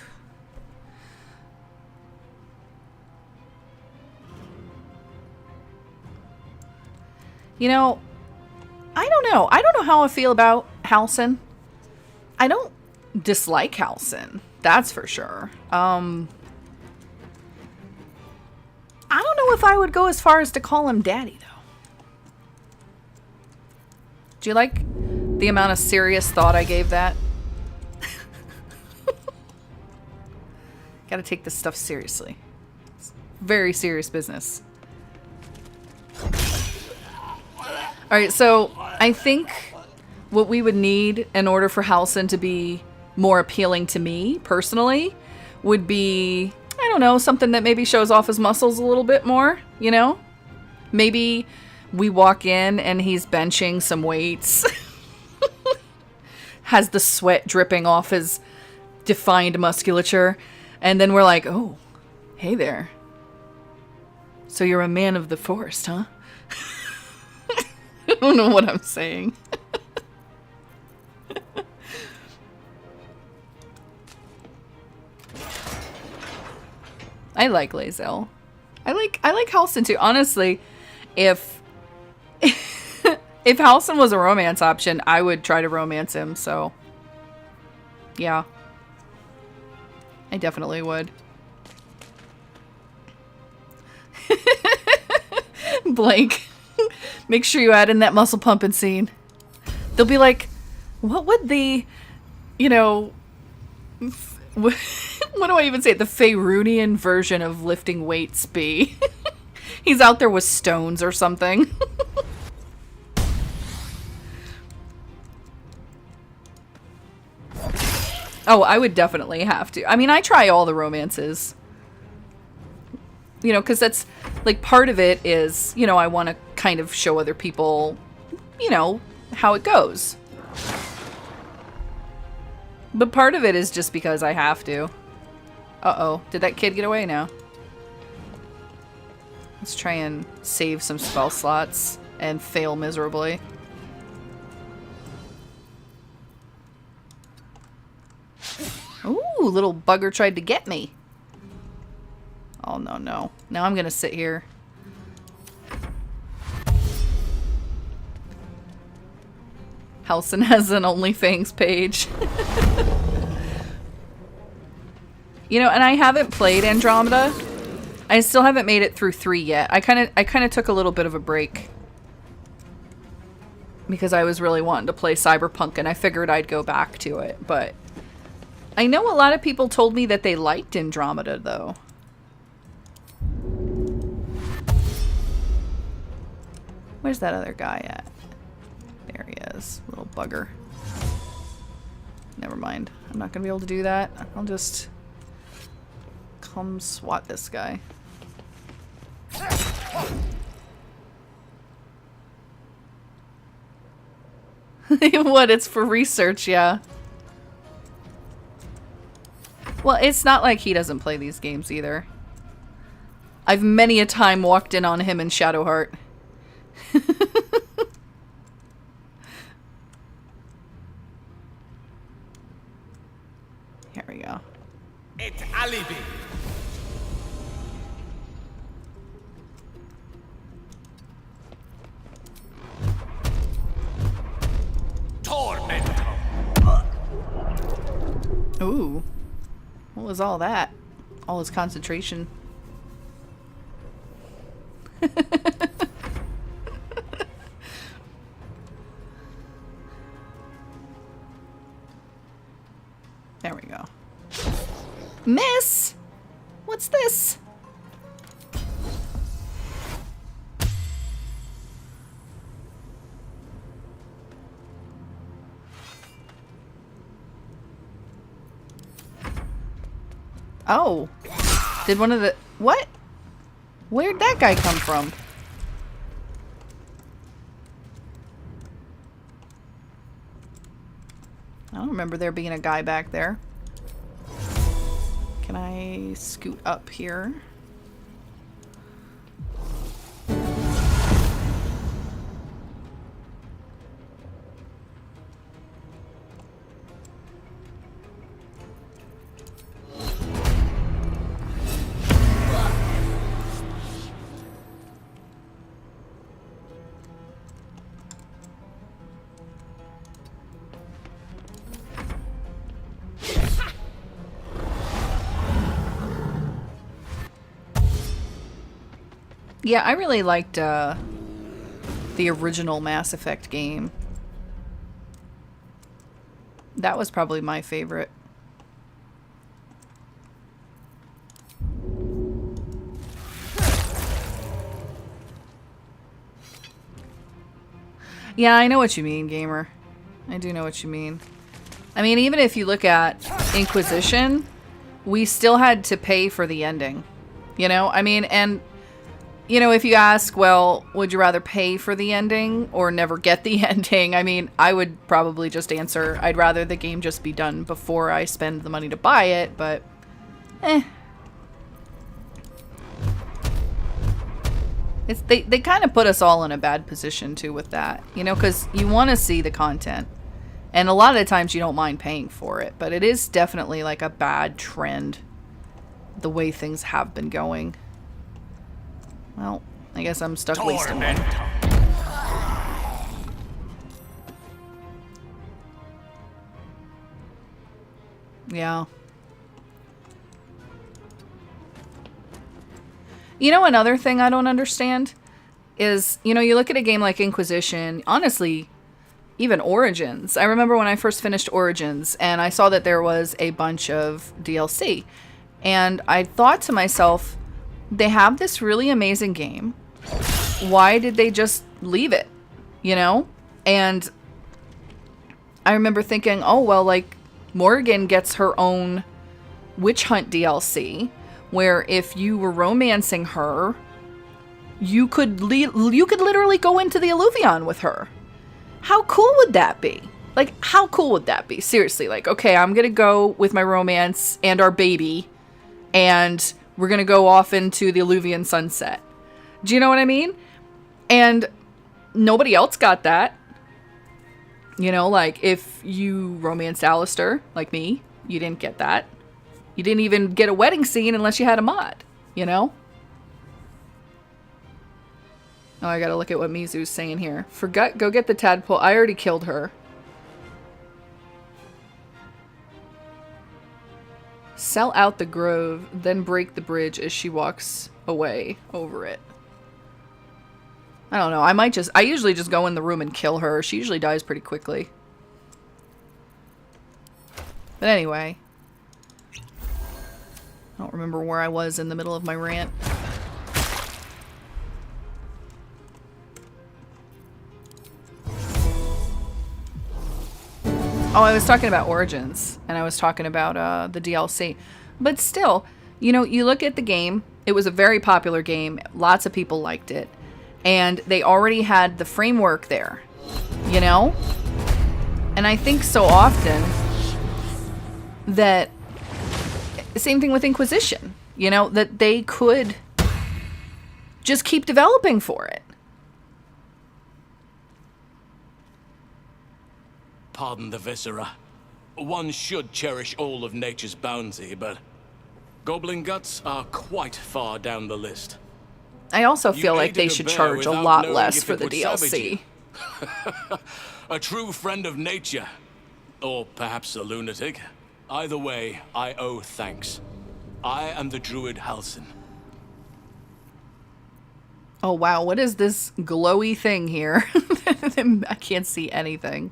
You know, I don't know. I don't know how I feel about Halsin. I don't dislike Halsin. That's for sure. I don't know if I would go as far as to call him daddy, though. Do you like the amount of serious thought I gave that? Gotta take this stuff seriously. It's very serious business. Alright, so I think what we would need in order for Halsin to be more appealing to me, personally, would be, I don't know, something that maybe shows off his muscles a little bit more, you know? Maybe we walk in and he's benching some weights. Has the sweat dripping off his defined musculature. And then we're like, oh, hey there. So you're a man of the forest, huh? I don't know what I'm saying. I like lae'zel. I like Halsin too. Honestly, if Halsin was a romance option, I would try to romance him, so yeah. I definitely would. Blank. Make sure you add in that muscle pumping scene. They'll be like, what would the, you know, what do I even say? The Faerunian version of lifting weights be? He's out there with stones or something. Oh, I would definitely have to. I mean, I try all the romances. You know, because that's, like, part of it is, you know, I want to kind of show other people, you know, how it goes. But part of it is just because I have to. Uh-oh. Did that kid get away now? Let's try and save some spell slots and fail miserably. Ooh, little bugger tried to get me. Oh, no, no. Now I'm gonna sit here. Halsin has an OnlyFans page. You know, and I haven't played Andromeda. I still haven't made it through 3 yet. I kind of took a little bit of a break because I was really wanting to play Cyberpunk, and I figured I'd go back to it. But I know a lot of people told me that they liked Andromeda, though. Where's that other guy at? There he is, little bugger. Never mind. I'm not gonna be able to do that. I'll just come swat this guy. What? It's for research, yeah. Well, it's not like he doesn't play these games either. I've many a time walked in on him in Shadowheart. Here we go. It's alibi. Tormento. Ooh. What was all that? All his concentration. There we go. Miss! What's this? Oh. Did one of the... What? Where'd that guy come from? I don't remember there being a guy back there. Can I scoot up here? Yeah, I really liked the original Mass Effect game. That was probably my favorite. Yeah, I know what you mean, gamer. I do know what you mean. I mean, even if you look at Inquisition, we still had to pay for the ending. You know, I mean, and... You know, if you ask, well, would you rather pay for the ending or never get the ending? I mean, I would probably just answer, I'd rather the game just be done before I spend the money to buy it, but They kind of put us all in a bad position, too, with that. You know, because you want to see the content. And a lot of the times you don't mind paying for it, but it is definitely like a bad trend, the way things have been going. Well, I guess I'm stuck wasting one. Yeah. You know, another thing I don't understand is, you know, you look at a game like Inquisition, honestly, even Origins. I remember when I first finished Origins and I saw that there was a bunch of DLC. And I thought to myself, they have this really amazing game. Why did they just leave it? You know? And I remember thinking, oh, well, like, Morgan gets her own Witch Hunt DLC, where if you were romancing her, you could literally go into the Alluvion with her. How cool would that be? Like, how cool would that be? Seriously, like, okay, I'm gonna go with my romance and our baby, and we're going to go off into the Alluvion sunset. Do you know what I mean? And nobody else got that. You know, like, if you romanced Alistair, like me, you didn't get that. You didn't even get a wedding scene unless you had a mod, you know? Oh, I gotta look at what Mizu's saying here. Go get the tadpole. I already killed her. Sell out the grove, then break the bridge as she walks away over it. I don't know. I usually just go in the room and kill her. She usually dies pretty quickly. But anyway. I don't remember where I was in the middle of my rant. Oh, I was talking about Origins, and I was talking about the DLC. But still, you know, you look at the game, It was a very popular game. Lots of people liked it. And they already had the framework there, you know? And I think so often that, same thing with Inquisition, you know, that they could just keep developing for it. Pardon the viscera. One should cherish all of nature's bounty, but goblin guts are quite far down the list. I also You feel like they aided a should bear charge a without lot knowing less if for it the would savage DLC. you. A true friend of nature. Or perhaps a lunatic. Either way, I owe thanks. I am the druid Halsin. Oh wow, what is this glowy thing here? I can't see anything.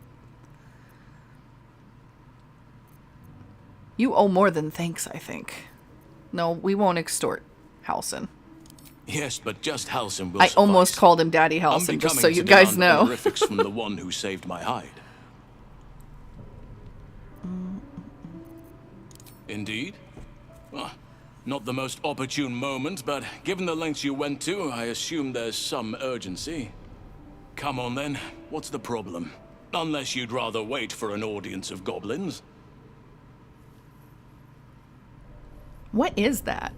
You owe more than thanks, I think. No, we won't extort Halsin. Yes, but just Halsin will I almost suffice. called him Daddy Halsin, just so Unbecoming you to guys demand know. honorifics from the one who saved my hide. Indeed? Well, not the most opportune moment, but given the lengths you went to, I assume there's some urgency. Come on then, what's the problem? Unless you'd rather wait for an audience of goblins. What is that?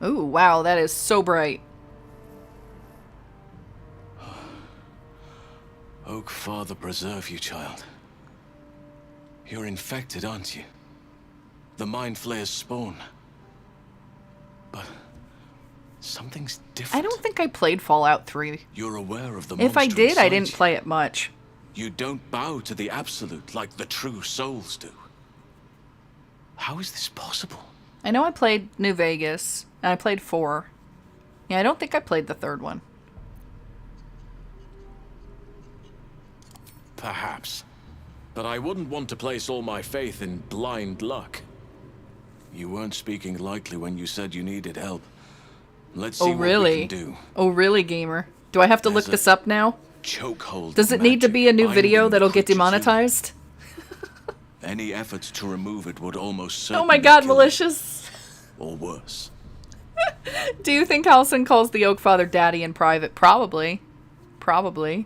Ooh, wow, that is so bright. Oak Father preserve you, child. You're infected, aren't you? The Mind Flayer's spawn. But something's different. I don't think I played Fallout 3. You're aware of the If I monster did, I inside didn't you. play it much. You don't bow to the absolute like the true souls do. How is this possible? I know I played New Vegas, and I played 4. Yeah, I don't think I played the 3rd one. Perhaps. But I wouldn't want to place all my faith in blind luck. You weren't speaking lightly when you said you needed help. Let's see Oh, what we really? can do. Oh, really, gamer? Do I have to look There's a this up now? Chokehold. Does it need to be a new video that'll get demonetized? Any efforts to remove it would almost Oh certainly my god, kill malicious. you, or worse. Do you think Halsin calls the Oak Father daddy in private? Probably. Probably.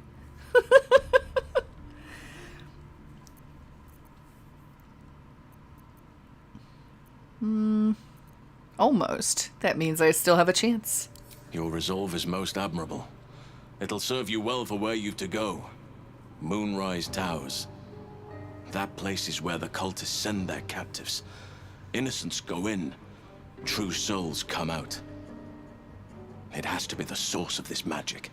Almost. That means I still have a chance. Your resolve is most admirable. It'll serve you well for where you've to go. Moonrise Towers. That place is where the cultists send their captives. Innocents go in. True souls come out. It has to be the source of this magic.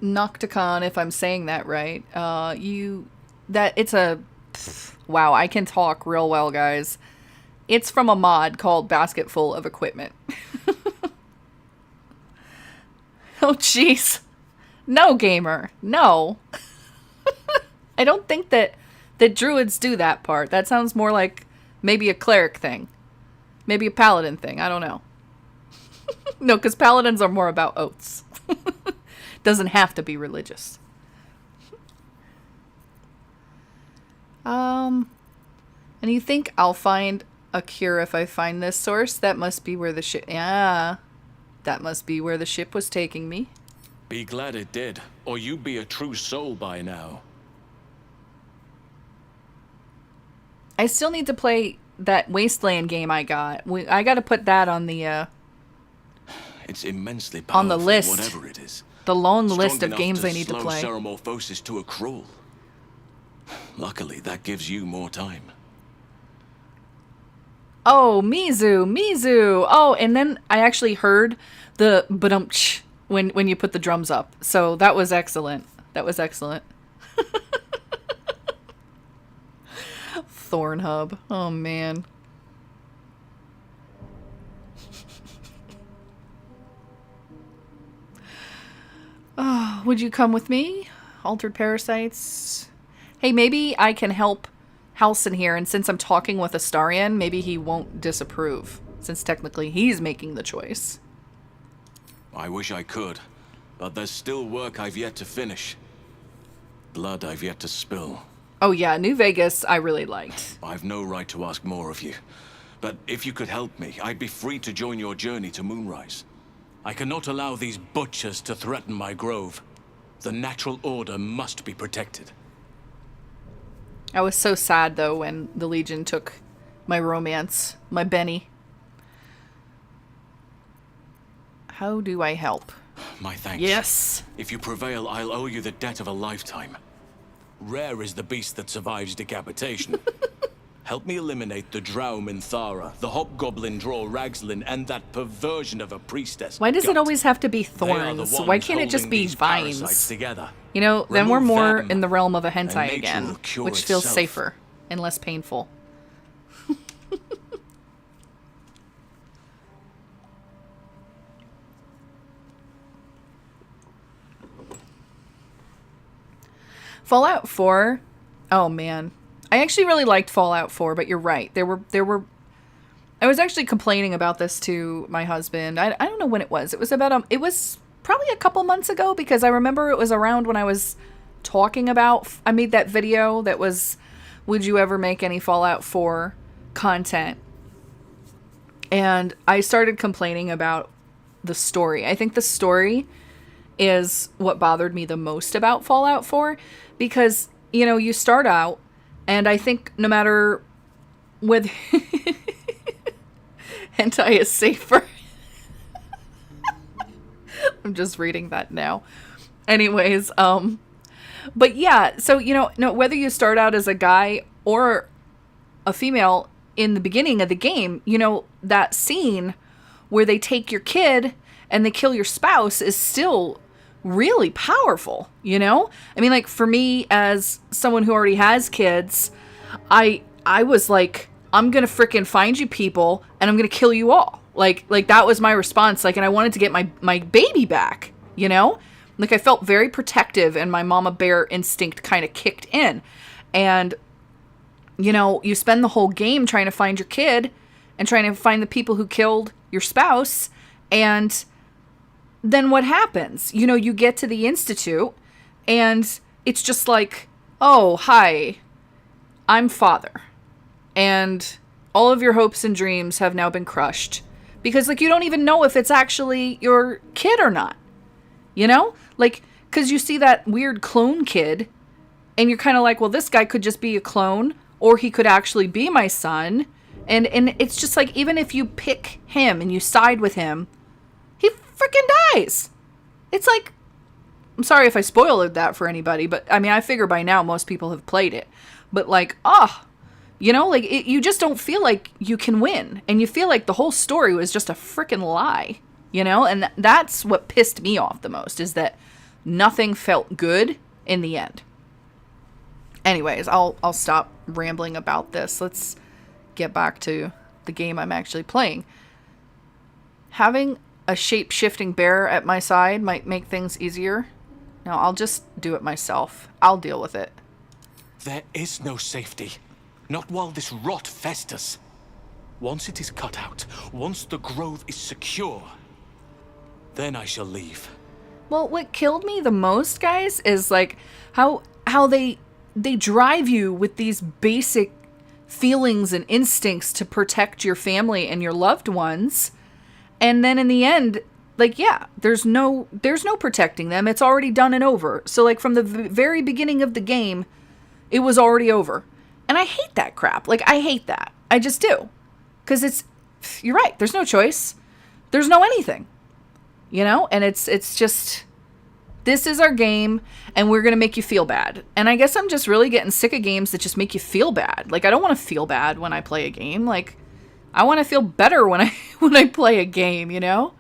Nocticon, if I'm saying that right. It's a... Wow, I can talk real well, guys. It's from a mod called Basketful of Equipment. Oh, jeez. No, gamer. No. I don't think that druids do that part. That sounds more like maybe a cleric thing. Maybe a paladin thing. I don't know. No, because paladins are more about oaths. Doesn't have to be religious. And you think I'll find a cure if I find this source? That must be where the ship... Yeah. That must be where the ship was taking me. Be glad it did, or you'd be a true soul by now. I still need to play that Wasteland game I got. I got to put that on the... It's immensely powerful, on the list. whatever it is. The long Strong list of enough games I need to slow play. Ceremorphosis to a crawl. Luckily, that gives you more time. Oh, Mizu. Oh, and then I actually heard the ba-dum-tsh when you put the drums up. So that was excellent. That was excellent. Thornhub. Oh, man. Oh, would you come with me? Altered parasites. Hey, maybe I can help Halsin here, and since I'm talking with Astarion, maybe he won't disapprove, since technically he's making the choice. I wish I could, but there's still work I've yet to finish. Blood I've yet to spill. Oh yeah, New Vegas I really liked. I've no right to ask more of you, But if you could help me, I'd be free to join your journey to Moonrise. I cannot allow these butchers to threaten my grove. The natural order must be protected. I was so sad, though, when the Legion took my romance, my Benny. How do I help? My thanks. Yes. If you prevail, I'll owe you the debt of a lifetime. Rare is the beast that survives decapitation. Help me eliminate the drow Minthara, the hobgoblin draw Ragslin, and that perversion of a priestess. Why does it always have to be They are the thorns? ones Why can't it just holding be these parasites vines? together. You know, then we're Remove more them, in the realm of a and hentai nature again, will cure which feels itself. safer and less painful. Fallout 4, oh man. I actually really liked Fallout 4, but you're right. There were I was actually complaining about this to my husband. I don't know when it was. It was about it was probably a couple months ago, because I remember it was around when I was talking about, I made that video that was, would you ever make any Fallout 4 content? And I started complaining about the story. I think the story is what bothered me the most about Fallout 4, because, you know, you start out, and I think no matter whether hentai is safer. I'm just reading that now. Anyways, but yeah, so, you know, no, whether you start out as a guy or a female in the beginning of the game, you know, that scene where they take your kid and they kill your spouse is still really powerful, you know? I mean, like, for me, as someone who already has kids, I was like, I'm gonna freaking find you people and I'm gonna kill you all. Like that was my response. Like, and I wanted to get my baby back, you know? Like, I felt very protective, and my mama bear instinct kind of kicked in. And, you know, you spend the whole game trying to find your kid and trying to find the people who killed your spouse. And then what happens? You know, you get to the Institute and it's just like, oh, hi, I'm father. And all of your hopes and dreams have now been crushed. Because, like, you don't even know if it's actually your kid or not. You know? Like, because you see that weird clone kid, and you're kind of like, well, this guy could just be a clone, or he could actually be my son. And it's just like, even if you pick him and you side with him, he freaking dies. It's like, I'm sorry if I spoiled that for anybody, but I mean, I figure by now most people have played it. But like, you know, like, you just don't feel like you can win. And you feel like the whole story was just a freaking lie, you know? And that's what pissed me off the most, is that nothing felt good in the end. Anyways, I'll stop rambling about this. Let's get back to the game I'm actually playing. Having a shape-shifting bear at my side might make things easier. No, I'll just do it myself. I'll deal with it. There is no safety. Not while this rot festers. Once it is cut out, once the grove is secure, then I shall leave. Well, what killed me the most, guys, is like how they drive you with these basic feelings and instincts to protect your family and your loved ones. And then in the end, like, yeah, there's no protecting them. It's already done and over. So, like, from the very beginning of the game, it was already over. And I hate that crap. Like, I hate that. I just do. Because you're right. There's no choice. There's no anything. You know? And it's just, this is our game, and we're going to make you feel bad. And I guess I'm just really getting sick of games that just make you feel bad. Like, I don't want to feel bad when I play a game. Like, I want to feel better when I play a game, you know?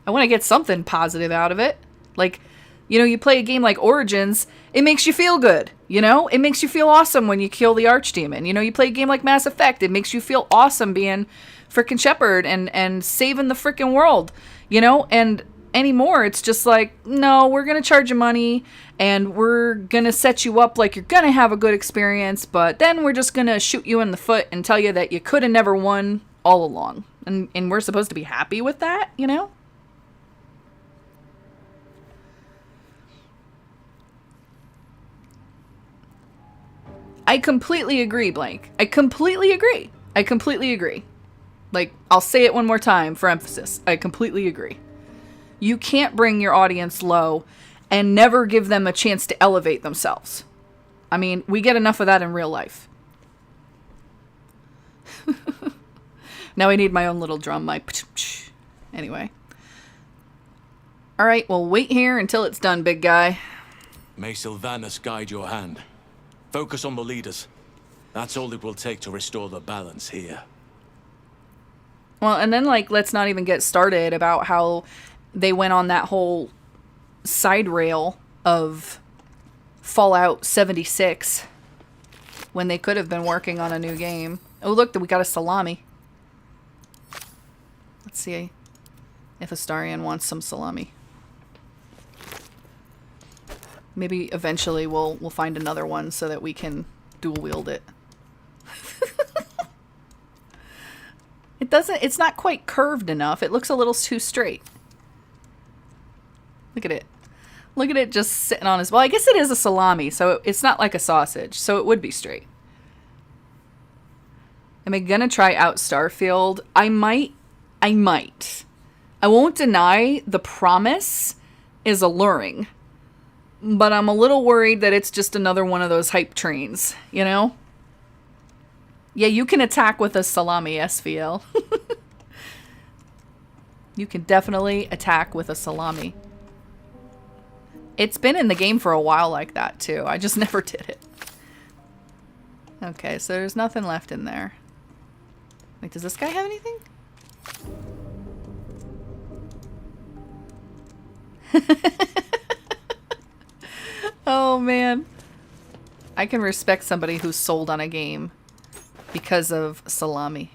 I want to get something positive out of it. Like, you know, you play a game like Origins, it makes you feel good, you know? It makes you feel awesome when you kill the Archdemon. You know, you play a game like Mass Effect, it makes you feel awesome being frickin' Shepard and saving the frickin' world, you know? And anymore, it's just like, no, we're going to charge you money, and we're going to set you up like you're going to have a good experience, but then we're just going to shoot you in the foot and tell you that you could have never won all along. And we're supposed to be happy with that, you know? I completely agree, Blank. I completely agree. Like, I'll say it one more time for emphasis. I completely agree. You can't bring your audience low and never give them a chance to elevate themselves. I mean, we get enough of that in real life. Now I need my own little drum mic. Anyway. Alright, well, wait here until it's done, big guy. May Sylvanas guide your hand. Focus on the leaders. That's all it will take to restore the balance here. Well, and then, like, let's not even get started about how they went on that whole side rail of Fallout 76 when they could have been working on a new game. Oh, look, we got a salami. Let's see if Astarion wants some salami. Maybe eventually we'll find another one so that we can dual wield it. It's not quite curved enough. It looks a little too straight. Look at it. Look at it just sitting on his... Well, I guess it is a salami, so it's not like a sausage, so it would be straight. Am I gonna try out Starfield? I might. I won't deny the promise is alluring. But I'm a little worried that it's just another one of those hype trains, you know? Yeah, you can attack with a salami, SVL. You can definitely attack with a salami. It's been in the game for a while like that, too. I just never did it. Okay, so there's nothing left in there. Wait, does this guy have anything? Oh, man. I can respect somebody who's sold on a game because of salami.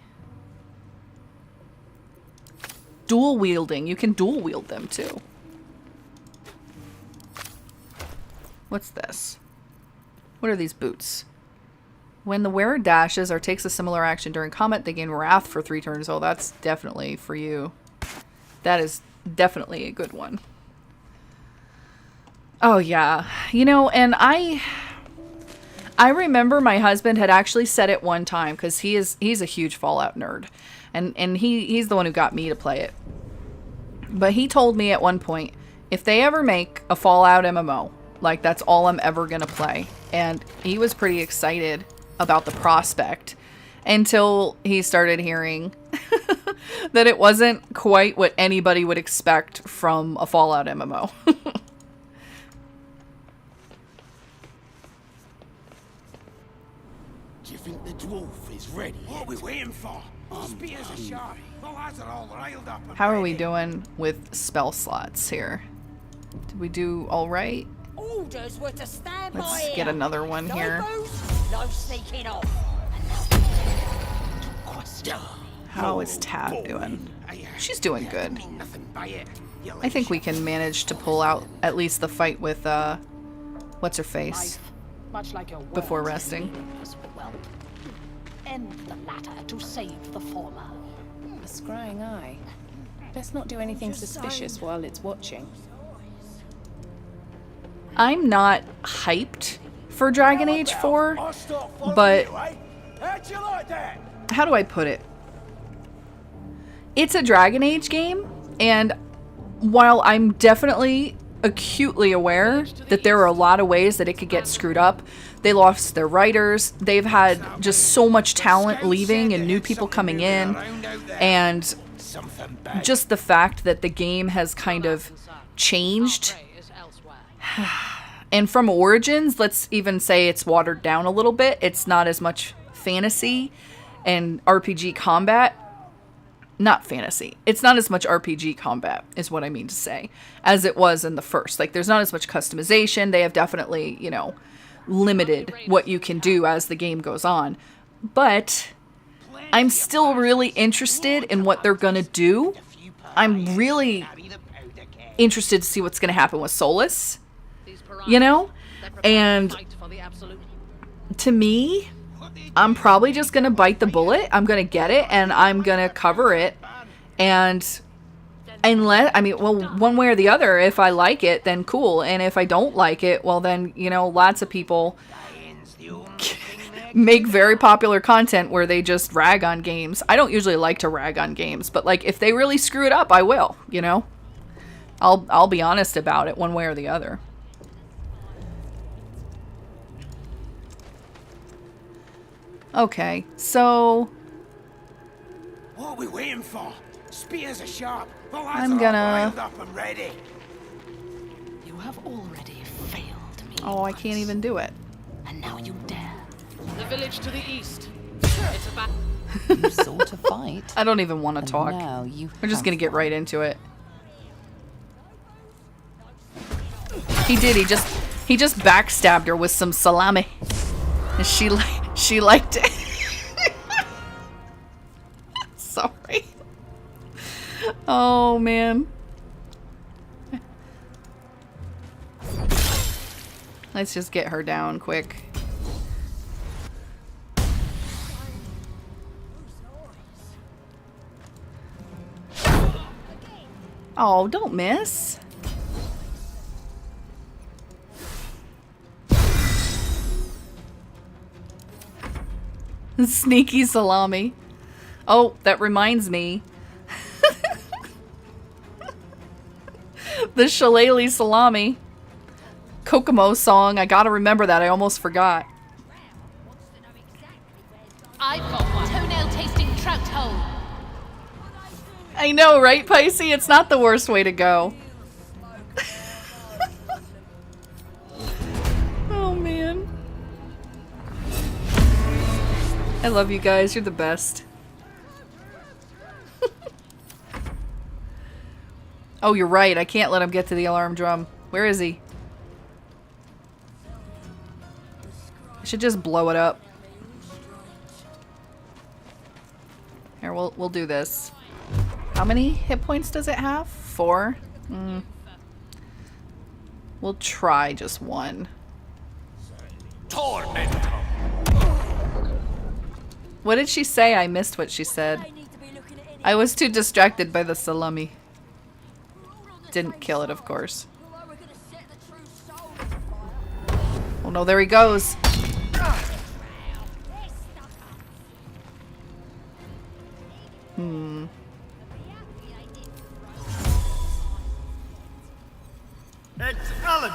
Dual wielding. You can dual wield them, too. What's this? What are these boots? When the wearer dashes or takes a similar action during combat, they gain wrath for 3 turns. Oh, that's definitely for you. That is definitely a good one. Oh, yeah. You know, and I remember my husband had actually said it one time, because he's a huge Fallout nerd. And he's the one who got me to play it. But he told me at one point, if they ever make a Fallout MMO, like, that's all I'm ever going to play. And he was pretty excited about the prospect until he started hearing that it wasn't quite what anybody would expect from a Fallout MMO. Do you think the dwarf is ready? What are we waiting for? Spears are sharp. The lads are all riled up. How are we doing with spell slots here? Did we do all right? Orders were to stand by Let's get another one here. No sneaking off. How is Tab doing? She's doing good. I think we can manage to pull out at least the fight with, what's her face? Before resting. End the latter to save the former. A scrying eye. Best not do anything suspicious while it's watching. I'm not hyped for Dragon Age 4, but how do I put it? It's a Dragon Age game, and while I'm definitely acutely aware that there are a lot of ways that it could get screwed up, they lost their writers, they've had just so much talent leaving and new people coming in, and just the fact that the game has kind of changed. And from Origins, let's even say it's watered down a little bit. It's not as much fantasy and RPG combat. Not fantasy. It's not as much RPG combat, is what I mean to say, as it was in the first. Like, there's not as much customization. They have definitely, you know, limited what you can do as the game goes on. But I'm still really interested in what they're going to do. I'm really interested to see what's going to happen with Solus. You know? And to me, I'm probably just going to bite the bullet. I'm going to get it and I'm going to cover it. And unless, I mean, well, one way or the other, if I like it, then cool. And if I don't like it, well then, you know, lots of people make very popular content where they just rag on games. I don't usually like to rag on games, but like if they really screw it up, I will, you know? I'll be honest about it one way or the other. Okay, so What are we waiting for? Spears are sharp. The lads I'm are all gonna- riled up and ready. You have already failed me. Oh, I can't even do it. And now you dare. The village to the east. It's about. You sought a fight. I don't even want to talk. Now you We're just have gonna get one. right into it. He did. He just backstabbed her with some salami, and she liked it. Sorry. Oh man. Let's just get her down quick. Oh, don't miss. Sneaky salami. Oh, that reminds me. The shillelagh salami. Kokomo song. I gotta remember that. I almost forgot. I've got one. Toenail tasting trout hole. I know, right, Picey? It's not the worst way to go. Oh, man. I love you guys. You're the best. Oh, you're right. I can't let him get to the alarm drum. Where is he? I should just blow it up. Here, we'll do this. How many hit points does it have? 4? We'll try just 1. Tormentor. What did she say? I missed what she said. I was too distracted by the salami. Didn't kill it, of course. Oh no, there he goes. It's Alan.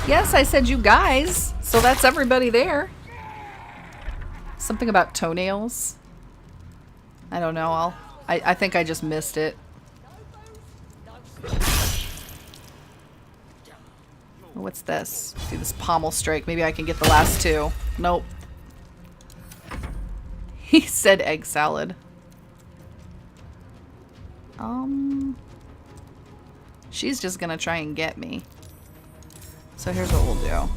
Yes, I said you guys. So that's everybody there. Something about toenails. I don't know. I think I just missed it. What's this? Do this pommel strike. Maybe I can get the last 2. Nope. He said egg salad. She's just gonna try and get me. So here's what we'll do.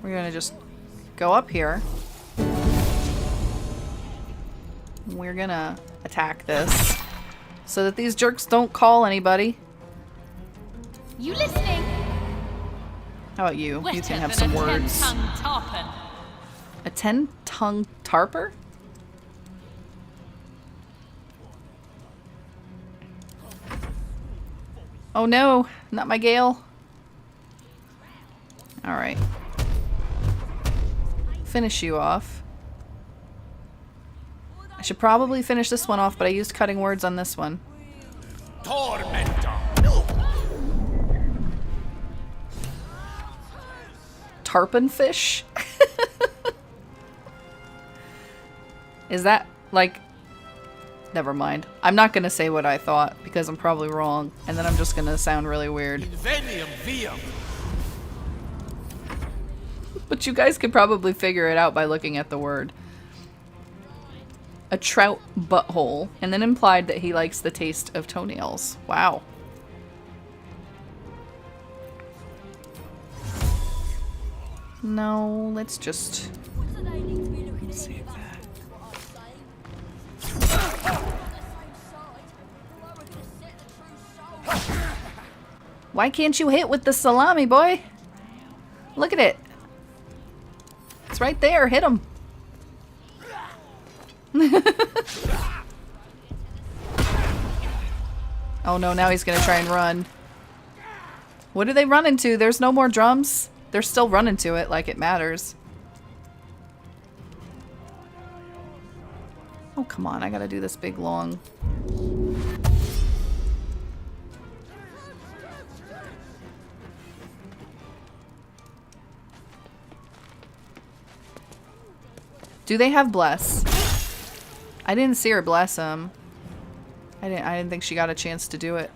We're gonna just go up here. We're gonna attack this so that these jerks don't call anybody. You listening? How about you? You can have Wetter some than a words. 10-tongue tarpon. A 10-tongue tarper? Oh no, not my Gale. Alright. Finish you off. I should probably finish this one off, but I used cutting words on this one. Tormentor. Tarpon fish? Is that like... Never mind. I'm not gonna say what I thought because I'm probably wrong, and then I'm just gonna sound really weird. Invenium viam. But you guys could probably figure it out by looking at the word. A trout butthole, and then implied that he likes the taste of toenails. Wow. No, let's just save that. Why can't you hit with the salami, boy? Look at it. It's right there. Hit him. Oh no, now he's gonna try and run. What do they run into? There's no more drums. They're still running to it like it matters. Oh, come on. I gotta do this big, long... Do they have bless? I didn't see her bless him. I didn't think she got a chance to do it.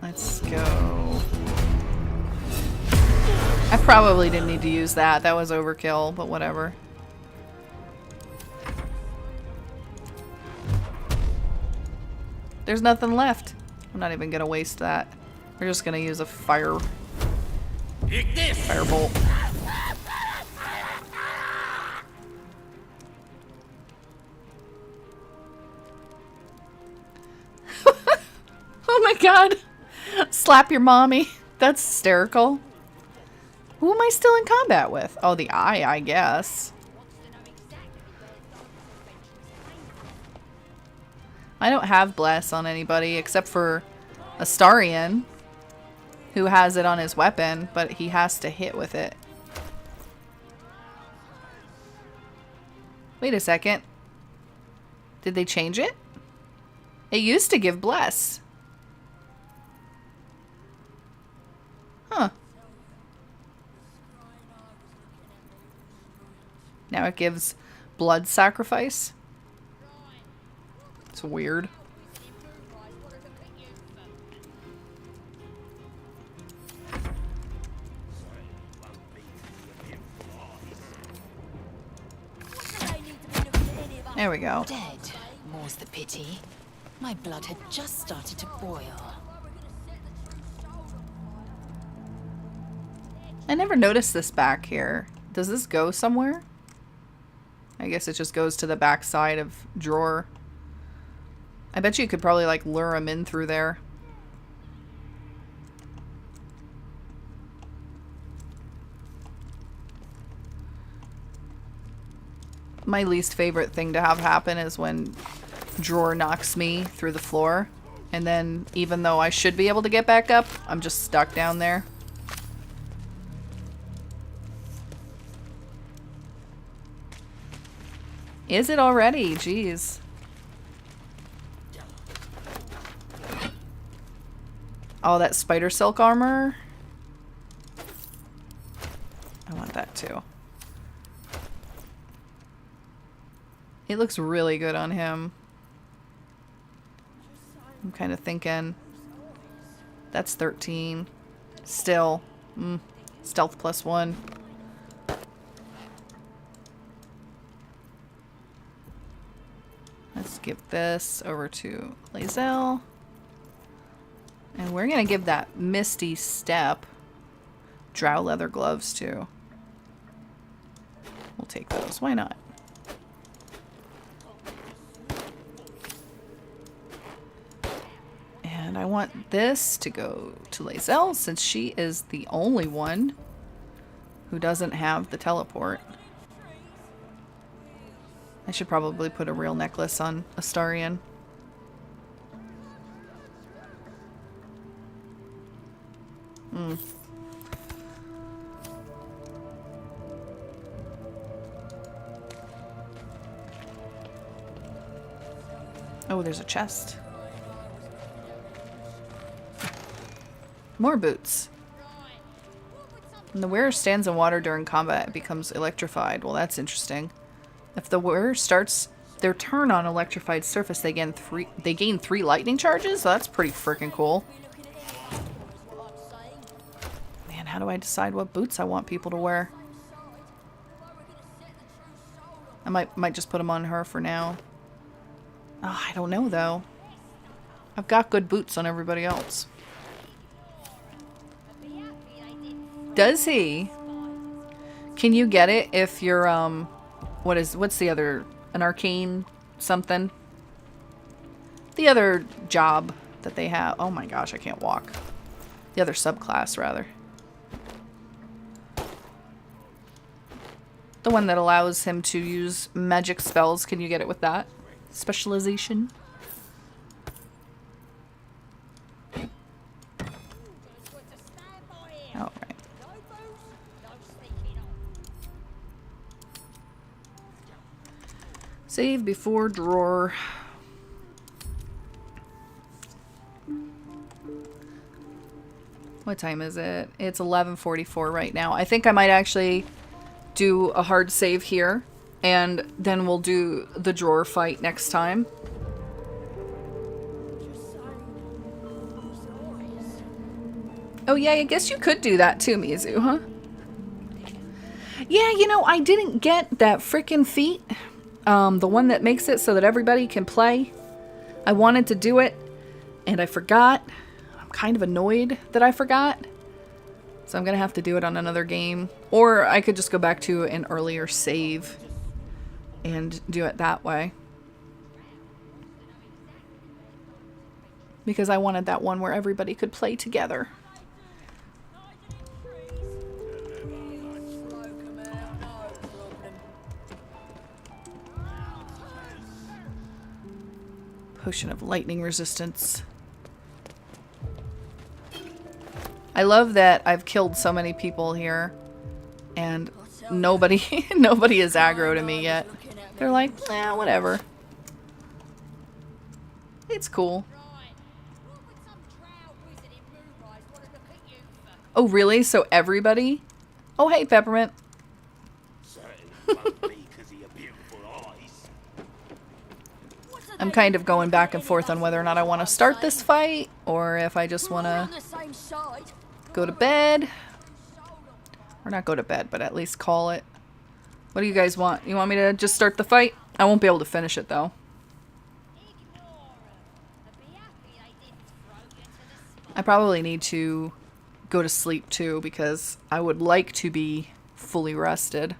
Let's go. I probably didn't need to use that. That was overkill, but whatever. There's nothing left. I'm not even gonna waste that. We're just gonna use a firebolt. Oh my god. Slap your mommy. That's hysterical. Who am I still in combat with? Oh, the eye, I guess. I don't have bless on anybody except for Astarion, who has it on his weapon, but he has to hit with it. Wait a second. Did they change it? It used to give bless. Huh. Now it gives blood sacrifice. It's weird. There we go. Dead, more's the pity. My blood had just started to boil. I never noticed this back here. Does this go somewhere? I guess it just goes to the back side of drawer. I bet you could probably like lure him in through there. My least favorite thing to have happen is when drawer knocks me through the floor, and then even though I should be able to get back up, I'm just stuck down there. Is it already? Jeez. Oh, that spider silk armor. I want that too. It looks really good on him. I'm kind of thinking that's 13. Still, stealth +1. Let's give this over to lae'zel. And we're going to give that Misty Step drow leather gloves too. We'll take those. Why not? And I want this to go to lae'zel since she is the only one who doesn't have the teleport. I should probably put a real necklace on Astarion. Oh, there's a chest. More boots. When the wearer stands in water during combat, it becomes electrified. Well, that's interesting. If the wearer starts their turn on electrified surface, they gain three lightning charges? So that's pretty freaking cool. Man, how do I decide what boots I want people to wear? I might just put them on her for now. Oh, I don't know though. I've got good boots on everybody else. Does he? Can you get it if you're what's the other, an arcane something? The other job that they have. Oh my gosh, I can't walk. The other subclass rather. The one that allows him to use magic spells. Can you get it with that? Specialization? Alright. Save before drawer. What time is it? It's 11:44 right now. I think I might actually do a hard save here, and then we'll do the drawer fight next time. Oh yeah, I guess you could do that too, Mizu, huh? Yeah, you know, I didn't get that frickin' feat. The one that makes it so that everybody can play. I wanted to do it, and I forgot. I'm kind of annoyed that I forgot. So I'm going to have to do it on another game. Or I could just go back to an earlier save and do it that way. Because I wanted that one where everybody could play together. Potion of lightning resistance. I love that I've killed so many people here and nobody is aggro to me yet. They're like, nah, whatever. It's cool. Oh, really? So everybody? Oh, hey, Peppermint. I'm kind of going back and forth on whether or not I want to start this fight or if I just want to go to bed. Or not go to bed, but at least call it. What do you guys want? You want me to just start the fight? I won't be able to finish it, though. I probably need to go to sleep, too, because I would like to be fully rested.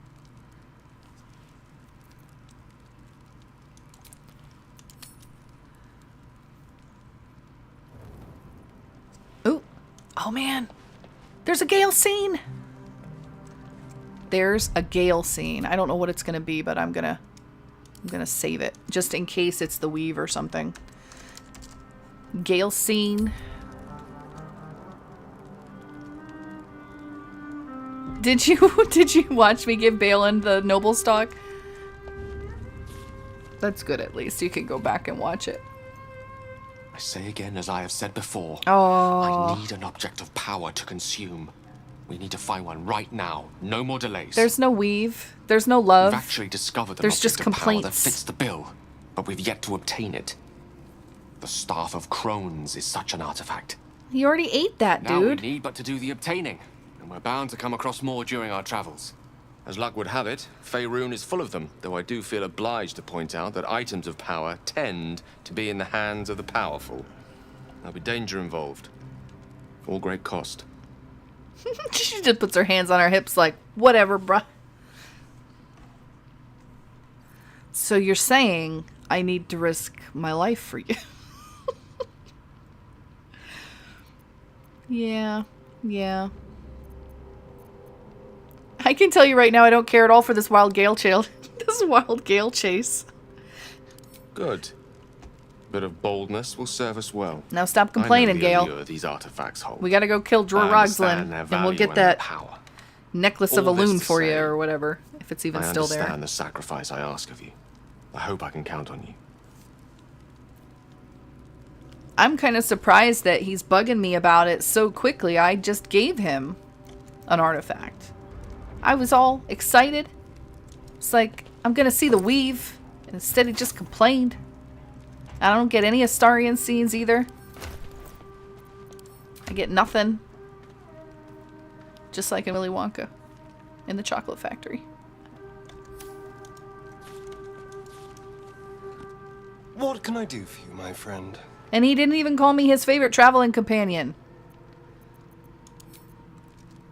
Ooh. Oh, man. There's a Gale scene. There's a Gale scene. I don't know what it's going to be, but I'm gonna save it. Just in case it's the weave or something. Gale scene. Did you watch me give Balin the noble stock? That's good, at least. You can go back and watch it. I say again, as I have said before, oh. I need an object of power to consume. We need to find one right now. No more delays. There's no weave. There's no love. We've actually discovered an There's object just of complaints. power that fits the bill, but we've yet to obtain it. The Staff of Crones is such an artifact. You already ate that, Now dude. we need but to do the obtaining, and we're bound to come across more during our travels. As luck would have it, Faerun is full of them, though I do feel obliged to point out that items of power tend to be in the hands of the powerful. There'll be danger involved, for great cost. She just puts her hands on her hips like, whatever, bruh. So you're saying I need to risk my life for you? Yeah. I can tell you right now I don't care at all for this wild Gale chase. Good. A bit of boldness will serve us well. Now stop complaining, I know the Gale. allure these artifacts hold. We gotta go kill Dror Rogslin, and we'll get that necklace of All this Aloon to for you, say, or whatever, if it's even still there. I understand the sacrifice I ask of you. I hope I can count on you. I'm kind of surprised that he's bugging me about it so quickly. I just gave him an artifact. I was all excited. It's like, I'm gonna see the weave. And instead he just complained. I don't get any Astarion scenes either. I get nothing. Just like in Willy Wonka. In the chocolate factory. What can I do for you, my friend? And he didn't even call me his favorite traveling companion.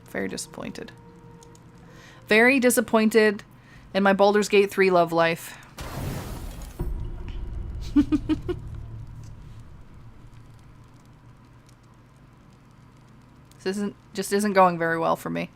Very disappointed. Very disappointed in my Baldur's Gate 3 love life. This just isn't going very well for me.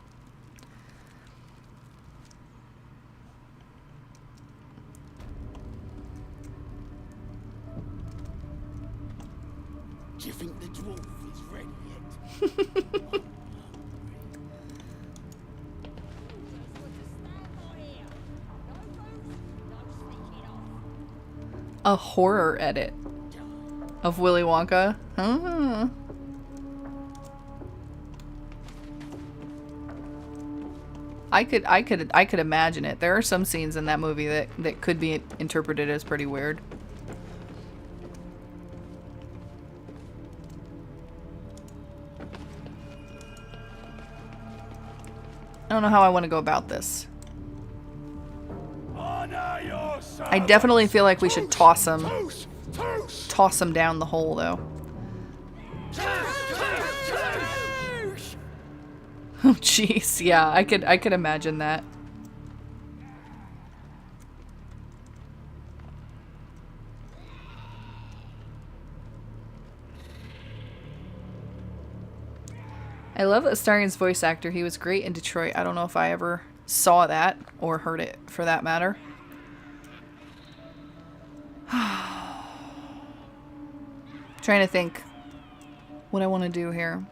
A horror edit of Willy Wonka. Huh. I could imagine it. There are some scenes in that movie that could be interpreted as pretty weird. I don't know how I want to go about this. I definitely feel like we should toss him. Toss him down the hole, though. Oh, jeez. Yeah, I could imagine that. I love Astarion's voice actor. He was great in Detroit. I don't know if I ever saw that or heard it, for that matter. Trying to think what I want to do here.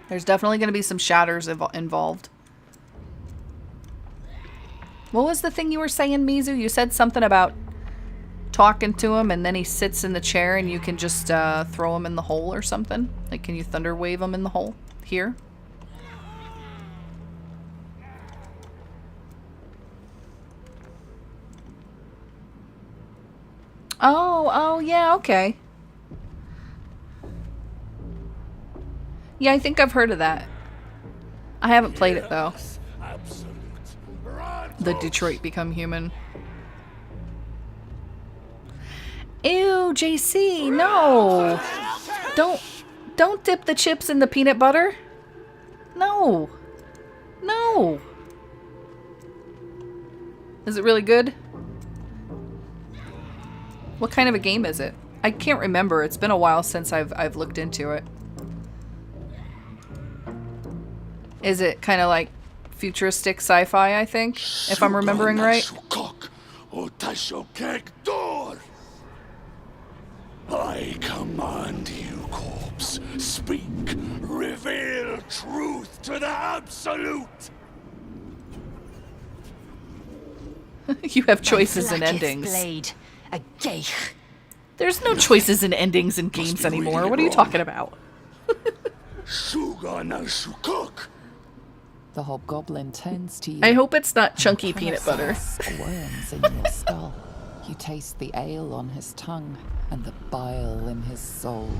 There's definitely going to be some shatters involved. What was the thing you were saying, Mizu? You said something about talking to him and then he sits in the chair and you can just throw him in the hole or something? Like, can you thunder wave him in the hole? Here? Oh, yeah, okay. Yeah, I think I've heard of that. I haven't played it, though. The Detroit Become Human. Ew, JC, no! Don't dip the chips in the peanut butter. No. No. Is it really good? What kind of a game is it? I can't remember. It's been a while since I've looked into it. Is it kind of like futuristic sci-fi, I think, if I'm remembering right? I command you, corpse. Speak. Reveal truth to the absolute. You have choices and endings. Blade, a gay. There's no choices and endings in games anymore. What are you talking about? The hobgoblin turns to you. I hope it's not chunky peanut butter. Worms in your skull. You taste the ale on his tongue and the bile in his soul.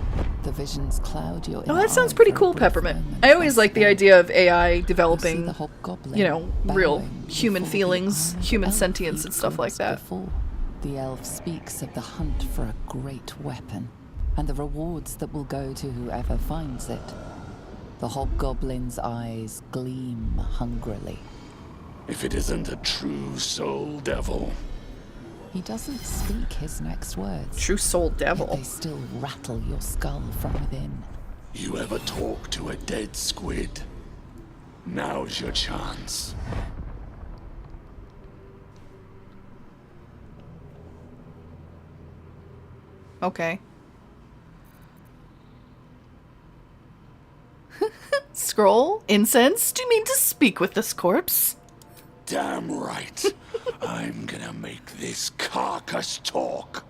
The visions cloud your Oh, that sounds pretty cool, Peppermint. I always like the idea of AI developing, you know, real human feelings, human sentience and stuff like that. The elf speaks of the hunt for a great weapon and the rewards that will go to whoever finds it. The hobgoblin's eyes gleam hungrily. If it isn't a true soul devil. He doesn't speak his next words. True soul devil. They still rattle your skull from within. You ever talk to a dead squid? Now's your chance. Okay. Scroll? Incense? Do you mean to speak with this corpse? Damn right. I'm gonna make this carcass talk.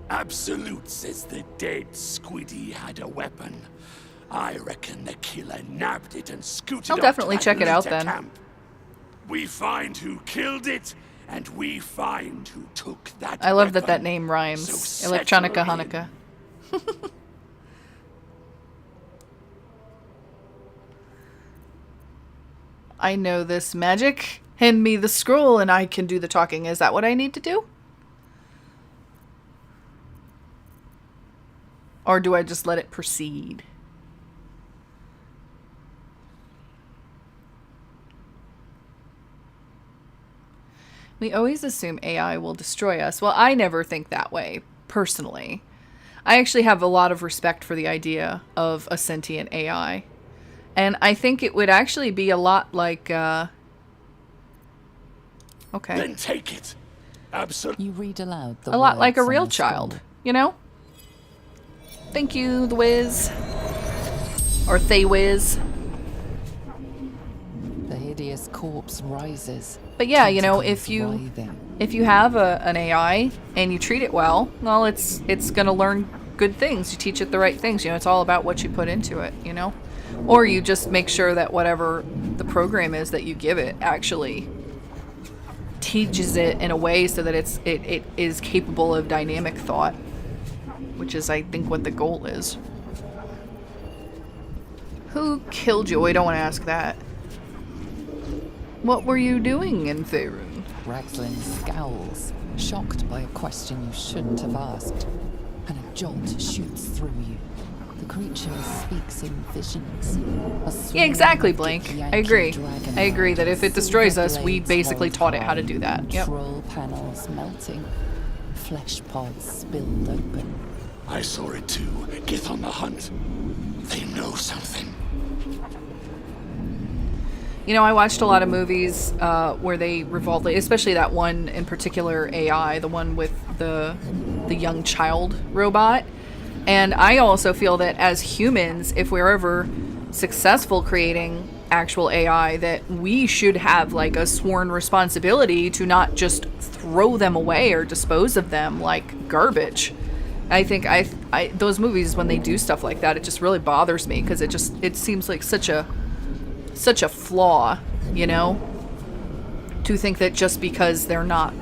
Absolute says the dead squiddy had a weapon. I reckon the killer nabbed it and scooted I'll off definitely to check it out winter then. camp. We find who killed it, and we find who took that I love that weapon. that name rhymes. So Electronica settle in. Hanukkah. I know this magic. Hand me the scroll and I can do the talking. Is that what I need to do? Or do I just let it proceed? We always assume AI will destroy us. Well, I never think that way, personally. I actually have a lot of respect for the idea of a sentient AI. And I think it would actually be a lot like, okay. Then take it. You read aloud the A lot like a words on real the child, scroll. you know? Thank you, the Wiz. Or They Wiz. The hideous corpse rises. But yeah, you know, tentacles if you have an AI and you treat it well, it's gonna learn good things. You teach it the right things. You know, it's all about what you put into it. You know, or you just make sure that whatever the program is that you give it actually teaches it in a way so that it is capable of dynamic thought, which is, I think, what the goal is. Who killed you? I don't want to ask that. What were you doing in Faerun? Raglan scowls, shocked by a question you shouldn't have asked, and a jolt shoots through you. The creature speaks in visions. Yeah, exactly, Blink. I agree. I agree that if it destroys us, we basically taught it how to do that. Yep. Troll panels melting, flesh pods spilled open. I saw it too. Get on the hunt. They know something. You know, I watched a lot of movies where they revolved, especially that one in particular AI, the one with the young child robot. And I also feel that as humans, if we're ever successful creating actual AI, that we should have like a sworn responsibility to not just throw them away or dispose of them like garbage. I think those movies, when they do stuff like that, it just really bothers me because it seems like such a flaw, you know, to think that just because they're not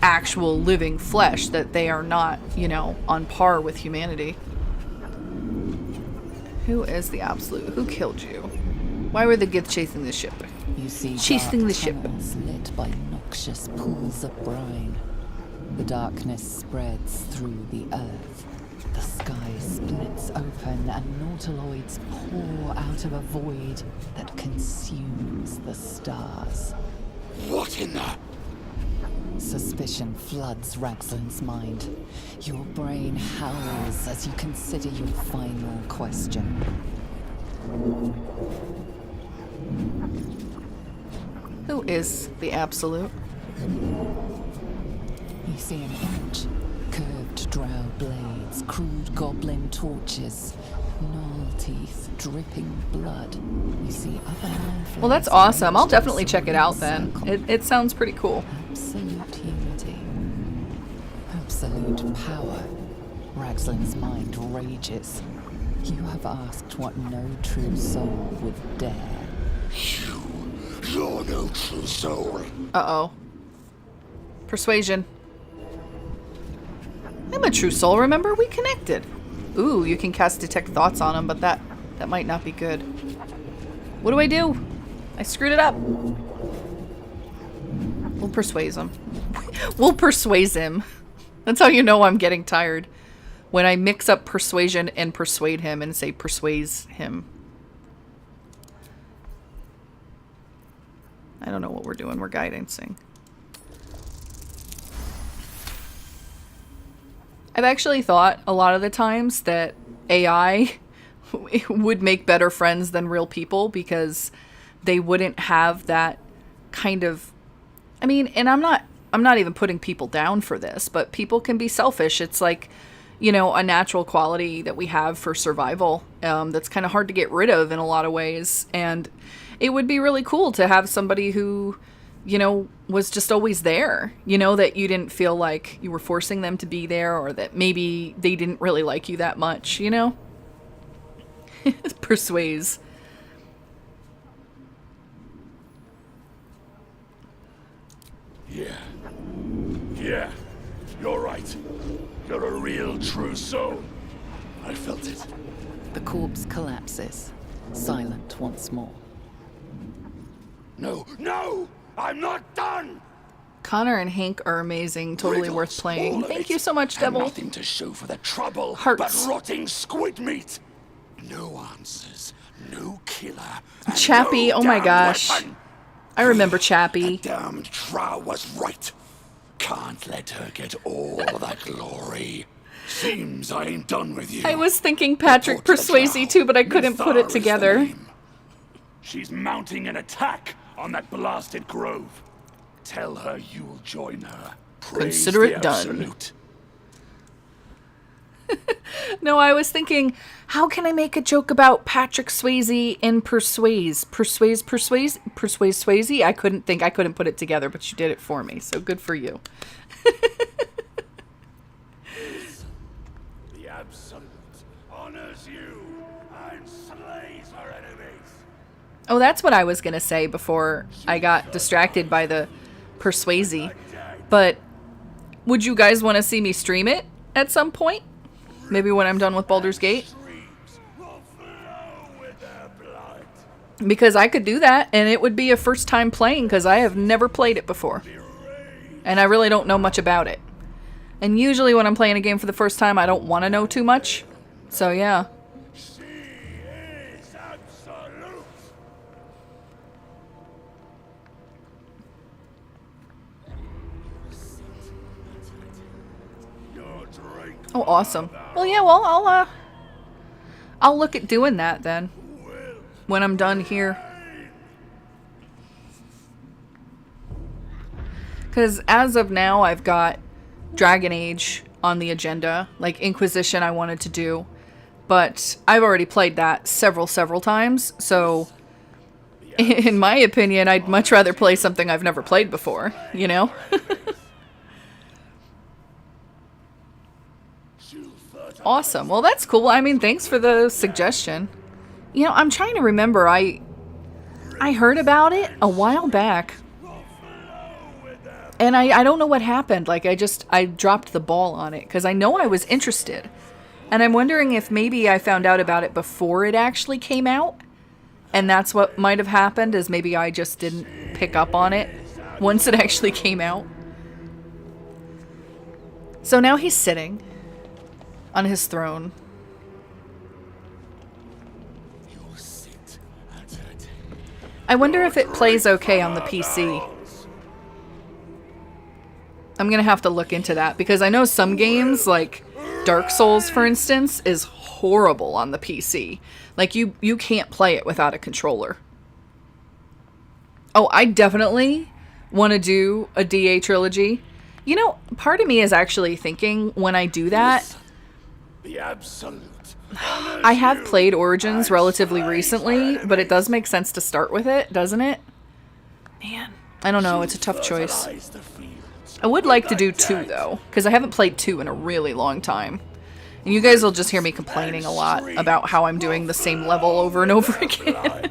actual living flesh that they are not, you know, on par with humanity. Who is the absolute? Who killed you? Why were the Gith chasing the ship? You see chasing the ship. Lit by noxious pools of brine. The darkness spreads through the earth. The sky splits open and nautiloids pour out of a void that consumes the stars. What in the... Suspicion floods Raglan's mind. Your brain howls as you consider your final question. Who is the absolute? You see an image. Curved drow blades, crude goblin torches, gnarl teeth, dripping blood. You see other mindflames. Well, that's awesome. I'll definitely check it out then. It sounds pretty cool. Absolute unity. Absolute power. Raglan's mind rages. You have asked what no true soul would dare. You're no true soul. Uh-oh. Persuasion. I'm a true soul, remember? We connected. Ooh, you can cast Detect Thoughts on him, but that might not be good. What do I do? I screwed it up. We'll persuade him. We'll persuade him. That's how you know I'm getting tired. When I mix up persuasion and persuade him and say persuades him. I don't know what we're doing. We're guidancing. I've actually thought a lot of the times that AI would make better friends than real people because they wouldn't have that kind of... I mean, and I'm not even putting people down for this, but people can be selfish. It's like, you know, a natural quality that we have for survival that's kind of hard to get rid of in a lot of ways. And it would be really cool to have somebody who, you know, was just always there, you know, that you didn't feel like you were forcing them to be there or that maybe they didn't really like you that much, you know? Persuades. Yeah, you're right. You're a real true soul. I felt it. The corpse collapses, silent once more. No! I'm not done! Connor and Hank are amazing, totally worth playing. Thank you so much, Devil. Nothing to show for the trouble Hearts. but rotting squid meat. No answers, no killer. Chappie, no oh my damn gosh. weapon. I remember Chappie. The damned drow was right. Can't let her get all that glory. Seems I ain't done with you. I was thinking Patrick Persuasey too, but I couldn't put it together. She's mounting an attack on that blasted grove. Tell her you'll join her. Praise Consider it the done. absolute. No, I was thinking, how can I make a joke about Patrick Swayze in Persuade? Swayze? I couldn't put it together, but you did it for me, so good for you. The Absolute honors you and slays her enemies. Oh, that's what I was going to say before I got distracted by the Persuade. But would you guys want to see me stream it at some point? Maybe when I'm done with Baldur's Gate? Because I could do that, and it would be a first time playing, because I have never played it before. And I really don't know much about it. And usually when I'm playing a game for the first time, I don't want to know too much. So yeah. Oh, awesome. Well, yeah, well, I'll look at doing that then. When I'm done here. Because as of now, I've got Dragon Age on the agenda. Like, Inquisition I wanted to do. But I've already played that several times. So, in my opinion, I'd much rather play something I've never played before. You know? Awesome. Well, that's cool. I mean, thanks for the suggestion. You know, I'm trying to remember. I heard about it a while back. And I don't know what happened. Like, I dropped the ball on it. Because I know I was interested. And I'm wondering if maybe I found out about it before it actually came out. And that's what might have happened, is maybe I just didn't pick up on it once it actually came out. So now he's sitting on his throne. I wonder if it plays okay on the PC. I'm gonna have to look into that, because I know some games, like Dark Souls, for instance, is horrible on the PC. Like, you can't play it without a controller. Oh, I definitely want to do a DA trilogy. You know, part of me is actually thinking, when I do that, The Absolute. I have played Origins relatively recently, but it does make sense to start with it, doesn't it? Man, I don't know, it's a tough choice. I would like to do 2, though, because I haven't played 2 in a really long time. And you guys will just hear me complaining a lot about how I'm doing the same level over and over again.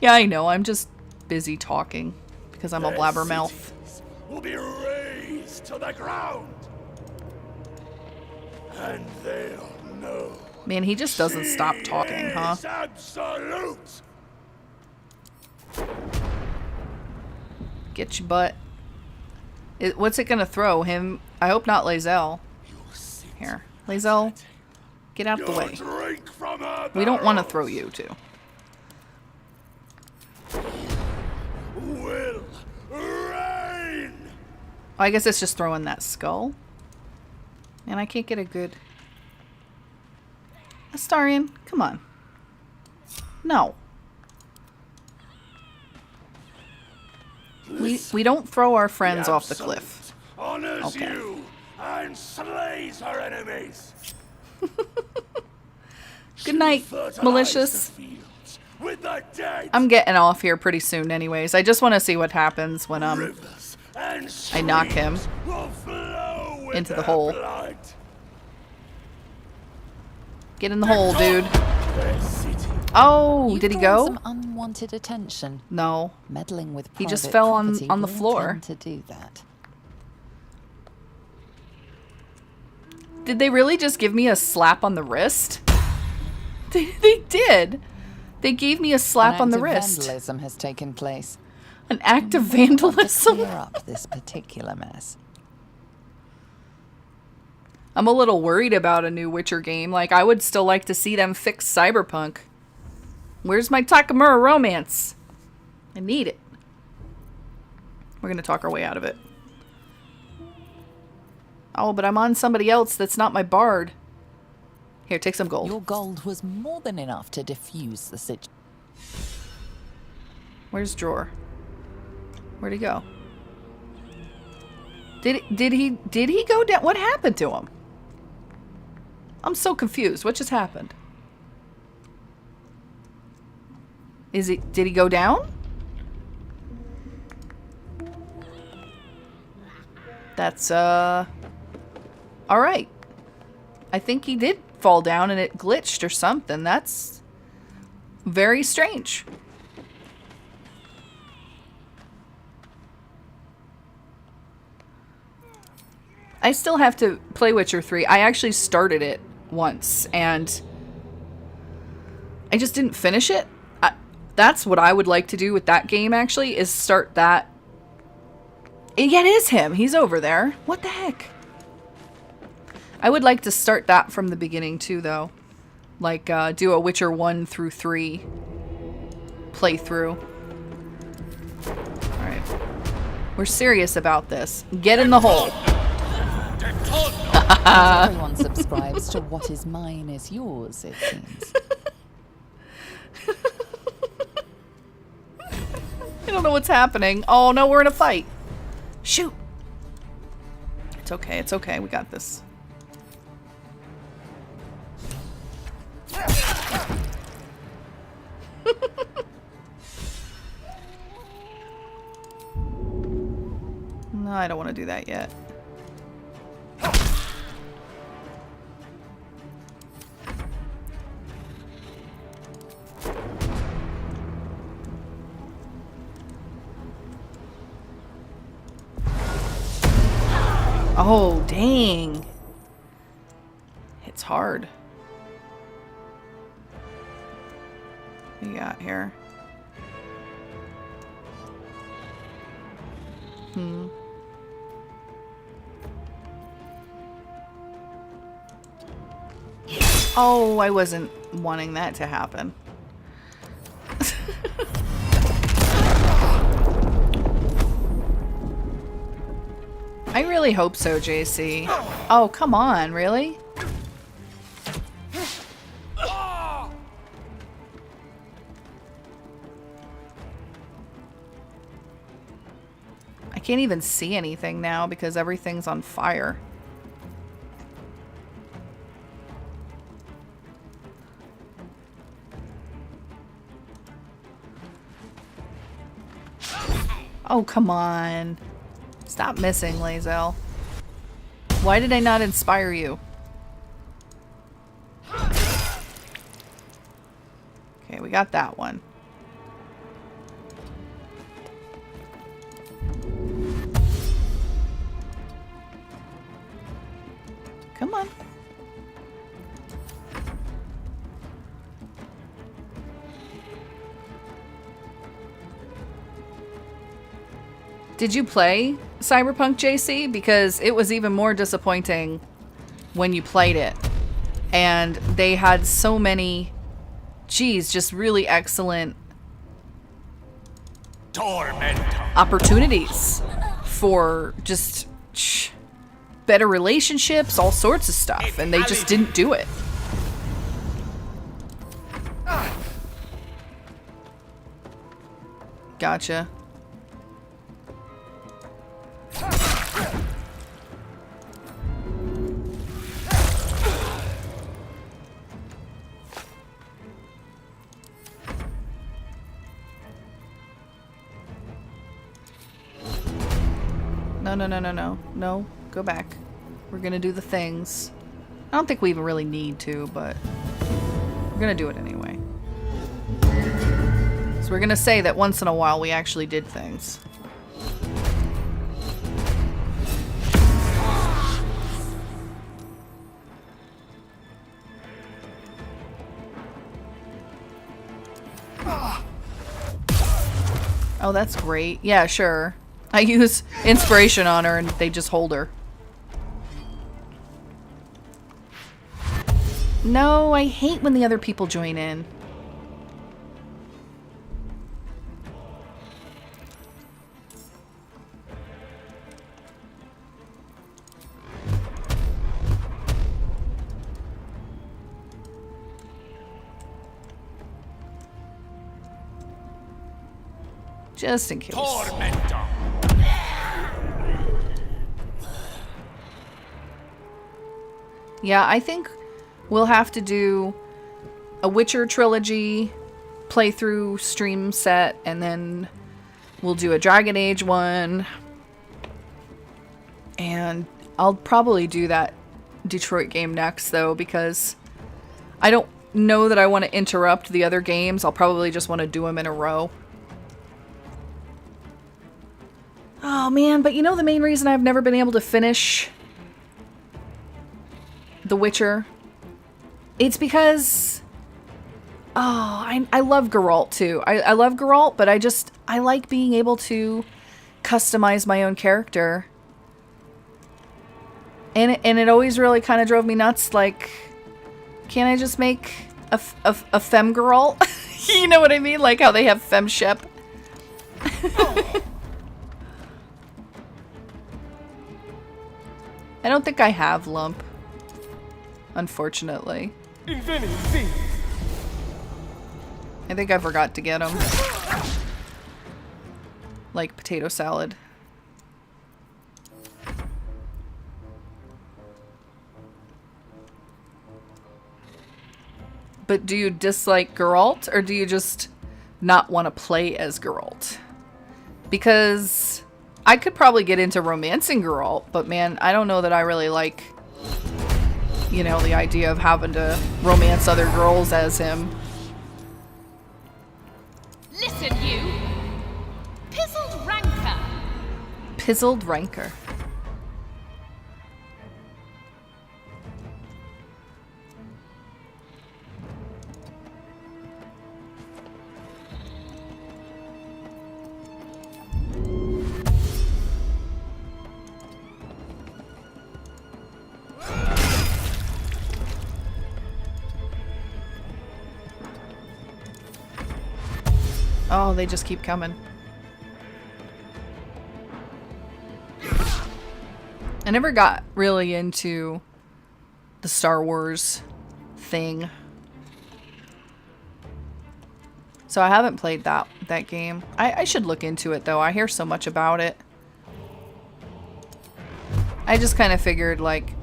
Yeah, I know, I'm just busy talking, because I'm a blabbermouth. Will be razed to the ground. And they'll know. Man, he just doesn't stop talking, huh? Absolute. Get your butt. What's it gonna throw? Him? I hope not lae'zel. Here. lae'zel, get out the way. We don't want to throw you, too. Will reign. I guess it's just throwing that skull. And I can't get a good... Astarion, come on. No. We don't throw our friends off the cliff. Honors Okay. you and slays her enemies. Good night, malicious. With the dead. I'm getting off here pretty soon anyways. I just want to see what happens when I knock him into the hole. Blood. Get in the hole, dude. Oh, You've did he drawn go? Some unwanted attention. No. Meddling with He just private fell property on the will floor. tend to do that. Did they really just give me a slap on the wrist? They did. They gave me a slap on the An act of wrist. vandalism has taken place. An act of You might want to vandalism? Clear up this particular mess. I'm a little worried about a new Witcher game. Like, I would still like to see them fix Cyberpunk. Where's my Takamura romance? I need it. We're gonna talk our way out of it. Oh, but I'm on somebody else that's not my bard. Here, take some gold. Your gold was more than enough to diffuse the situation. Where's Drawer? Where'd he go? Did he go down? What happened to him? I'm so confused. What just happened? Did he go down? That's, alright. I think he did fall down and it glitched or something. That's very strange. I still have to play Witcher 3. I actually started it once and I just didn't finish it. That's what I would like to do with that game, actually, is start that. Yeah, it is him. He's over there. What the heck? I would like to start that from the beginning, too, though. Like, do a Witcher 1 through 3 playthrough. Alright. We're serious about this. Get in the hole. Everyone subscribes to what is mine is yours, it seems. I don't know what's happening. Oh, no, we're in a fight. Shoot. It's okay. It's okay. We got this. No, I don't want to do that yet. Oh, dang. It's hard. What you got here? Oh, I wasn't wanting that to happen. I really hope so, JC. Oh, come on, really? I can't even see anything now because everything's on fire. Oh, come on. Stop missing, lae'zel. Why did I not inspire you? Okay, we got that one. Come on. Did you play Cyberpunk, JC? Because it was even more disappointing when you played it. And they had so many, geez, just really excellent opportunities for just better relationships, all sorts of stuff, and they just didn't do it. Gotcha. No, go back. We're gonna do the things. I don't think we even really need to, but we're gonna do it anyway. So we're gonna say that once in a while we actually did things. Oh, that's great. Yeah, sure. I use inspiration on her and they just hold her. No, I hate when the other people join in. Just in case. Yeah, I think we'll have to do a Witcher trilogy playthrough stream set, and then we'll do a Dragon Age one. And I'll probably do that Detroit game next, though, because I don't know that I want to interrupt the other games. I'll probably just want to do them in a row. Oh man, but you know the main reason I've never been able to finish The Witcher? It's because... Oh, I love Geralt too. I love Geralt, but I like being able to customize my own character. And it always really kind of drove me nuts, like, can't I just make a femme Geralt? You know what I mean? Like how they have femme shep. I don't think I have Lump, unfortunately. I think I forgot to get him. Like potato salad. But do you dislike Geralt, or do you just not want to play as Geralt? Because I could probably get into romancing Geralt, but man, I don't know that I really like, you know, the idea of having to romance other girls as him. Listen, you! Pizzled rancor! Pizzled rancor. Oh, they just keep coming. I never got really into the Star Wars thing. So I haven't played that game. I should look into it though. I hear so much about it. I just kind of figured, like,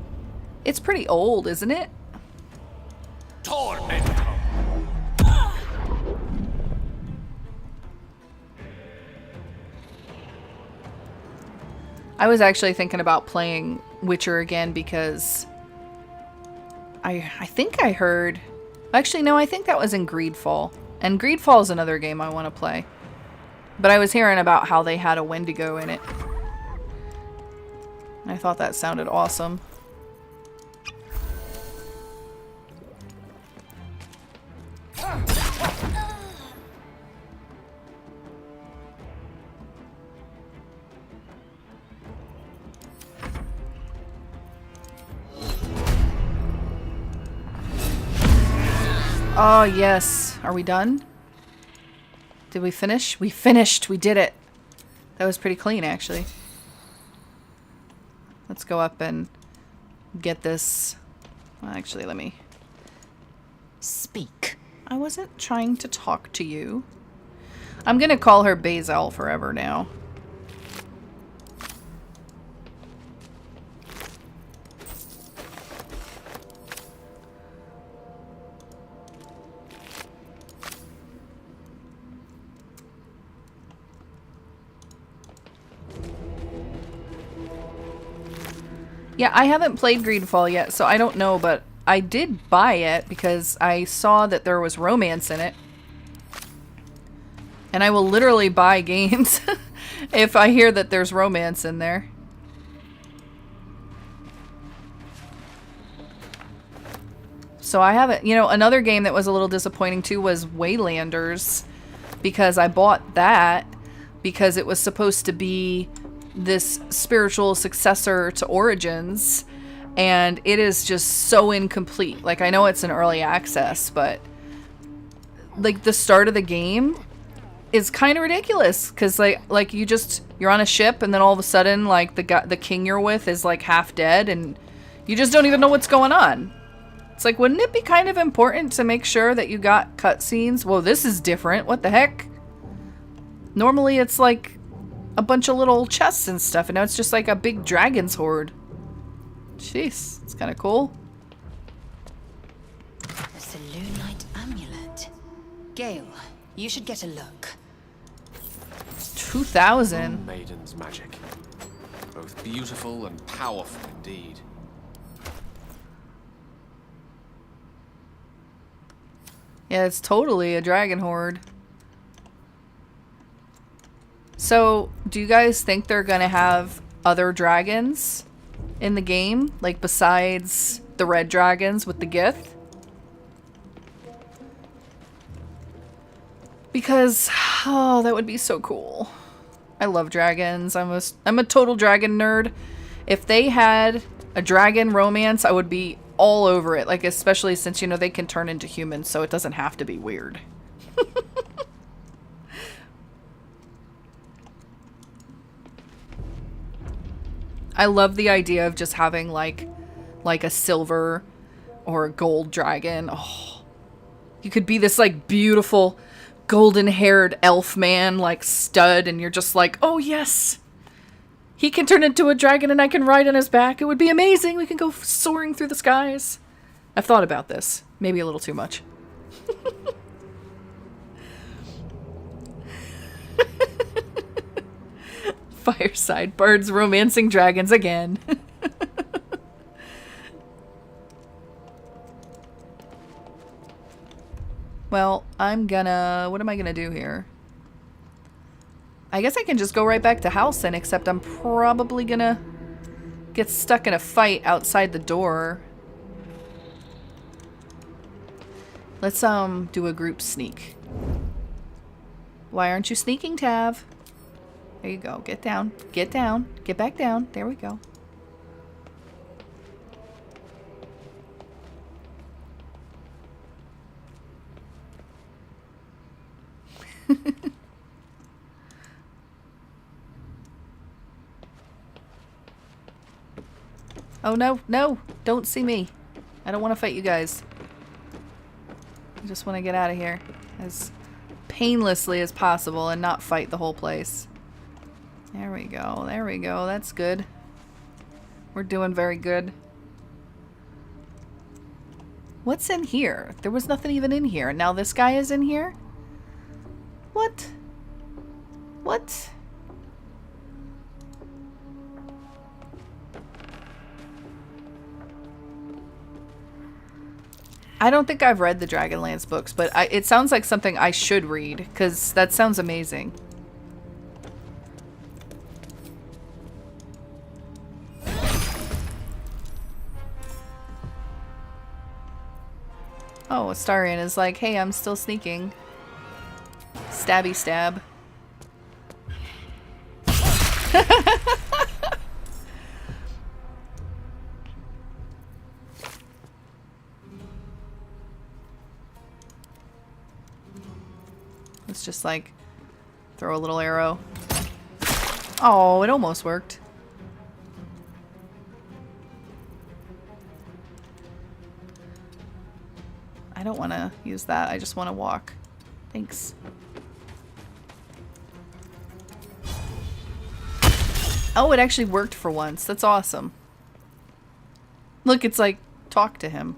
it's pretty old, isn't it? Torment. I was actually thinking about playing Witcher again because I think I heard... Actually, no, I think that was in Greedfall. And Greedfall is another game I want to play. But I was hearing about how they had a Wendigo in it. I thought that sounded awesome. Oh, yes. Are we done? Did we finish? We finished. We did it. That was pretty clean, actually. Let's go up and get this. Well, actually, let me... Speak. I wasn't trying to talk to you. I'm gonna call her Bazel forever now. Yeah, I haven't played Greedfall yet, so I don't know, but I did buy it because I saw that there was romance in it. And I will literally buy games if I hear that there's romance in there. So I haven't, you know, another game that was a little disappointing too was Waylanders, because I bought that because it was supposed to be this spiritual successor to Origins, and it is just so incomplete. Like, I know it's an early access, but like the start of the game is kind of ridiculous because like you're on a ship and then all of a sudden like the king you're with is like half dead and you just don't even know what's going on. It's like, wouldn't it be kind of important to make sure that you got cutscenes? Whoa, this is different. What the heck? Normally it's like a bunch of little chests and stuff, and now it's just like a big dragon's horde. Jeez, it's kind of cool. Selûnite amulet. Gale, you should get a look. 2,000. Maiden's magic. Both beautiful and powerful indeed. Yeah, it's totally a dragon horde. So, do you guys think they're gonna have other dragons in the game? Like, besides the red dragons with the Gith? Because, oh, that would be so cool. I love dragons. I'm a total dragon nerd. If they had a dragon romance, I would be all over it. Like, especially since, you know, they can turn into humans, so it doesn't have to be weird. I love the idea of just having like a silver or a gold dragon. Oh, you could be this like beautiful golden-haired elf man, like stud, and you're just like, oh yes, he can turn into a dragon and I can ride on his back. It would be amazing. We can go soaring through the skies. I've thought about this. Maybe a little too much. Fireside birds romancing dragons again. Well, what am I gonna do here? I guess I can just go right back to Halsin, except I'm probably gonna get stuck in a fight outside the door. Let's do a group sneak. Why aren't you sneaking, Tav? There you go. Get down. Get down. Get back down. There we go. Oh no, no! Don't see me. I don't want to fight you guys. I just want to get out of here as painlessly as possible and not fight the whole place. There we go. There we go. That's good. We're doing very good. What's in here? There was nothing even in here. Now this guy is in here? What? What? I don't think I've read the Dragonlance books, but it sounds like something I should read, because that sounds amazing. Oh, Astarion is like, hey, I'm still sneaking. Stabby stab. Let's just like throw a little arrow. Oh, it almost worked. I don't want to use that. I just want to walk. Thanks. Oh, it actually worked for once. That's awesome. Look, it's like, talk to him.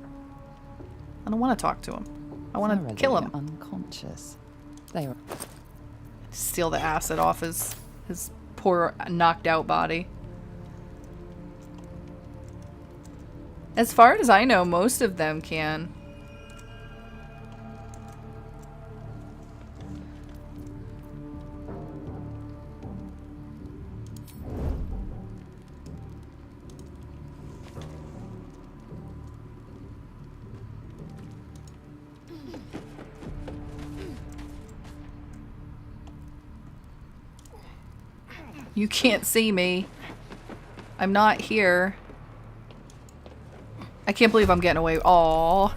I don't want to talk to him. I want to kill him. Unconscious. They were... Steal the acid off his poor knocked out body. As far as I know, most of them can. You can't see me. I'm not here. I can't believe I'm getting away. Aww.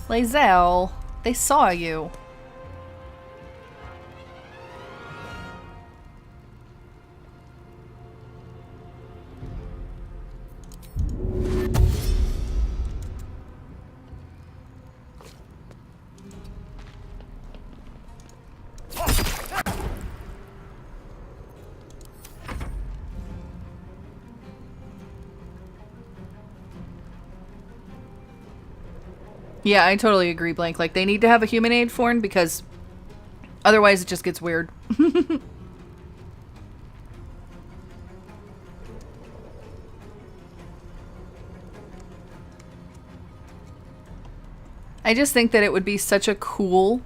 lae'zel, they saw you. Yeah, I totally agree, Blank. Like, they need to have a human aid form because otherwise it just gets weird. I just think that it would be such a cool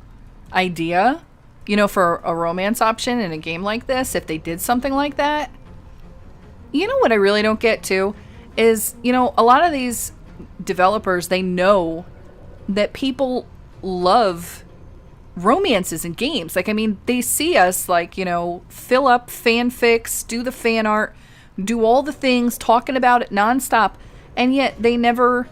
idea, you know, for a romance option in a game like this, if they did something like that. You know what I really don't get, too, is, you know, a lot of these developers, they know that people love romances in games. Like, I mean, they see us, like, you know, fill up fanfics, do the fan art, do all the things, talking about it nonstop, and yet they never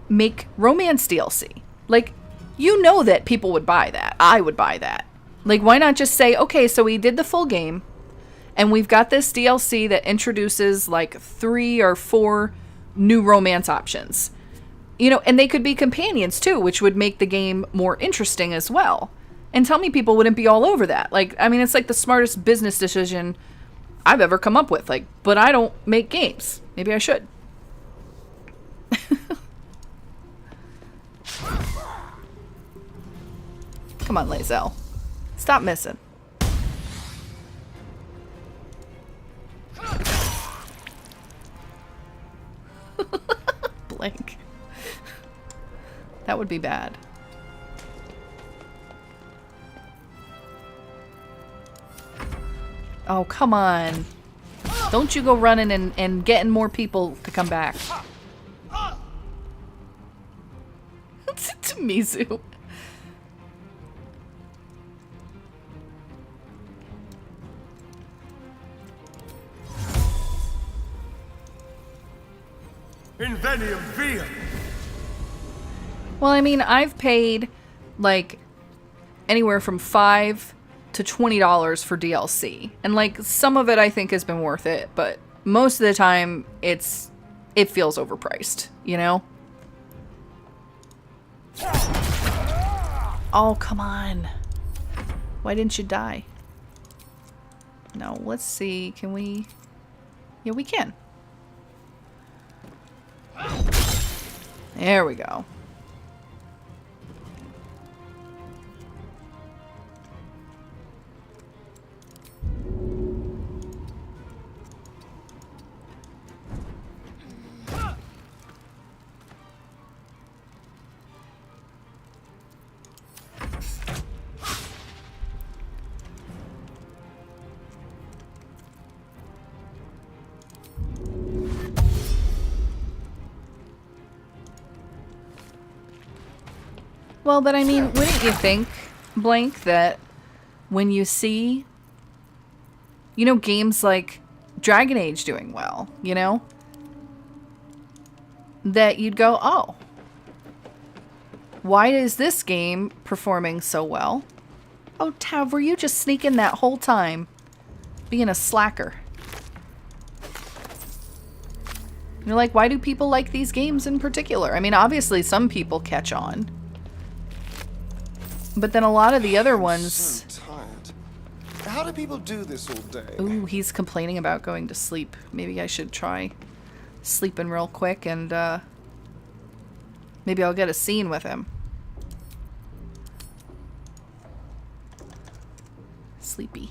make romance DLC. Like, you know that people would buy that. I would buy that. Like, why not just say, okay, so we did the full game, and we've got this DLC that introduces, like, 3 or 4 new romance options. You know, and they could be companions, too, which would make the game more interesting as well. And tell me people wouldn't be all over that. Like, I mean, it's like the smartest business decision I've ever come up with. Like, but I don't make games. Maybe I should. Come on, lae'zel. Stop missing. Blank. That would be bad. Oh, come on. Don't you go running and getting more people to come back. To Mizu. Invenium via. Well, I mean, I've paid like anywhere from $5 to $20 for DLC. And like some of it I think has been worth it, but most of the time it feels overpriced, you know? Oh, come on. Why didn't you die? No, let's see. Can we? Yeah, we can. There we go. Well, but I mean, wouldn't you think, Blank, that when you see, you know, games like Dragon Age doing well, you know, that you'd go, oh, why is this game performing so well? Oh, Tav, were you just sneaking that whole time, being a slacker? You're like, why do people like these games in particular? I mean, obviously some people catch on. But then a lot of the other ones... So tired. How do people do this all day? Ooh, he's complaining about going to sleep. Maybe I should try sleeping real quick and maybe I'll get a scene with him. Sleepy.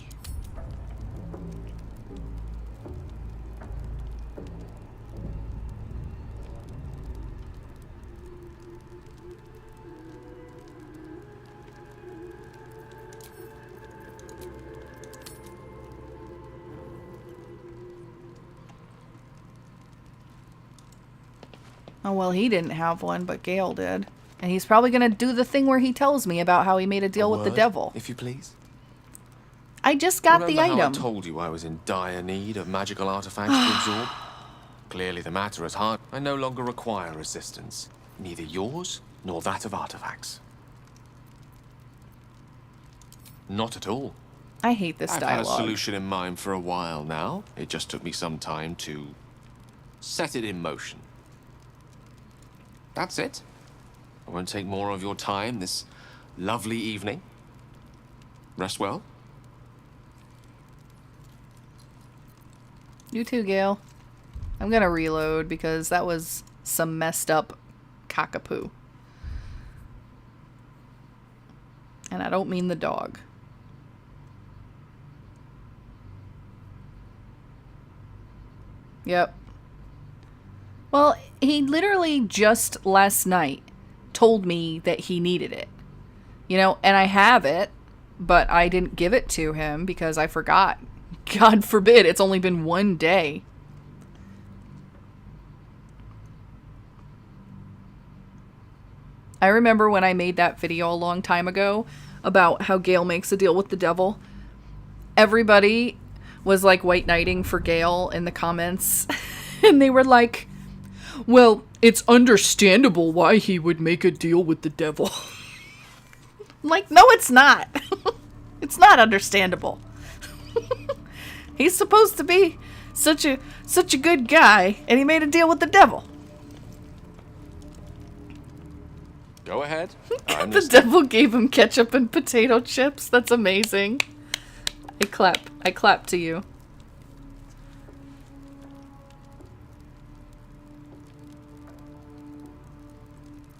Oh, well, he didn't have one, but Gale did. And he's probably going to do the thing where he tells me about how he made a deal with the devil. If you please. I just got the Remember how item. I told you I was in dire need of magical artifacts to absorb? Clearly the matter at heart. I no longer require assistance. Neither yours nor that of artifacts. Not at all. I hate this I've dialogue. had a solution in mind for a while now. It just took me some time to set it in motion. That's it. I won't take more of your time this lovely evening. Rest well. You too, Gale. I'm gonna reload because that was some messed up cockapoo. And I don't mean the dog. Yep. Well, he literally just last night told me that he needed it. You know, and I have it, but I didn't give it to him because I forgot. God forbid, it's only been one day. I remember when I made that video a long time ago about how Gale makes a deal with the devil. Everybody was like white knighting for Gale in the comments. And they were like, well, it's understandable why he would make a deal with the devil. I'm like, no, it's not. It's not understandable. He's supposed to be such a good guy, and he made a deal with the devil. Go ahead. The devil gave him ketchup and potato chips. That's amazing. I clap to you.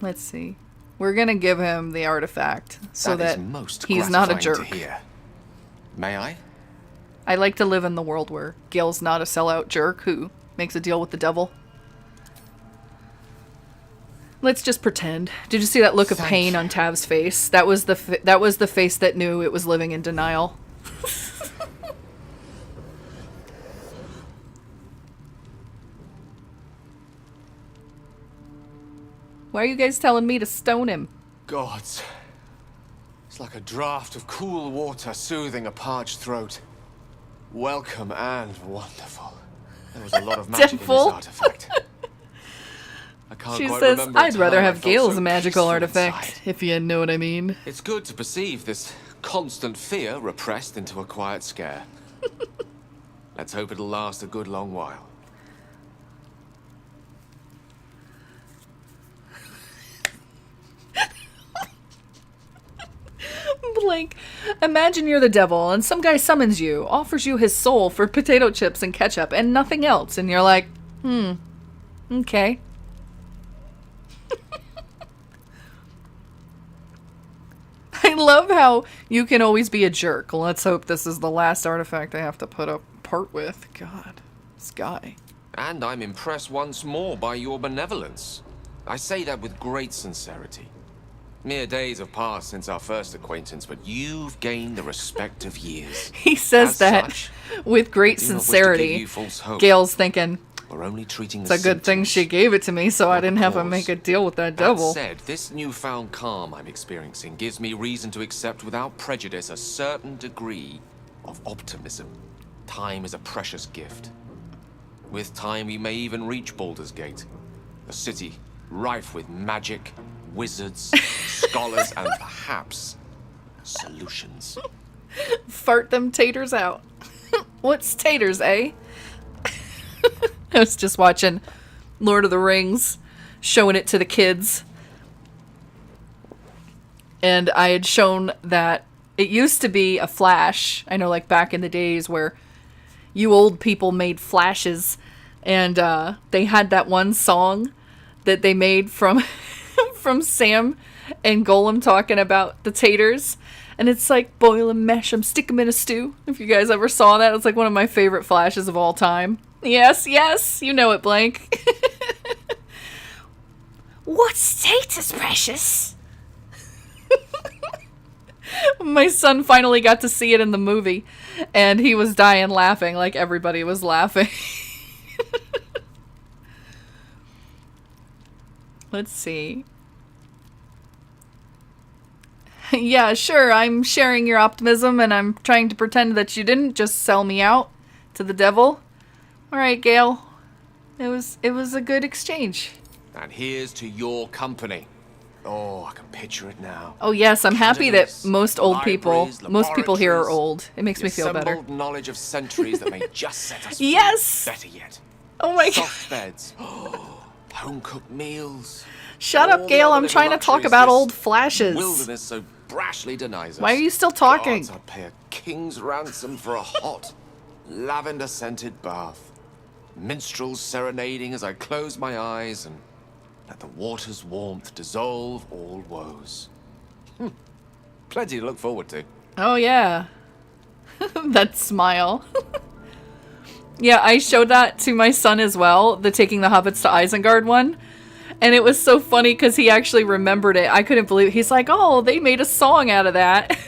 Let's see. We're gonna give him the artifact so that he's not a jerk. May I? I like to live in the world where Gale's not a sellout jerk who makes a deal with the devil. Let's just pretend. Did you see that look of pain on Tav's face? That was the face that knew it was living in denial. Why are you guys telling me to stone him? Gods. It's like a draught of cool water soothing a parched throat. Welcome and wonderful. There was a lot of magic in this artifact. I can't She quite says, remember I'd a rather time I have felt Gale's so magical peaceful artifact, inside. if you know what I mean. It's good to perceive this constant fear repressed into a quiet scare. Let's hope it'll last a good long while. Like, imagine you're the devil and some guy summons you, offers you his soul for potato chips and ketchup and nothing else, and you're like, okay. I love how you can always be a jerk. Let's hope this is the last artifact I have to put up part with. God, this guy. And I'm impressed once more by your benevolence. I say that with great sincerity. Mere days have passed since our first acquaintance, but you've gained the respect of years. He says As that such, with great I do not wish to give sincerity. you false hope. Gale's thinking, We're only treating it's the a good thing she gave it to me so I didn't have to cause. make a deal with that That devil. said, this newfound calm I'm experiencing gives me reason to accept without prejudice a certain degree of optimism. Time is a precious gift. With time, we may even reach Baldur's Gate, a city rife with magic, wizards, scholars, and perhaps solutions. Fart them taters out. What's taters, eh? I was just watching Lord of the Rings, showing it to the kids. And I had shown that it used to be a flash. I know, like, back in the days where you old people made flashes. And they had that one song that they made from from Sam and Golem talking about the taters. And it's like, boil 'em, mash 'em, stick 'em in a stew. If you guys ever saw that, it's like one of my favorite flashes of all time. Yes, yes, you know it, Blank. What's taters, precious? My son finally got to see it in the movie, and he was dying laughing like everybody was laughing. Let's see. Yeah, sure, I'm sharing your optimism, and I'm trying to pretend that you didn't just sell me out to the devil. Alright, Gale. It was a good exchange. And here's to your company. Oh, I can picture it now. Oh yes, I'm happy that most old people, Libraries, most people here are laboratories, old. It makes me feel better. assembled knowledge of centuries that may just set us Yes! free. Better yet. Oh my Soft beds. Home-cooked meals. Shut All up, the Gale, other I'm little trying to talk luxuries about this old flashes. Wilderness so brashly denies us. Why are you still talking? Gods, I'd pay a king's ransom for a hot, lavender-scented bath. Minstrels serenading as I close my eyes and let the water's warmth dissolve all woes. Plenty to look forward to. Oh, yeah. That smile. Yeah, I showed that to my son as well, the taking the hobbits to Isengard one. And it was so funny because he actually remembered it. I couldn't believe it. He's like, oh, they made a song out of that.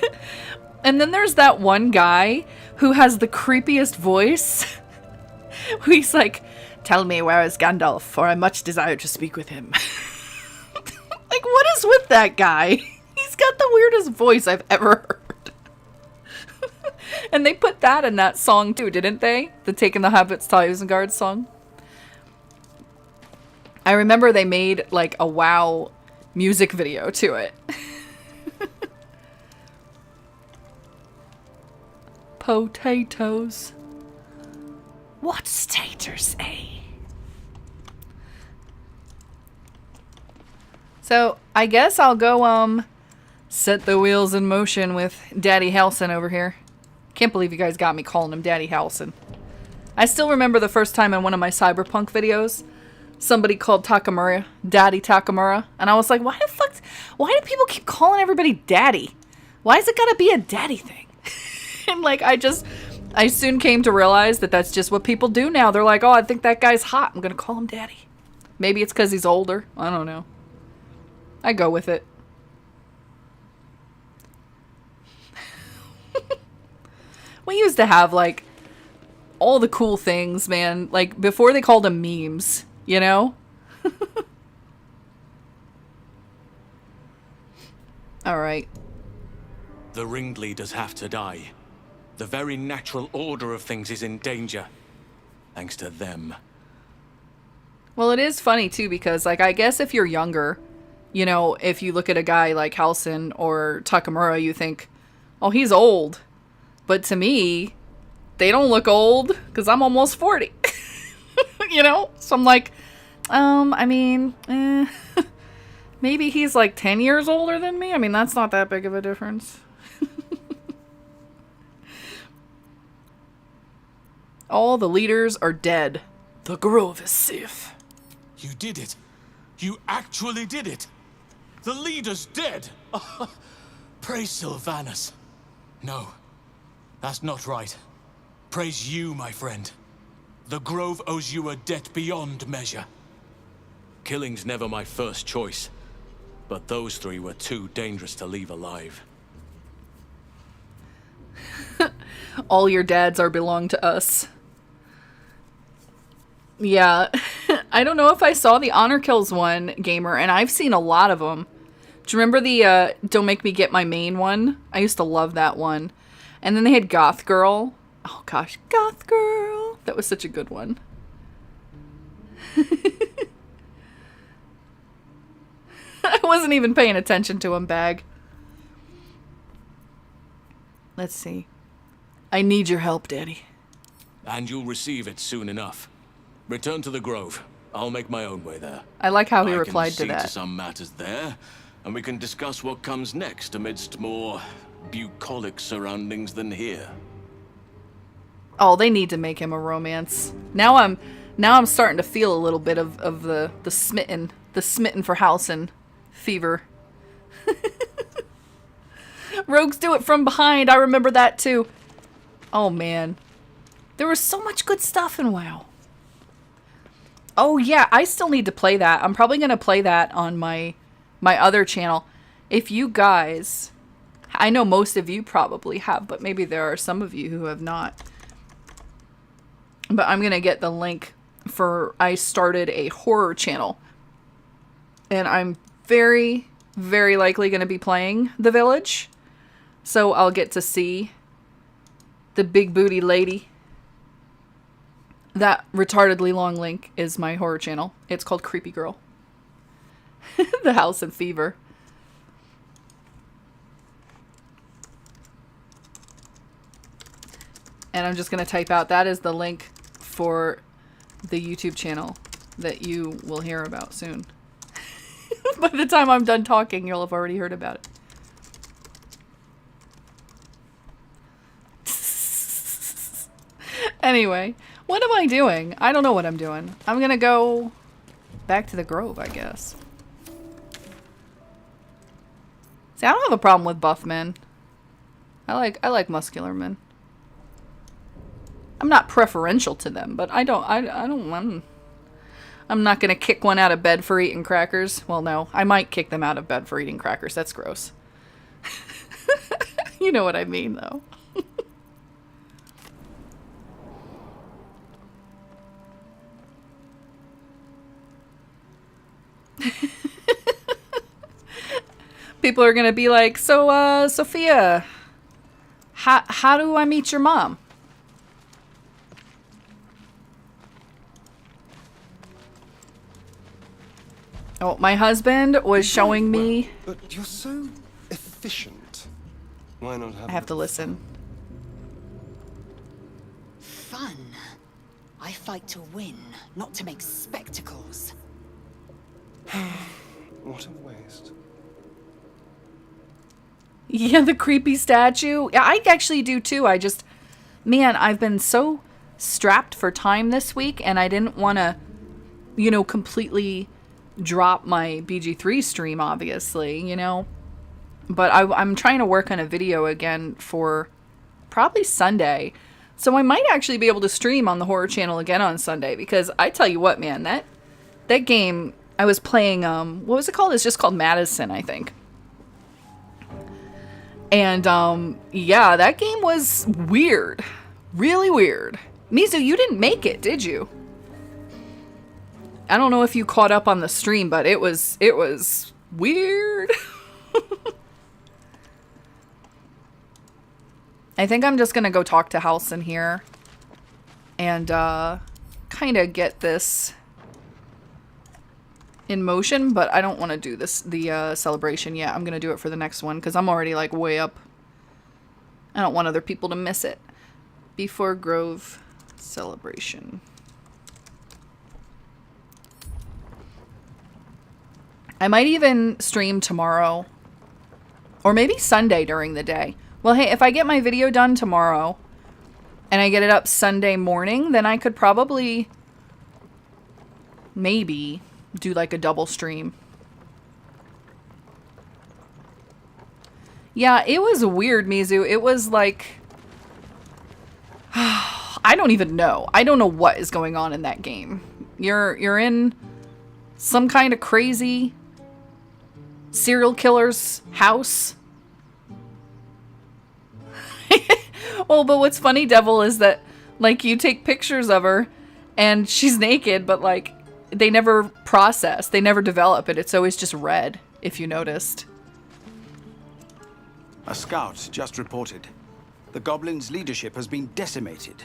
And then there's that one guy who has the creepiest voice. He's like, tell me where is Gandalf, for I much desire to speak with him. Like, what is with that guy? He's got the weirdest voice I've ever heard. And they put that in that song too, didn't they? The Taking the Hobbits to Isengard song. I remember they made like a WoW music video to it. Potatoes. What's taters, eh? So, I guess I'll go, set the wheels in motion with Daddy Halsin over here. Can't believe you guys got me calling him Daddy Halsin. I still remember the first time in one of my Cyberpunk videos, somebody called Takamura Daddy Takamura, and I was like, why do people keep calling everybody Daddy? Why is it gotta be a daddy thing? And like, I soon came to realize that that's just what people do now. They're like, oh, I think that guy's hot, I'm gonna call him Daddy. Maybe it's because he's older. I don't know. I go with it. We used to have, like, all the cool things, man. Like, before they called them memes, you know? Alright. The ringleaders have to die. The very natural order of things is in danger. Thanks to them. Well, it is funny, too, because, like, I guess if you're younger, you know, if you look at a guy like Halsin or Takamura, you think, oh, he's old. But to me, they don't look old, because I'm almost 40. You know? So I'm like, I mean, maybe he's like 10 years older than me? I mean, that's not that big of a difference. All the leaders are dead. The grove is safe. You did it. You actually did it. The leader's dead. Praise Sylvanas. No. That's not right. Praise you, my friend. The Grove owes you a debt beyond measure. Killing's never my first choice, but those three were too dangerous to leave alive. All your dads are belong to us. Yeah. I don't know if I saw the Honor Kills one, Gamer, and I've seen a lot of them. Do you remember the Don't Make Me Get My Main one? I used to love that one. And then they had Goth Girl. Oh gosh, Goth Girl. That was such a good one. I wasn't even paying attention to him, Bag. Let's see. I need your help, Daddy. And you'll receive it soon enough. Return to the Grove. I'll make my own way there. I like how he replied to I can see that. to some matters there, and we can discuss what comes next amidst more bucolic surroundings than here. Oh, they need to make him a romance. Now I'm starting to feel a little bit of the smitten for Halsin fever. Rogues do it from behind. I remember that too. Oh man. There was so much good stuff in WoW. Oh yeah, I still need to play that. I'm probably going to play that on my other channel. If you guys, I know most of you probably have, but maybe there are some of you who have not. But I'm going to get the link for, I started a horror channel. And I'm very, very likely going to be playing The Village. So I'll get to see the big booty lady. That retardedly long link is my horror channel. It's called Creepy Girl. The Halsin Fever. And I'm just going to type out, that is the link for the YouTube channel that you will hear about soon. By the time I'm done talking, you'll have already heard about it. Anyway, what am I doing? I don't know what I'm doing. I'm gonna go back to the Grove, I guess. See, I don't have a problem with buff men. I like muscular men. I'm not preferential to them, but I'm not gonna kick one out of bed for eating crackers. Well, no, I might kick them out of bed for eating crackers. That's gross. You know what I mean, though. People are gonna be like, so, Sophia, how do I meet your mom? Oh, my husband was showing me. But you're so efficient. Why not have I have to listen. Fun. I fight to win, not to make spectacles. What a waste. Yeah, the creepy statue. Yeah, I actually do too. Man, I've been so strapped for time this week, and I didn't want to, completely drop my BG3 stream, obviously, But I'm trying to work on a video again for probably Sunday. So I might actually be able to stream on the horror channel again on Sunday, because I tell you what, man, that game I was playing, what was it called? It's just called Madison, I think. And, yeah, that game was weird. Really weird. Mizu, you didn't make it, did you? I don't know if you caught up on the stream, but it was weird. I think I'm just gonna go talk to Halsin here. And, kind of get this in motion, but I don't want to do the celebration yet. I'm gonna do it for the next one, because I'm already like way up. I don't want other people to miss it. Before Grove celebration. I might even stream tomorrow, or maybe Sunday during the day. Well, hey, if I get my video done tomorrow and I get it up Sunday morning, then I could probably maybe do like a double stream. Yeah, it was weird, Mizu. It was like, I don't even know. I don't know what is going on in that game. You're in some kind of crazy serial killer's house. Well, but what's funny, Devil, is that like you take pictures of her and she's naked, but like they never process, they never develop it. It's always just red, if you noticed. A scout just reported. The goblins' leadership has been decimated.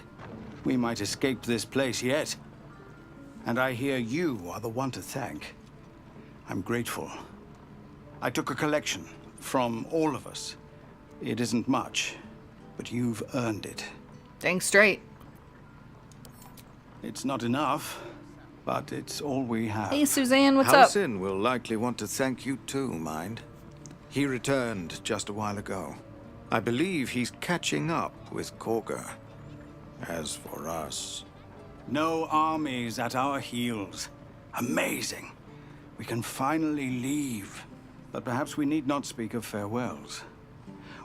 We might escape this place yet. And I hear you are the one to thank. I'm grateful. I took a collection from all of us. It isn't much, but you've earned it. Dang straight. It's not enough, but it's all we have. Hey, Suzanne, what's up? Halsin will likely want to thank you too, mind. He returned just a while ago. I believe he's catching up with Korga. As for us... No armies at our heels. Amazing. We can finally leave. But perhaps we need not speak of farewells.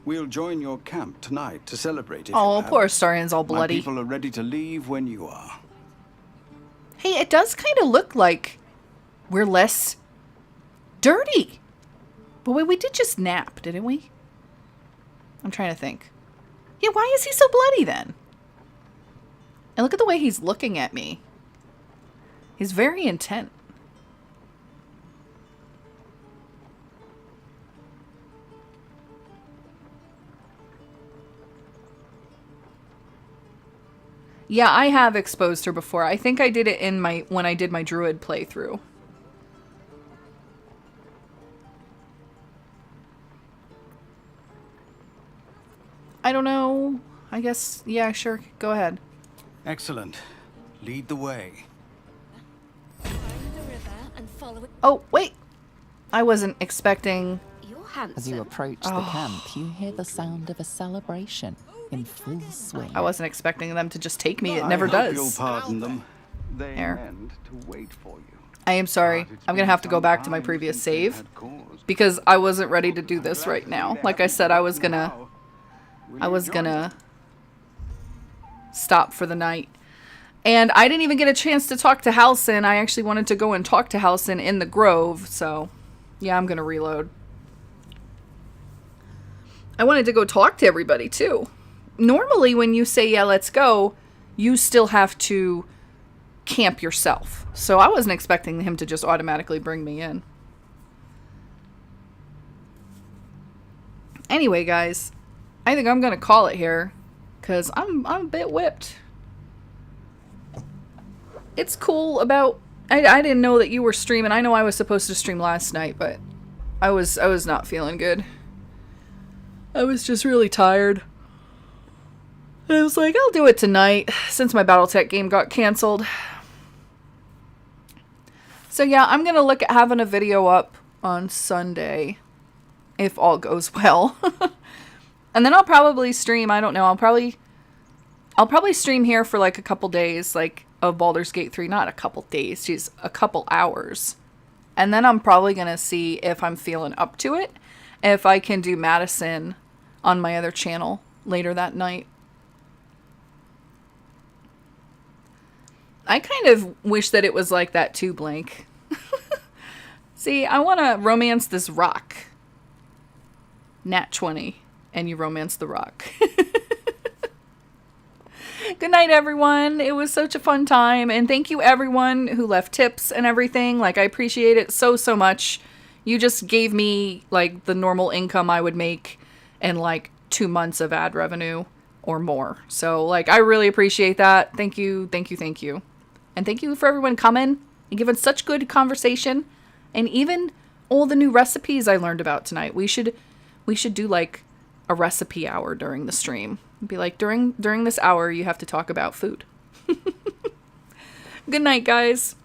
We'll join your camp tonight to celebrate it. Oh, poor Astarion's all bloody. My people are ready to leave when you are. Hey, it does kind of look like we're less dirty. But wait, we did just nap, didn't we? I'm trying to think. Yeah, why is he so bloody then? And look at the way he's looking at me. He's very intent. Yeah, I have exposed her before. I think I did it in when I did my druid playthrough. I don't know. I guess, yeah, sure. Go ahead. Excellent. Lead the way. Oh, wait. I wasn't expecting... As you approach the camp, you hear the sound of a celebration in full swing. I wasn't expecting them to just take me. It never I does. hope you'll pardon them. They Here. meant to wait for you. I am sorry. I'm going to have to go back to my previous save. because I wasn't ready to do this right now. Like I said, I was gonna stop for the night. And I didn't even get a chance to talk to Halsin. I actually wanted to go and talk to Halsin in the grove, so yeah, I'm gonna reload. I wanted to go talk to everybody too. Normally when you say, yeah, let's go, you still have to camp yourself. So I wasn't expecting him to just automatically bring me in. Anyway, guys, I think I'm gonna call it here, because I'm a bit whipped. It's cool about... I didn't know that you were streaming. I know I was supposed to stream last night, but I was not feeling good. I was just really tired. I was like, I'll do it tonight, since my Battletech game got canceled. So yeah, I'm gonna look at having a video up on Sunday, if all goes well. And then I'll probably stream, I don't know, I'll probably stream here for like a couple days, like, of Baldur's Gate 3. Not a couple days, geez, a couple hours. And then I'm probably gonna see if I'm feeling up to it, if I can do Madison on my other channel later that night. I kind of wish that it was like that too, Blank. See, I want to romance this rock. Nat 20. And you romance the rock. Good night, everyone. It was such a fun time. And thank you, everyone who left tips and everything. Like, I appreciate it so, so much. You just gave me, like, the normal income I would make in, like, 2 months of ad revenue or more. So, like, I really appreciate that. Thank you, thank you, thank you. And thank you for everyone coming and giving such good conversation. And even all the new recipes I learned about tonight. We should do, like, a recipe hour during the stream. Be like, during this hour, you have to talk about food. Good night, guys.